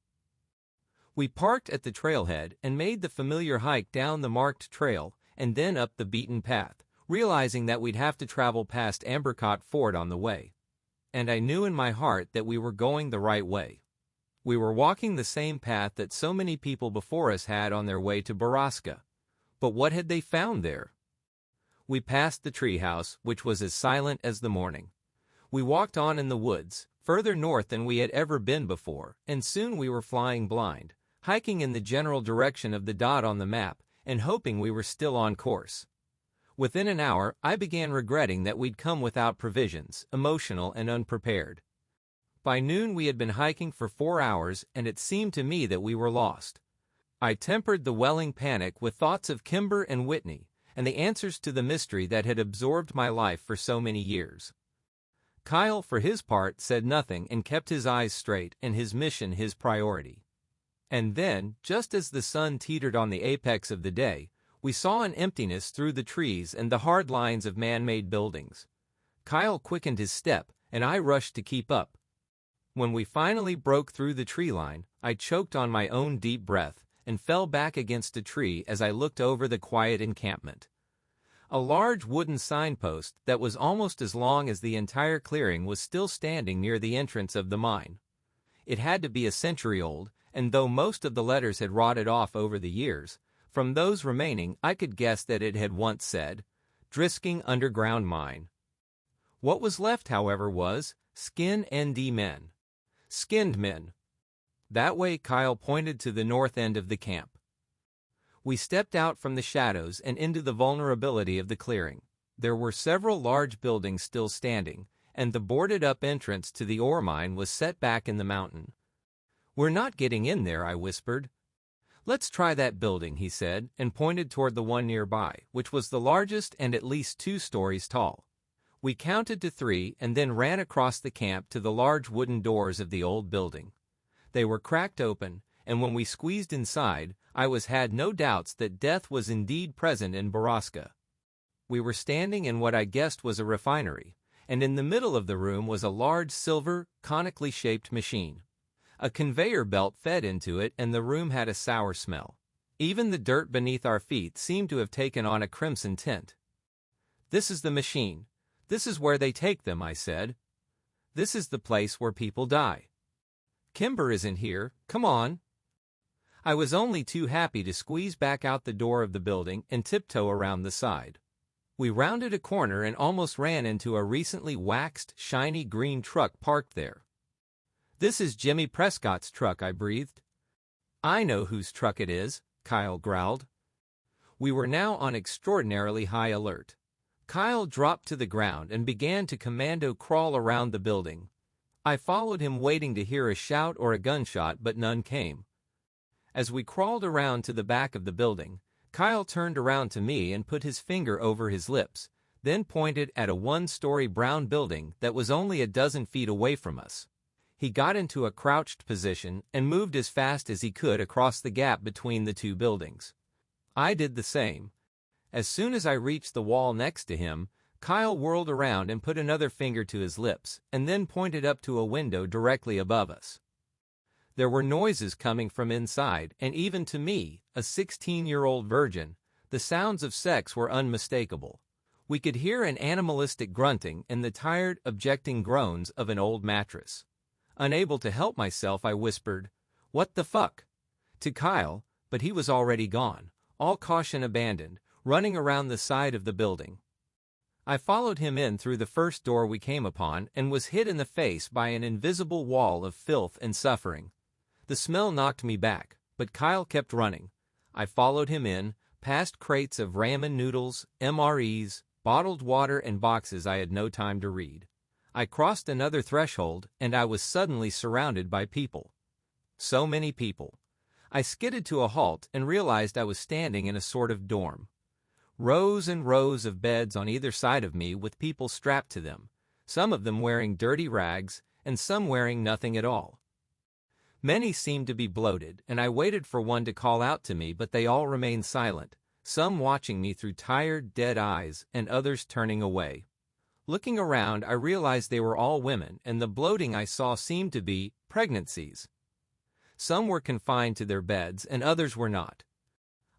We parked at the trailhead and made the familiar hike down the marked trail and then up the beaten path, realizing that we'd have to travel past Ambercott Ford on the way. And I knew in my heart that we were going the right way. We were walking the same path that so many people before us had on their way to Borrasca. But what had they found there? We passed the treehouse, which was as silent as the morning. We walked on in the woods, further north than we had ever been before, and soon we were flying blind, hiking in the general direction of the dot on the map and hoping we were still on course. Within an hour, I began regretting that we'd come without provisions, emotional and unprepared. By noon we had been hiking for 4 hours, and it seemed to me that we were lost. I tempered the welling panic with thoughts of Kimber and Whitney, and the answers to the mystery that had absorbed my life for so many years. Kyle, for his part, said nothing and kept his eyes straight and his mission his priority. And then, just as the sun teetered on the apex of the day, we saw an emptiness through the trees and the hard lines of man-made buildings. Kyle quickened his step, and I rushed to keep up. When we finally broke through the tree line, I choked on my own deep breath and fell back against a tree as I looked over the quiet encampment. A large wooden signpost that was almost as long as the entire clearing was still standing near the entrance of the mine. It had to be a century old, and though most of the letters had rotted off over the years, from those remaining I could guess that it had once said, Drisking Underground Mine. What was left, however, was, Skin ND Men. Skinned men. That way Kyle pointed to the north end of the camp. We stepped out from the shadows and into the vulnerability of the clearing. There were several large buildings still standing, and the boarded-up entrance to the ore mine was set back in the mountain. We're not getting in there, I whispered. Let's try that building, he said, and pointed toward the one nearby, which was the largest and at least 2 stories tall. We counted to 3 and then ran across the camp to the large wooden doors of the old building. They were cracked open, and when we squeezed inside, I had no doubts that death was indeed present in Baraska. We were standing in what I guessed was a refinery, and in the middle of the room was a large silver, conically shaped machine. A conveyor belt fed into it, and the room had a sour smell. Even the dirt beneath our feet seemed to have taken on a crimson tint. "This is the machine. This is where they take them," I said. "This is the place where people die. Kimber isn't here, come on." I was only too happy to squeeze back out the door of the building and tiptoe around the side. We rounded a corner and almost ran into a recently waxed, shiny green truck parked there. "This is Jimmy Prescott's truck," I breathed. "I know whose truck it is," Kyle growled. We were now on extraordinarily high alert. Kyle dropped to the ground and began to commando crawl around the building. I followed him, waiting to hear a shout or a gunshot, but none came. As we crawled around to the back of the building, Kyle turned around to me and put his finger over his lips, then pointed at a one-story brown building that was only a dozen feet away from us. He got into a crouched position and moved as fast as he could across the gap between the two buildings. I did the same. As soon as I reached the wall next to him, Kyle whirled around and put another finger to his lips, and then pointed up to a window directly above us. There were noises coming from inside, and even to me, a 16-year-old virgin, the sounds of sex were unmistakable. We could hear an animalistic grunting and the tired, objecting groans of an old mattress. Unable to help myself, I whispered, "What the fuck?" to Kyle, but he was already gone, all caution abandoned, running around the side of the building. I followed him in through the first door we came upon and was hit in the face by an invisible wall of filth and suffering. The smell knocked me back, but Kyle kept running. I followed him in, past crates of ramen noodles, MREs, bottled water, and boxes I had no time to read. I crossed another threshold, and I was suddenly surrounded by people. So many people. I skidded to a halt and realized I was standing in a sort of dorm. Rows and rows of beds on either side of me with people strapped to them, some of them wearing dirty rags, and some wearing nothing at all. Many seemed to be bloated, and I waited for one to call out to me, but they all remained silent, some watching me through tired, dead eyes, and others turning away. Looking around, I realized they were all women, and the bloating I saw seemed to be pregnancies. Some were confined to their beds, and others were not.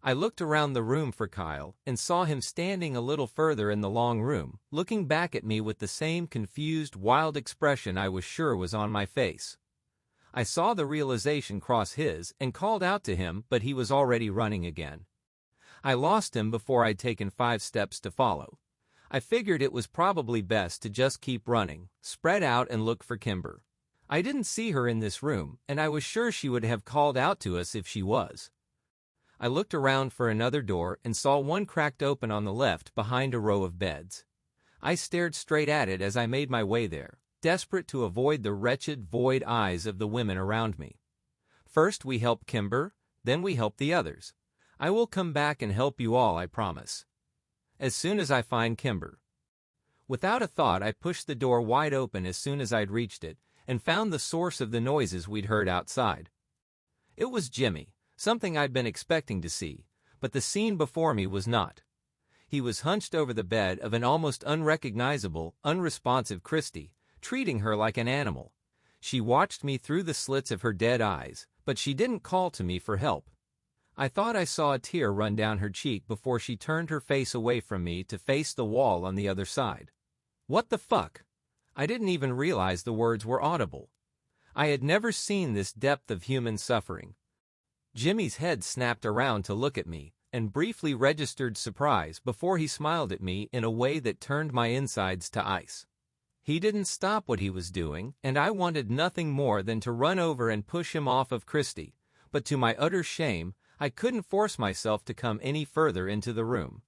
I looked around the room for Kyle, and saw him standing a little further in the long room, looking back at me with the same confused, wild expression I was sure was on my face. I saw the realization cross his and called out to him, but he was already running again. I lost him before I'd taken 5 steps to follow. I figured it was probably best to just keep running, spread out, and look for Kimber. I didn't see her in this room, and I was sure she would have called out to us if she was. I looked around for another door and saw one cracked open on the left behind a row of beds. I stared straight at it as I made my way there, desperate to avoid the wretched, void eyes of the women around me. First we help Kimber, then we help the others. I will come back and help you all, I promise. As soon as I find Kimber. Without a thought, I pushed the door wide open as soon as I'd reached it, and found the source of the noises we'd heard outside. It was Jimmy, something I'd been expecting to see, but the scene before me was not. He was hunched over the bed of an almost unrecognizable, unresponsive Christie, treating her like an animal. She watched me through the slits of her dead eyes, but she didn't call to me for help. I thought I saw a tear run down her cheek before she turned her face away from me to face the wall on the other side. What the fuck? I didn't even realize the words were audible. I had never seen this depth of human suffering. Jimmy's head snapped around to look at me, and briefly registered surprise before he smiled at me in a way that turned my insides to ice. He didn't stop what he was doing, and I wanted nothing more than to run over and push him off of Christie, but to my utter shame, I couldn't force myself to come any further into the room.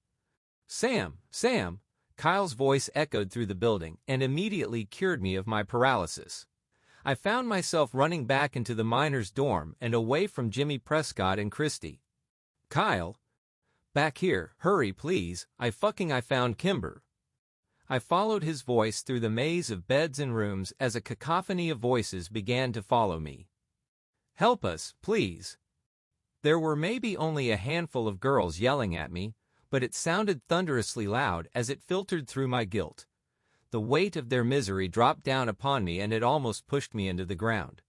"Sam! Sam!" Kyle's voice echoed through the building and immediately cured me of my paralysis. I found myself running back into the miners' dorm and away from Jimmy Prescott and Christie. "Kyle! Back here, hurry please, I found Kimber." I followed his voice through the maze of beds and rooms as a cacophony of voices began to follow me. Help us, please. There were maybe only a handful of girls yelling at me, but it sounded thunderously loud as it filtered through my guilt. The weight of their misery dropped down upon me and it almost pushed me into the ground.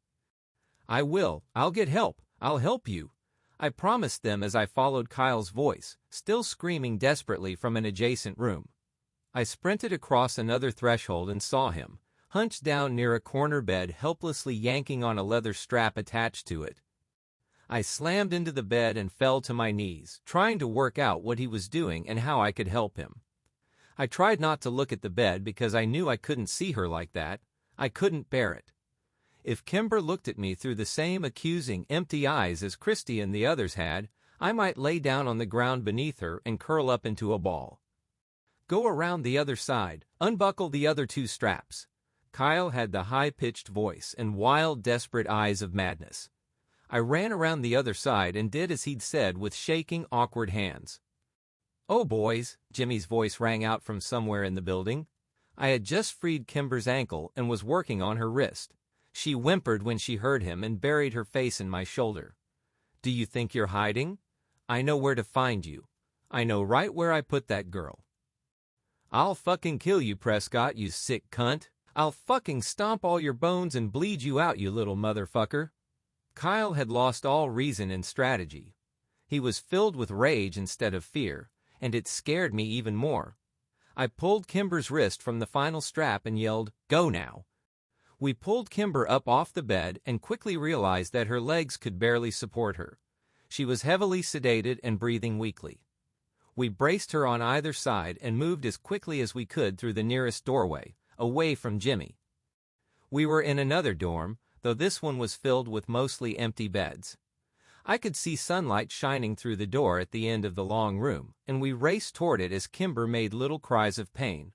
I'll get help, I'll help you, I promised them as I followed Kyle's voice, still screaming desperately from an adjacent room. I sprinted across another threshold and saw him, hunched down near a corner bed, helplessly yanking on a leather strap attached to it. I slammed into the bed and fell to my knees, trying to work out what he was doing and how I could help him. I tried not to look at the bed because I knew I couldn't see her like that. I couldn't bear it. If Kimber looked at me through the same accusing, empty eyes as Christy and the others had, I might lay down on the ground beneath her and curl up into a ball. Go around the other side, unbuckle the other two straps. Kyle had the high-pitched voice and wild, desperate eyes of madness. I ran around the other side and did as he'd said with shaking, awkward hands. "Oh, boys," Jimmy's voice rang out from somewhere in the building. I had just freed Kimber's ankle and was working on her wrist. She whimpered when she heard him and buried her face in my shoulder. "Do you think you're hiding? I know where to find you. I know right where I put that girl." "I'll fucking kill you, Prescott, you sick cunt. I'll fucking stomp all your bones and bleed you out, you little motherfucker." Kyle had lost all reason and strategy. He was filled with rage instead of fear, and it scared me even more. I pulled Kimber's wrist from the final strap and yelled, "Go now." We pulled Kimber up off the bed and quickly realized that her legs could barely support her. She was heavily sedated and breathing weakly. We braced her on either side and moved as quickly as we could through the nearest doorway, away from Jimmy. We were in another dorm, though this one was filled with mostly empty beds. I could see sunlight shining through the door at the end of the long room, and we raced toward it as Kimber made little cries of pain.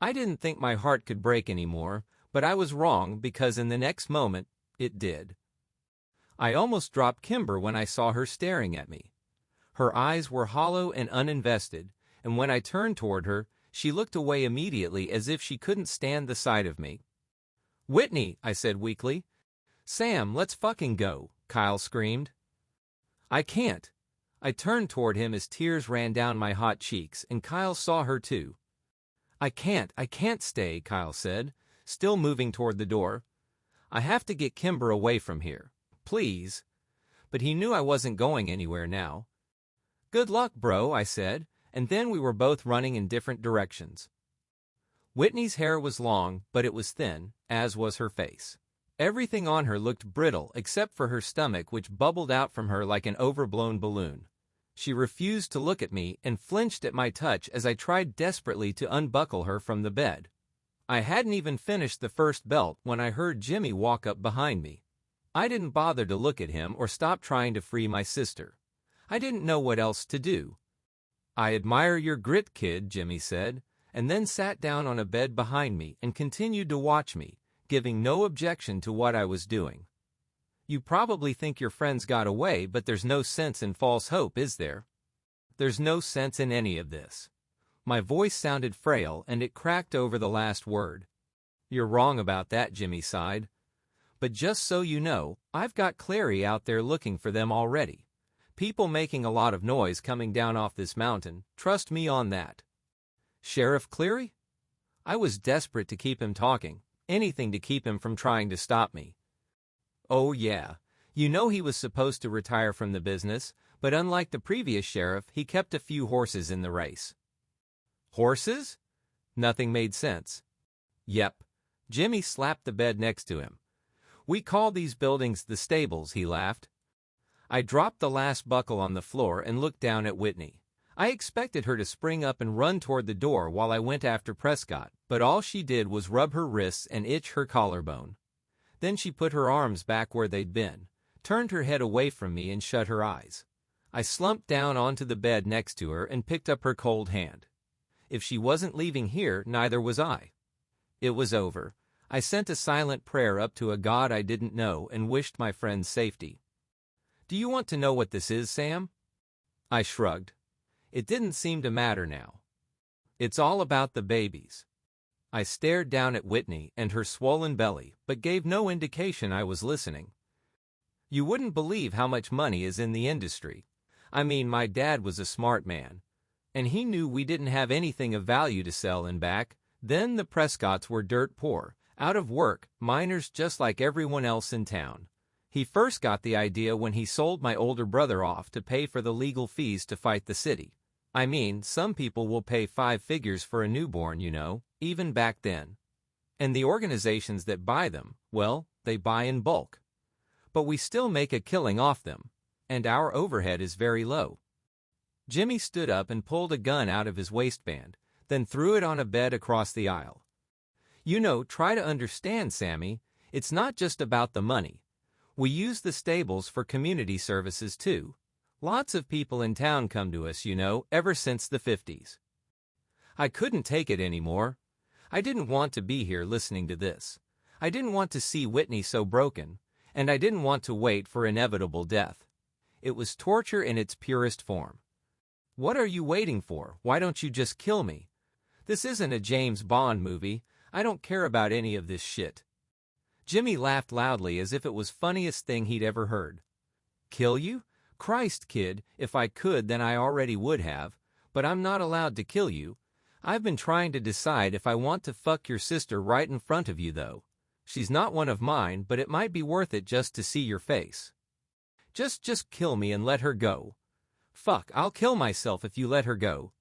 I didn't think my heart could break anymore, but I was wrong because in the next moment, it did. I almost dropped Kimber when I saw her staring at me. Her eyes were hollow and uninvested, and when I turned toward her, she looked away immediately as if she couldn't stand the sight of me. "Whitney," I said weakly. "Sam, let's fucking go," Kyle screamed. "I can't." I turned toward him as tears ran down my hot cheeks, and Kyle saw her too. I can't stay," Kyle said, still moving toward the door. "I have to get Kimber away from here. Please." But he knew I wasn't going anywhere now. "Good luck, bro," I said, and then we were both running in different directions. Whitney's hair was long, but it was thin, as was her face. Everything on her looked brittle except for her stomach, which bubbled out from her like an overblown balloon. She refused to look at me and flinched at my touch as I tried desperately to unbuckle her from the bed. I hadn't even finished the first belt when I heard Jimmy walk up behind me. I didn't bother to look at him or stop trying to free my sister. I didn't know what else to do. "I admire your grit, kid," Jimmy said, and then sat down on a bed behind me and continued to watch me, giving no objection to what I was doing. "You probably think your friends got away, but there's no sense in false hope, is there? There's no sense in any of this." My voice sounded frail and it cracked over the last word. "You're wrong about that," Jimmy sighed. "But just so you know, I've got Clary out there looking for them already. People making a lot of noise coming down off this mountain, trust me on that." "Sheriff Cleary?" I was desperate to keep him talking, anything to keep him from trying to stop me. "Oh yeah, you know he was supposed to retire from the business, but unlike the previous sheriff, he kept a few horses in the race." "Horses?" Nothing made sense. "Yep." Jimmy slapped the bed next to him. "We call these buildings the stables," he laughed. I dropped the last buckle on the floor and looked down at Whitney. I expected her to spring up and run toward the door while I went after Prescott, but all she did was rub her wrists and itch her collarbone. Then she put her arms back where they'd been, turned her head away from me and shut her eyes. I slumped down onto the bed next to her and picked up her cold hand. If she wasn't leaving here, neither was I. It was over. I sent a silent prayer up to a God I didn't know and wished my friend's safety. "Do you want to know what this is, Sam?" I shrugged. It didn't seem to matter now. "It's all about the babies." I stared down at Whitney and her swollen belly, but gave no indication I was listening. You wouldn't believe how much money is in the industry. I mean, my dad was a smart man, and he knew we didn't have anything of value to sell and back. Then the Prescotts were dirt poor, out of work, miners just like everyone else in town. He first got the idea when he sold my older brother off to pay for the legal fees to fight the city. I mean, some people will pay 5 figures for a newborn, you know, even back then. And the organizations that buy them, well, they buy in bulk. But we still make a killing off them, and our overhead is very low. Jimmy stood up and pulled a gun out of his waistband, then threw it on a bed across the aisle. You know, try to understand, Sammy, it's not just about the money. We use the stables for community services too. Lots of people in town come to us, you know, ever since the 50s. I couldn't take it anymore. I didn't want to be here listening to this. I didn't want to see Whitney so broken, and I didn't want to wait for inevitable death. It was torture in its purest form. What are you waiting for? Why don't you just kill me? This isn't a James Bond movie. I don't care about any of this shit. Jimmy laughed loudly as if it was funniest thing he'd ever heard. Kill you? Christ, kid, if I could then I already would have, but I'm not allowed to kill you. I've been trying to decide if I want to fuck your sister right in front of you though. She's not one of mine, but it might be worth it just to see your face. Just kill me and let her go. Fuck, I'll kill myself if you let her go.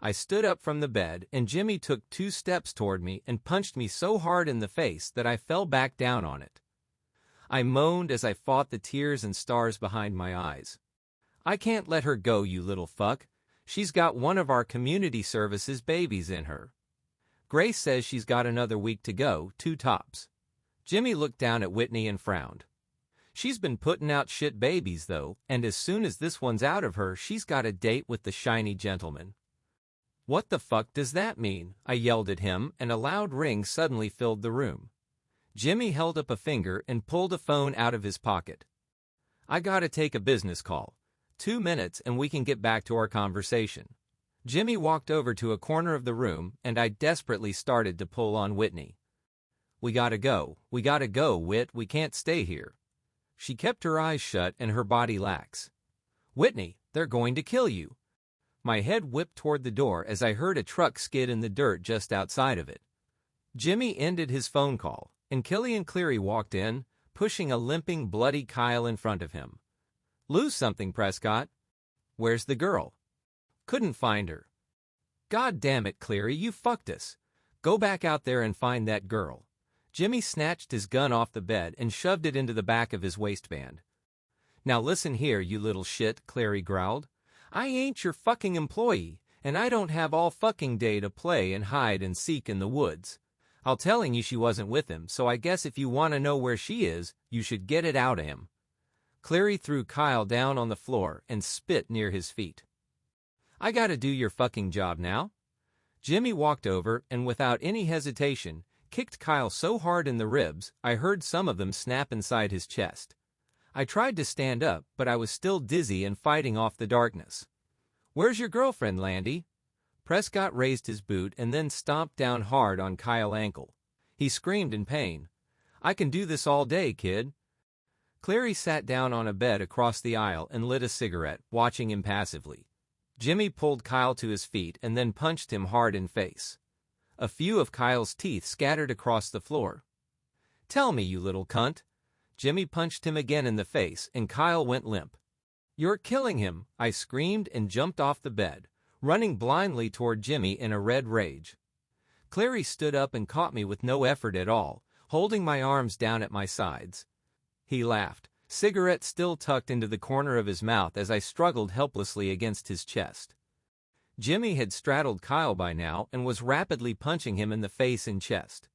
I stood up from the bed and Jimmy took 2 steps toward me and punched me so hard in the face that I fell back down on it. I moaned as I fought the tears and stars behind my eyes. I can't let her go, you little fuck. She's got one of our community services babies in her. Grace says she's got another week to go, 2 tops. Jimmy looked down at Whitney and frowned. She's been putting out shit babies though, and as soon as this one's out of her, she's got a date with the shiny gentleman. What the fuck does that mean? I yelled at him, and a loud ring suddenly filled the room. Jimmy held up a finger and pulled a phone out of his pocket. I gotta take a business call. 2 minutes and we can get back to our conversation. Jimmy walked over to a corner of the room, and I desperately started to pull on Whitney. We gotta go, Whit, we can't stay here. She kept her eyes shut and her body lax. Whitney, they're going to kill you. My head whipped toward the door as I heard a truck skid in the dirt just outside of it. Jimmy ended his phone call, and Killian Cleary walked in, pushing a limping, bloody Kyle in front of him. Lose something, Prescott. Where's the girl? Couldn't find her. God damn it, Cleary, you fucked us. Go back out there and find that girl. Jimmy snatched his gun off the bed and shoved it into the back of his waistband. Now listen here, you little shit, Cleary growled. I ain't your fucking employee, and I don't have all fucking day to play and hide and seek in the woods. I'll telling you she wasn't with him, so I guess if you want to know where she is, you should get it out of him. Cleary threw Kyle down on the floor and spit near his feet. I gotta do your fucking job now. Jimmy walked over and without any hesitation, kicked Kyle so hard in the ribs, I heard some of them snap inside his chest. I tried to stand up, but I was still dizzy and fighting off the darkness. Where's your girlfriend, Landy? Prescott raised his boot and then stomped down hard on Kyle's ankle. He screamed in pain. I can do this all day, kid. Cleary sat down on a bed across the aisle and lit a cigarette, watching him passively. Jimmy pulled Kyle to his feet and then punched him hard in face. A few of Kyle's teeth scattered across the floor. Tell me, you little cunt. Jimmy punched him again in the face, and Kyle went limp. You're killing him, I screamed and jumped off the bed, running blindly toward Jimmy in a red rage. Cleary stood up and caught me with no effort at all, holding my arms down at my sides. He laughed, cigarette still tucked into the corner of his mouth as I struggled helplessly against his chest. Jimmy had straddled Kyle by now and was rapidly punching him in the face and chest.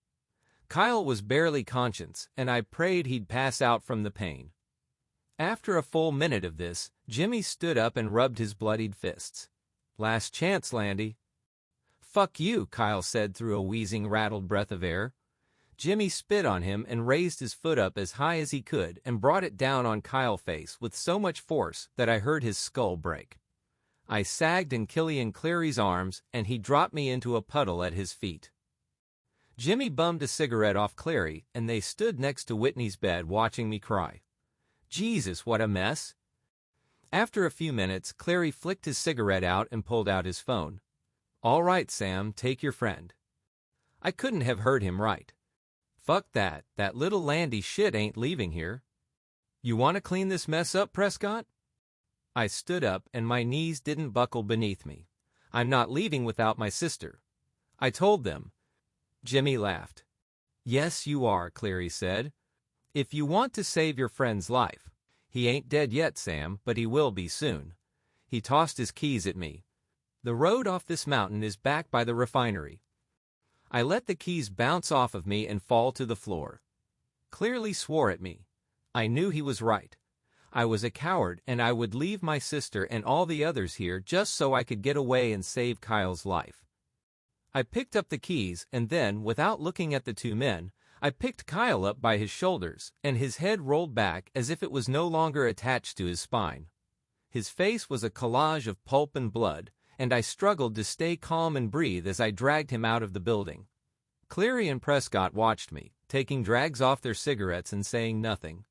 Kyle was barely conscious, and I prayed he'd pass out from the pain. After a full minute of this, Jimmy stood up and rubbed his bloodied fists. Last chance, Landy. Fuck you, Kyle said through a wheezing, rattled breath of air. Jimmy spit on him and raised his foot up as high as he could and brought it down on Kyle's face with so much force that I heard his skull break. I sagged in Killian Cleary's arms, and he dropped me into a puddle at his feet. Jimmy bummed a cigarette off Cleary, and they stood next to Whitney's bed watching me cry. Jesus, what a mess. After a few minutes, Clary flicked his cigarette out and pulled out his phone. All right, Sam, take your friend. I couldn't have heard him right. Fuck that little Landy shit ain't leaving here. You want to clean this mess up, Prescott? I stood up and my knees didn't buckle beneath me. I'm not leaving without my sister. I told them. Jimmy laughed. Yes, you are, Clary said. If you want to save your friend's life. He ain't dead yet, Sam, but he will be soon. He tossed his keys at me. The road off this mountain is back by the refinery. I let the keys bounce off of me and fall to the floor. Clearly swore at me. I knew he was right. I was a coward and I would leave my sister and all the others here just so I could get away and save Kyle's life. I picked up the keys and then, without looking at the two men, I picked Kyle up by his shoulders and his head rolled back as if it was no longer attached to his spine. His face was a collage of pulp and blood, and I struggled to stay calm and breathe as I dragged him out of the building. Cleary and Prescott watched me, taking drags off their cigarettes and saying nothing.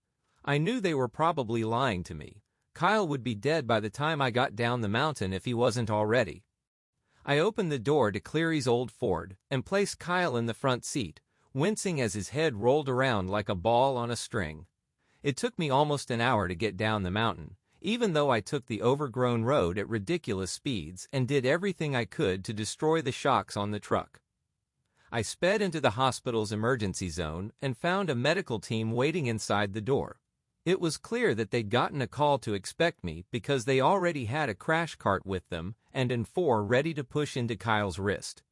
I knew they were probably lying to me. Kyle would be dead by the time I got down the mountain if he wasn't already. I opened the door to Cleary's old Ford and placed Kyle in the front seat, wincing as his head rolled around like a ball on a string. It took me almost an hour to get down the mountain, even though I took the overgrown road at ridiculous speeds and did everything I could to destroy the shocks on the truck. I sped into the hospital's emergency zone and found a medical team waiting inside the door. It was clear that they'd gotten a call to expect me because they already had a crash cart with them and an M4 ready to push into Kyle's wrist.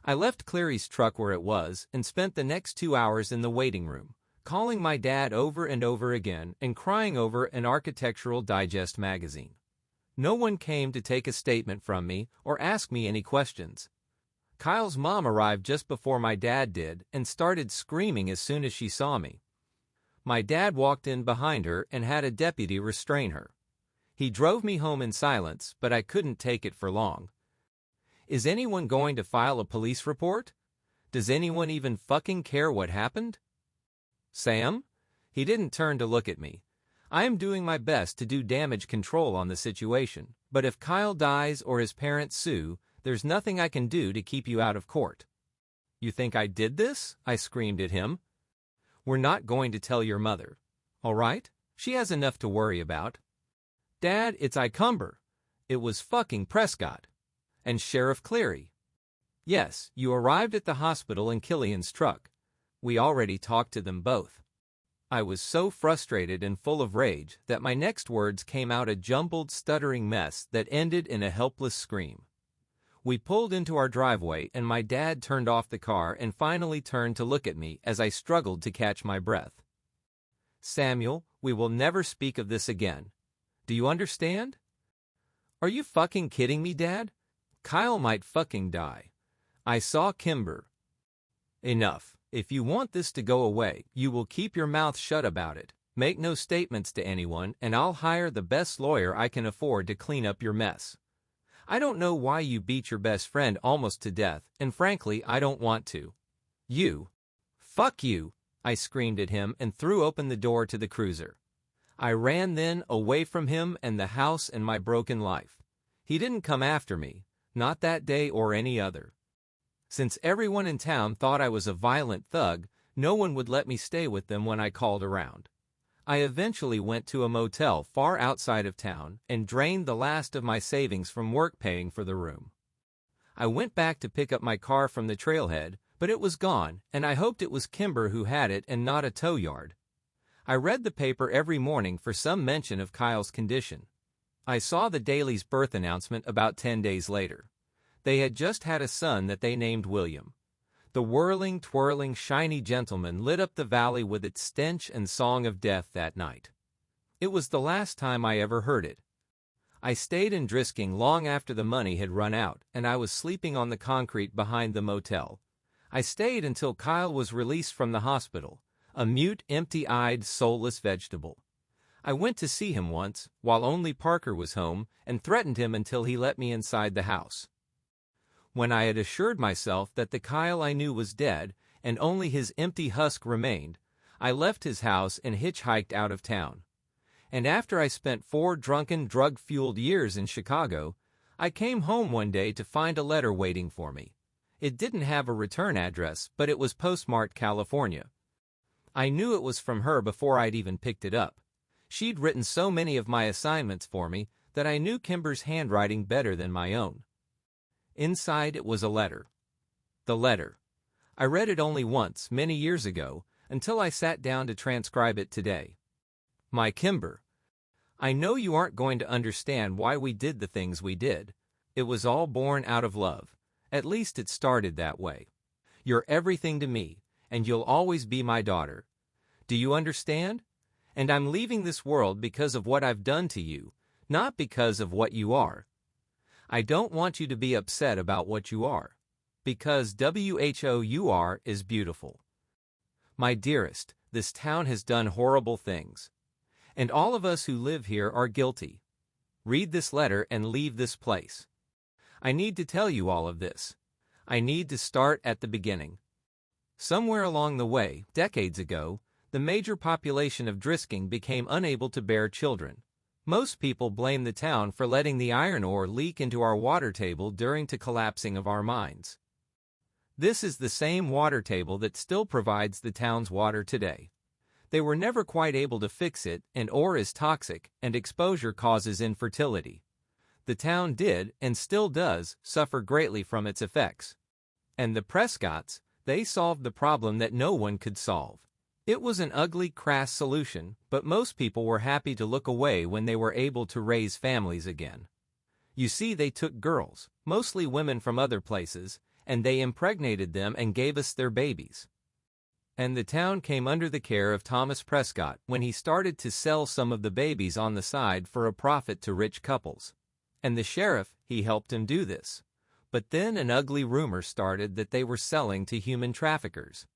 I left Cleary's truck where it was and spent the next 2 hours in the waiting room, calling my dad over and over again and crying over an Architectural Digest magazine. No one came to take a statement from me or ask me any questions. Kyle's mom arrived just before my dad did and started screaming as soon as she saw me. My dad walked in behind her and had a deputy restrain her. He drove me home in silence, but I couldn't take it for long. Is anyone going to file a police report? Does anyone even fucking care what happened? Sam? He didn't turn to look at me. I am doing my best to do damage control on the situation, but if Kyle dies or his parents sue, there's nothing I can do to keep you out of court. You think I did this? I screamed at him. We're not going to tell your mother. All right? She has enough to worry about. Dad, it's Icumber. It was fucking Prescott. And Sheriff Cleary. Yes, you arrived at the hospital in Killian's truck. We already talked to them both. I was so frustrated and full of rage that my next words came out a jumbled, stuttering mess that ended in a helpless scream. We pulled into our driveway and my dad turned off the car and finally turned to look at me as I struggled to catch my breath. Samuel, we will never speak of this again. Do you understand? Are you fucking kidding me, Dad? Kyle might fucking die. I saw Kimber. Enough. If you want this to go away, you will keep your mouth shut about it. Make no statements to anyone, and I'll hire the best lawyer I can afford to clean up your mess. I don't know why you beat your best friend almost to death, and frankly, I don't want to. You. Fuck you, I screamed at him and threw open the door to the cruiser. I ran then away from him and the house and my broken life. He didn't come after me, not that day or any other. Since everyone in town thought I was a violent thug, no one would let me stay with them when I called around. I eventually went to a motel far outside of town and drained the last of my savings from work paying for the room. I went back to pick up my car from the trailhead, but it was gone, and I hoped it was Kimber who had it and not a tow yard. I read the paper every morning for some mention of Kyle's condition. I saw the Daily's birth announcement about 10 days later. They had just had a son that they named William. The whirling, twirling, shiny gentleman lit up the valley with its stench and song of death that night. It was the last time I ever heard it. I stayed in Drisking long after the money had run out, and I was sleeping on the concrete behind the motel. I stayed until Kyle was released from the hospital, a mute, empty-eyed, soulless vegetable. I went to see him once, while only Parker was home, and threatened him until he let me inside the house. When I had assured myself that the Kyle I knew was dead and only his empty husk remained, I left his house and hitchhiked out of town. And after I spent 4 drunken, drug-fueled years in Chicago, I came home one day to find a letter waiting for me. It didn't have a return address, but it was postmarked California. I knew it was from her before I'd even picked it up. She'd written so many of my assignments for me that I knew Kimber's handwriting better than my own. Inside it was a letter. The letter. I read it only once, many years ago, until I sat down to transcribe it today. My Kimber, I know you aren't going to understand why we did the things we did. It was all born out of love. At least it started that way. You're everything to me, and you'll always be my daughter. Do you understand? And I'm leaving this world because of what I've done to you, not because of what you are. I don't want you to be upset about what you are, because WHOUR is beautiful. My dearest, this town has done horrible things. And all of us who live here are guilty. Read this letter and leave this place. I need to tell you all of this. I need to start at the beginning. Somewhere along the way, decades ago, the major population of Drisking became unable to bear children. Most people blame the town for letting the iron ore leak into our water table during the collapsing of our mines. This is the same water table that still provides the town's water today. They were never quite able to fix it, and ore is toxic, and exposure causes infertility. The town did, and still does, suffer greatly from its effects. And the Prescotts, they solved the problem that no one could solve. It was an ugly, crass solution, but most people were happy to look away when they were able to raise families again. You see, they took girls, mostly women from other places, and they impregnated them and gave us their babies. And the town came under the care of Thomas Prescott when he started to sell some of the babies on the side for a profit to rich couples. And the sheriff, he helped him do this. But then an ugly rumor started that they were selling to human traffickers.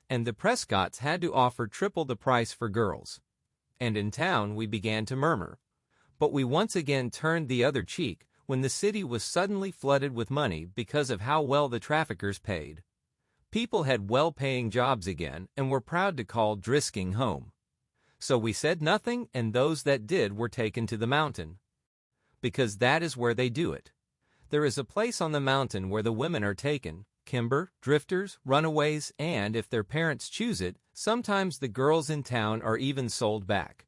And the Prescotts had to offer triple the price for girls. And in town we began to murmur. But we once again turned the other cheek when the city was suddenly flooded with money because of how well the traffickers paid. People had well-paying jobs again and were proud to call Drisking home. So we said nothing, and those that did were taken to the mountain. Because that is where they do it. There is a place on the mountain where the women are taken, Kimber, drifters, runaways, and, if their parents choose it, sometimes the girls in town are even sold back.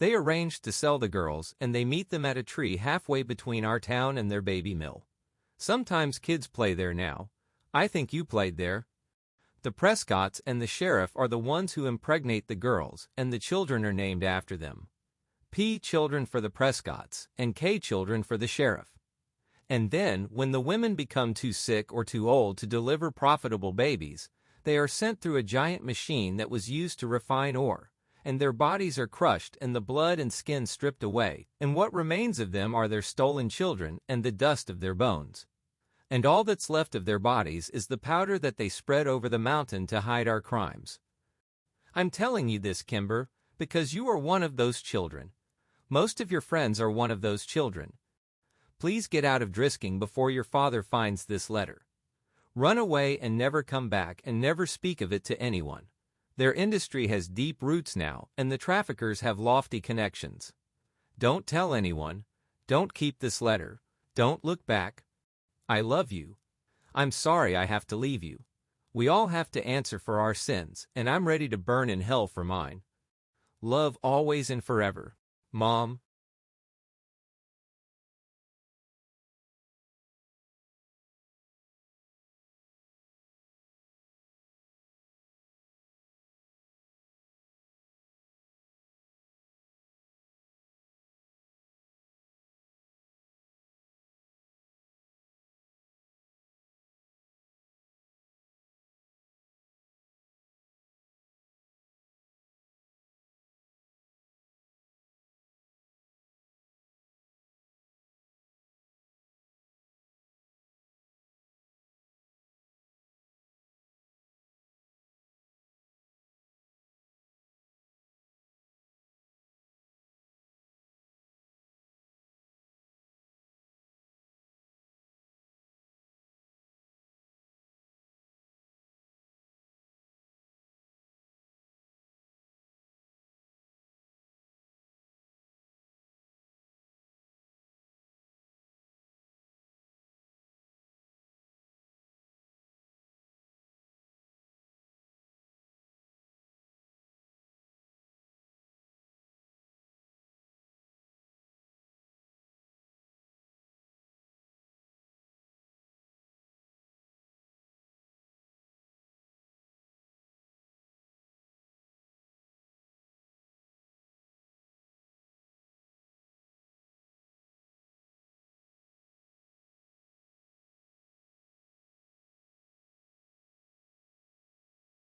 They arrange to sell the girls, and they meet them at a tree halfway between our town and their baby mill. Sometimes kids play there now. I think you played there. The Prescotts and the sheriff are the ones who impregnate the girls, and the children are named after them. P children for the Prescotts, and K children for the sheriff. And then, when the women become too sick or too old to deliver profitable babies, they are sent through a giant machine that was used to refine ore, and their bodies are crushed and the blood and skin stripped away, and what remains of them are their stolen children and the dust of their bones. And all that's left of their bodies is the powder that they spread over the mountain to hide our crimes. I'm telling you this, Kimber, because you are one of those children. Most of your friends are one of those children. Please get out of Drisking before your father finds this letter. Run away and never come back, and never speak of it to anyone. Their industry has deep roots now, and the traffickers have lofty connections. Don't tell anyone. Don't keep this letter. Don't look back. I love you. I'm sorry I have to leave you. We all have to answer for our sins, and I'm ready to burn in hell for mine. Love always and forever. Mom,